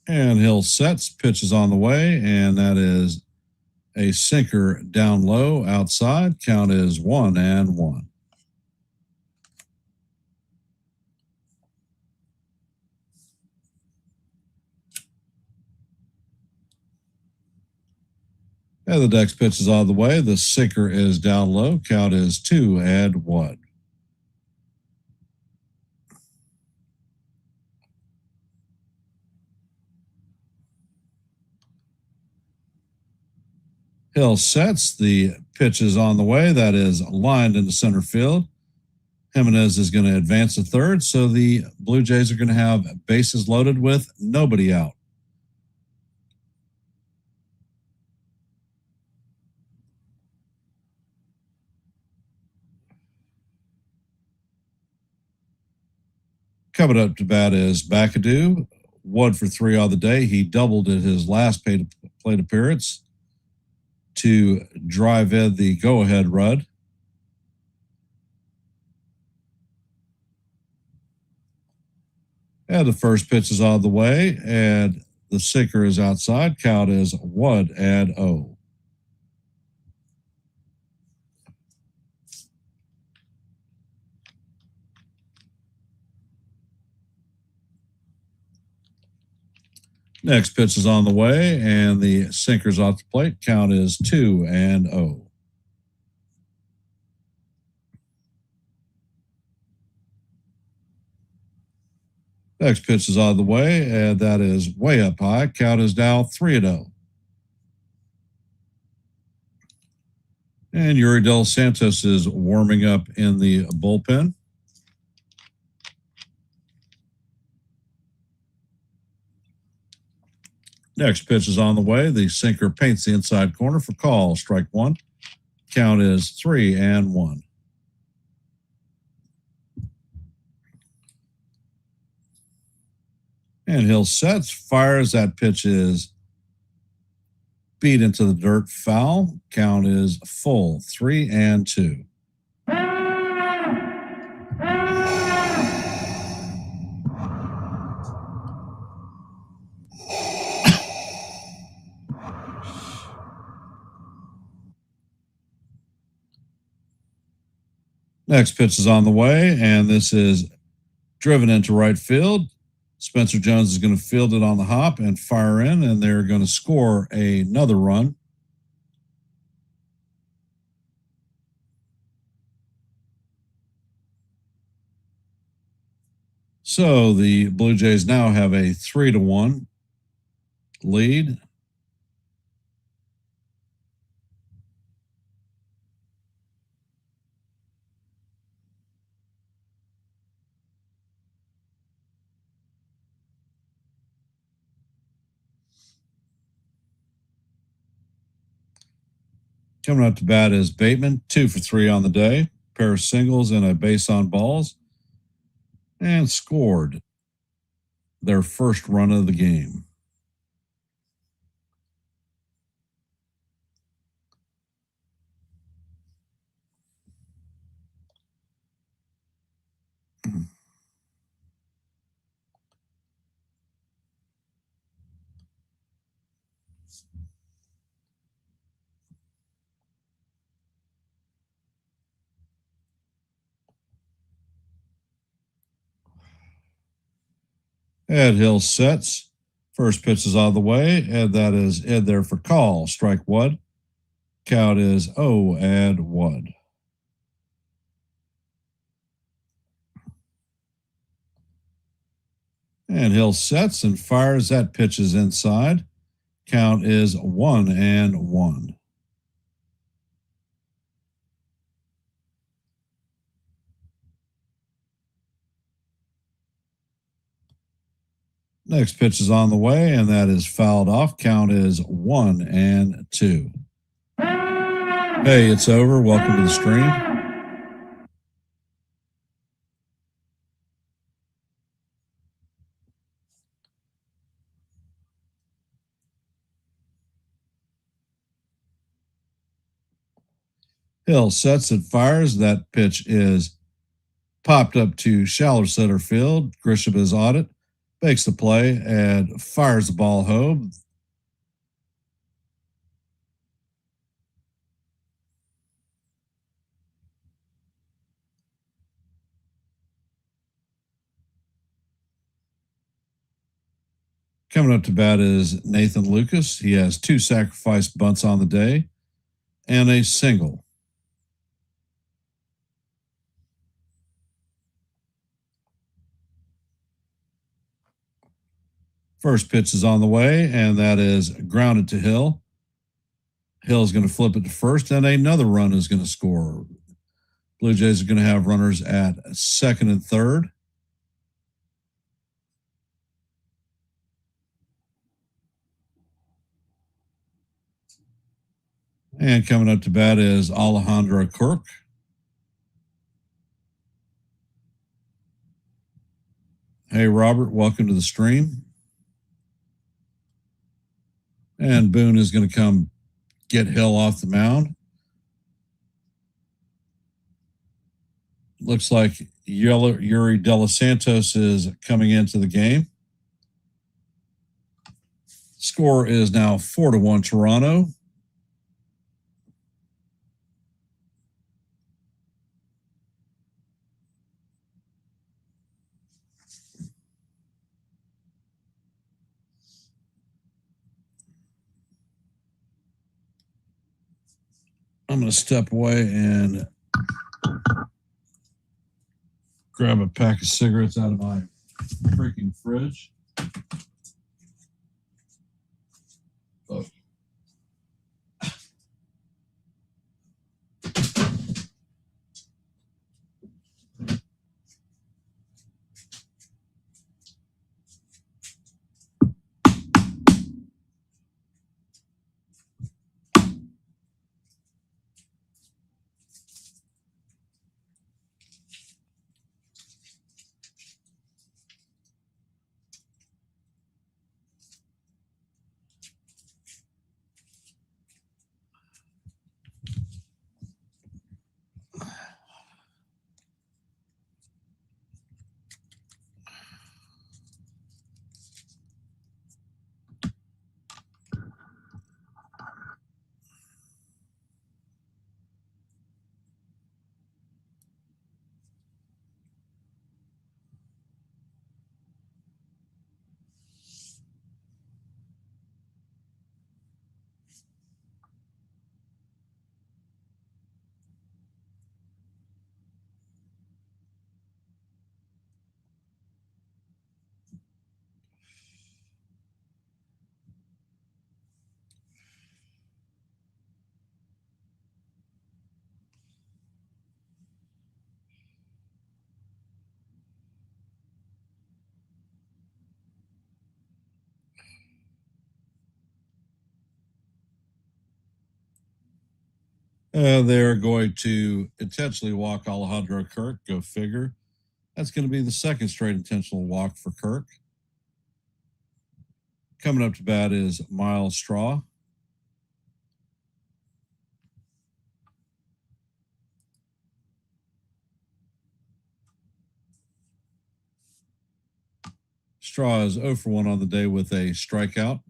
And Hill sets, pitch is on the way, and that is a sinker down low outside. Count is 1-1. And the next pitch is on the way. The sinker is down low. Count is 2-1. Hill sets. The pitch is on the way. That is lined into center field. Jimenez is going to advance to third. So the Blue Jays are going to have bases loaded with nobody out. Coming up to bat is McAdoo. 1-for-3 on the day. He doubled in his last plate appearance to drive in the go-ahead run. And the first pitch is on the way, and the sinker is outside. Count is 1-0. Next pitch is on the way, and the sinker's off the plate. Count is 2-0. Next pitch is on the way, and that is way up high. Count is now 3-0. And Yuri Del Santos is warming up in the bullpen. Next pitch is on the way. The sinker paints the inside corner for call. Strike one. Count is 3-1. And Hill sets, fires. That pitch is beat into the dirt, foul. Count is full, 3-2. Next pitch is on the way, and this is driven into right field. Spencer Jones is going to field it on the hop and fire in, and they're going to score another run. So the Blue Jays now have a 3-1 lead. Coming up to bat is Bateman, 2 for 3 on the day, pair of singles and a base on balls, and scored their first run of the game. Ed Hill sets. First pitch is out of the way, and that is Ed there for call. Strike one. Count is 0-1. And Hill sets and fires. That pitch is inside. Count is 1-1. Next pitch is on the way, and that is fouled off. Count is 1-2. Hey, it's over. Welcome to the stream. Hill sets and fires. That pitch is popped up to shallow center field. Grisham is on it, makes the play, and fires the ball home. Coming up to bat is Nathan Lucas. He has 2 sacrifice bunts on the day and a single. First pitch is on the way, and that is grounded to Hill. Hill's going to flip it to first, and another run is going to score. Blue Jays are going to have runners at second and third. And coming up to bat is Alejandro Kirk. Hey, Robert, welcome to the stream. And Boone is going to come get Hill off the mound. Looks like Yuri De Los Santos is coming into the game. Score is now 4-1 Toronto. I'm going to step away and grab a pack of cigarettes out of my freaking fridge. Oh. They're going to intentionally walk Alejandro Kirk. Go figure. That's going to be the second straight intentional walk for Kirk. Coming up to bat is Miles Straw. Straw is 0 for 1 on the day with a strikeout.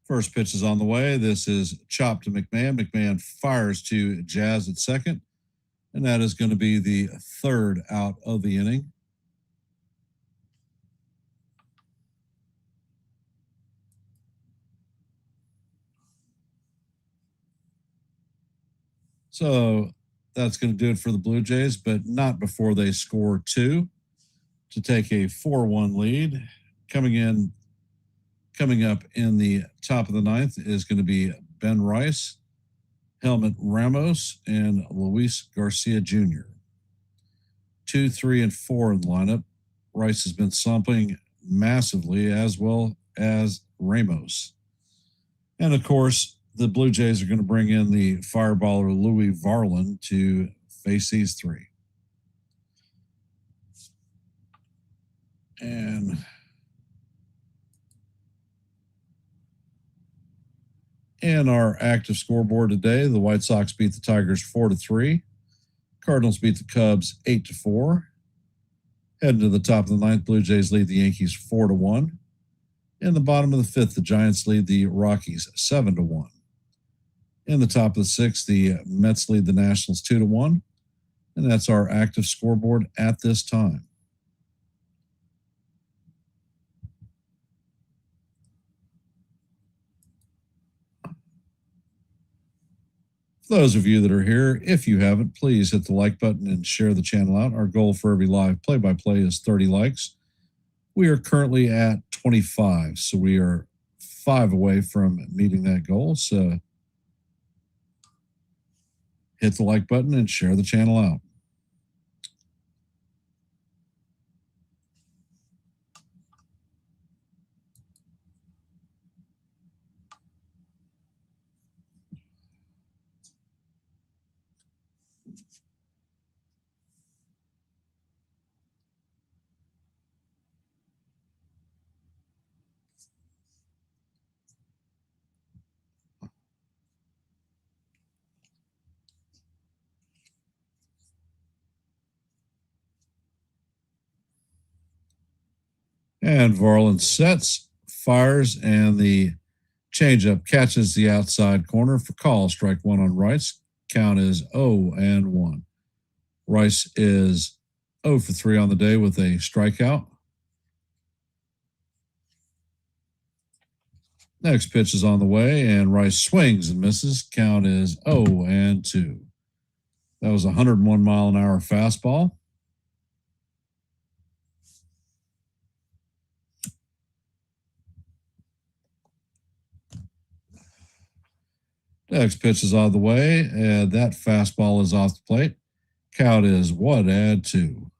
First pitch is on the way. This is chopped to McMahon. McMahon fires to Jazz at second, and that is going to be the third out of the inning. So that's going to do it for the Blue Jays, but not before they score 2 to take a 4-1 lead. Coming up in the top of the ninth is going to be Ben Rice, Helmut Ramos, and Luis Garcia Jr. 2, 3, and 4 in the lineup. Rice has been slumping massively, as well as Ramos. And of course, the Blue Jays are going to bring in the fireballer Louis Varland to face these three. And in our active scoreboard today, the White Sox beat the Tigers 4-3. Cardinals beat the Cubs 8-4. Heading to the top of the ninth, Blue Jays lead the Yankees 4-1. In the bottom of the fifth, the Giants lead the Rockies 7-1. In the top of the sixth, the Mets lead the Nationals 2-1. And that's our active scoreboard at this time. For those of you that are here, if you haven't, please hit the like button and share the channel out. Our goal for every live play-by-play is 30 likes. We are currently at 25, so we are 5 away from meeting that goal. So hit the like button and share the channel out. And Varland sets, fires, and the changeup catches the outside corner for call. Strike one on Rice. Count is 0-1. Rice is 0 for 3 on the day with a strikeout. Next pitch is on the way, and Rice swings and misses. Count is 0-2. That was a 101-mile-an-hour fastball. Next pitch is on the way, and that fastball is off the plate. Count is 1-2.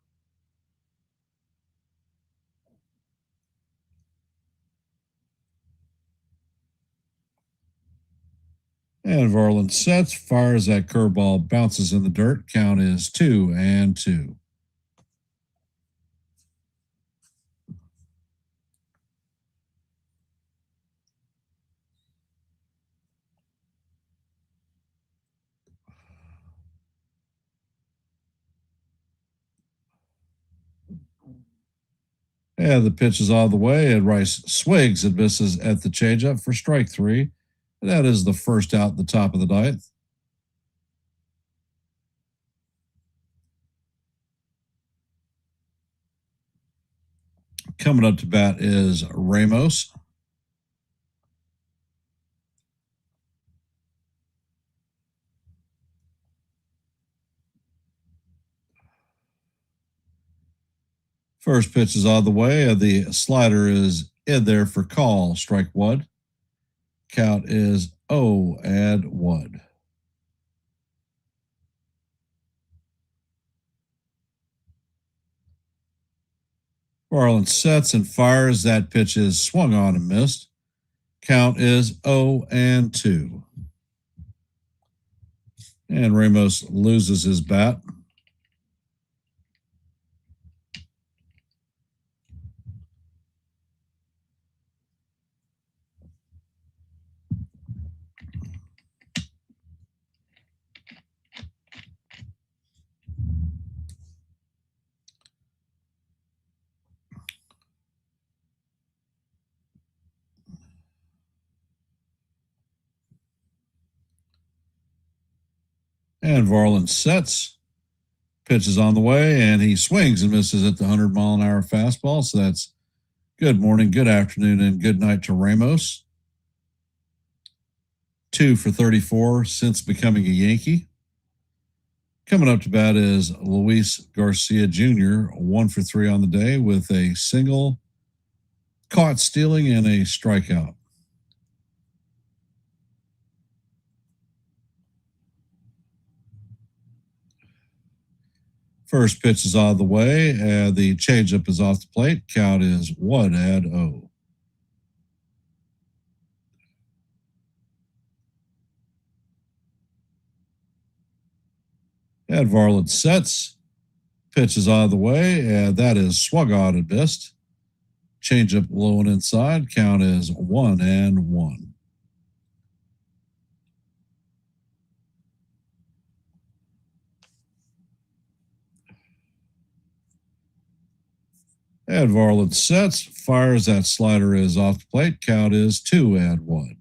And Varland sets, fires that curveball, bounces in the dirt. Count is 2-2. And the pitch is on the way, and Rice swings and misses at the changeup for strike 3. And that is the first out at the top of the ninth. Coming up to bat is Ramos. First pitch is on the way, and the slider is in there for call. Strike 1. Count is 0-1. Varland sets and fires. That pitch is swung on and missed. Count is 0-2. And Ramos loses his bat. And Varland sets. Pitch is on the way, and he swings and misses at the 100-mile-an-hour fastball. So that's good morning, good afternoon, and good night to Ramos. 2 for 34 since becoming a Yankee. Coming up to bat is Luis Garcia Jr., 1 for 3 on the day with a single, caught stealing, and a strikeout. First pitch is on the way, and the changeup is off the plate. Count is 1-0. And Varland sets. Pitch is on the way, and that is swung on and missed. Changeup low and inside. Count is 1-1. And Varland sets, fires. That slider is off the plate. Count is 2-1.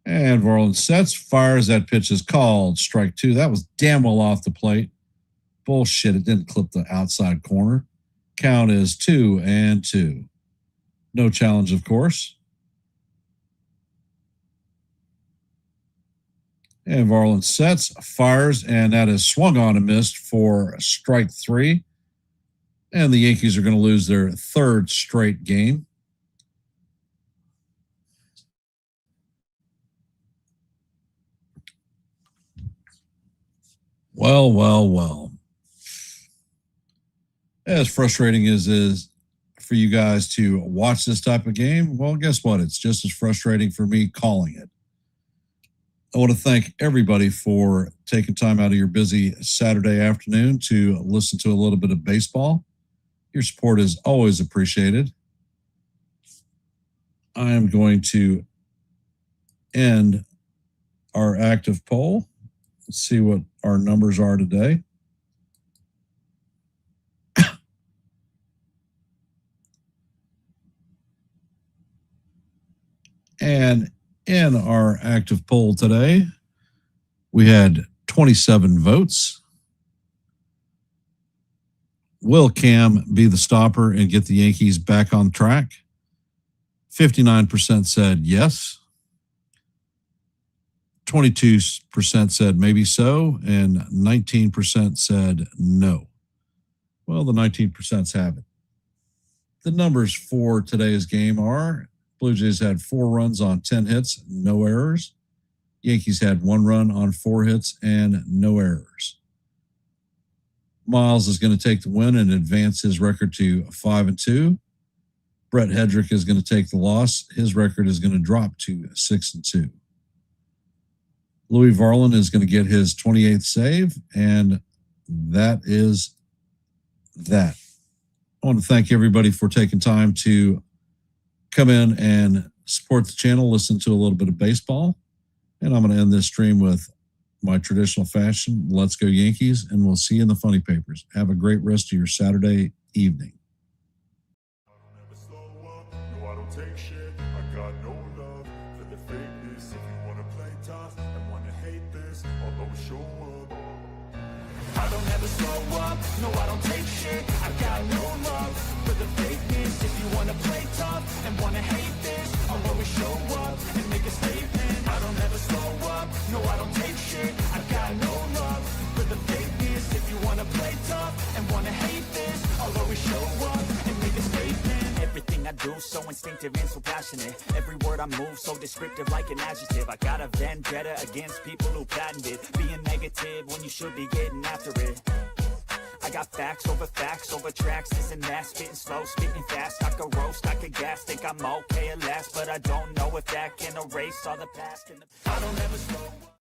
And Varland sets, fires. That pitch is called. Strike 2. That was damn well off the plate. Bullshit. It didn't clip the outside corner. Count is 2-2. No challenge, of course. And Varland sets, fires, and that is swung on and missed for strike 3. And the Yankees are going to lose their 3rd straight game. Well. As frustrating as is for you guys to watch this type of game, well, guess what? It's just as frustrating for me calling it. I want to thank everybody for taking time out of your busy Saturday afternoon to listen to a little bit of baseball. Your support is always appreciated. I am going to end our active poll. Let's see what our numbers are today. And In our active poll today, we had 27 votes. Will Cam be the stopper and get the Yankees back on track? 59% said yes. 22% said maybe so, and 19% said no. Well, the 19% have it. The numbers for today's game are: Blue Jays had 4 runs on 10 hits, no errors. Yankees had 1 run on 4 hits and no errors. Miles is going to take the win and advance his record to 5-2. Brett Hedrick is going to take the loss. His record is going to drop to 6-2. Louis Varland is going to get his 28th save, and that is that. I want to thank everybody for taking time to come in and support the channel, listen to a little bit of baseball. And I'm going to end this stream with my traditional fashion. Let's go Yankees, and we'll see you in the funny papers. Have a great rest of your Saturday evening. No, I don't take shit. I got no love for the fakeness. If you wanna play tough and wanna hate this, I'll always show up. I don't ever slow up. No, I don't take shit. I got no love for the fakeness. If you wanna play tough and wanna hate this, I'll always show up and make a statement. I don't ever slow up. No, I don't take shit. I got no love for the fakeness. If you wanna play tough and wanna hate this, I'll always show up and make a statement. Everything I do so instinctive and so passionate. Every word I move so descriptive like an adjective. I got a vendetta against people who patented being negative when you should be getting after it. I got facts over tracks, this and that, spitting slow, spitting fast. I could roast, I could gas, think I'm okay at last, but I don't know if that can erase all the past. I don't ever slow up.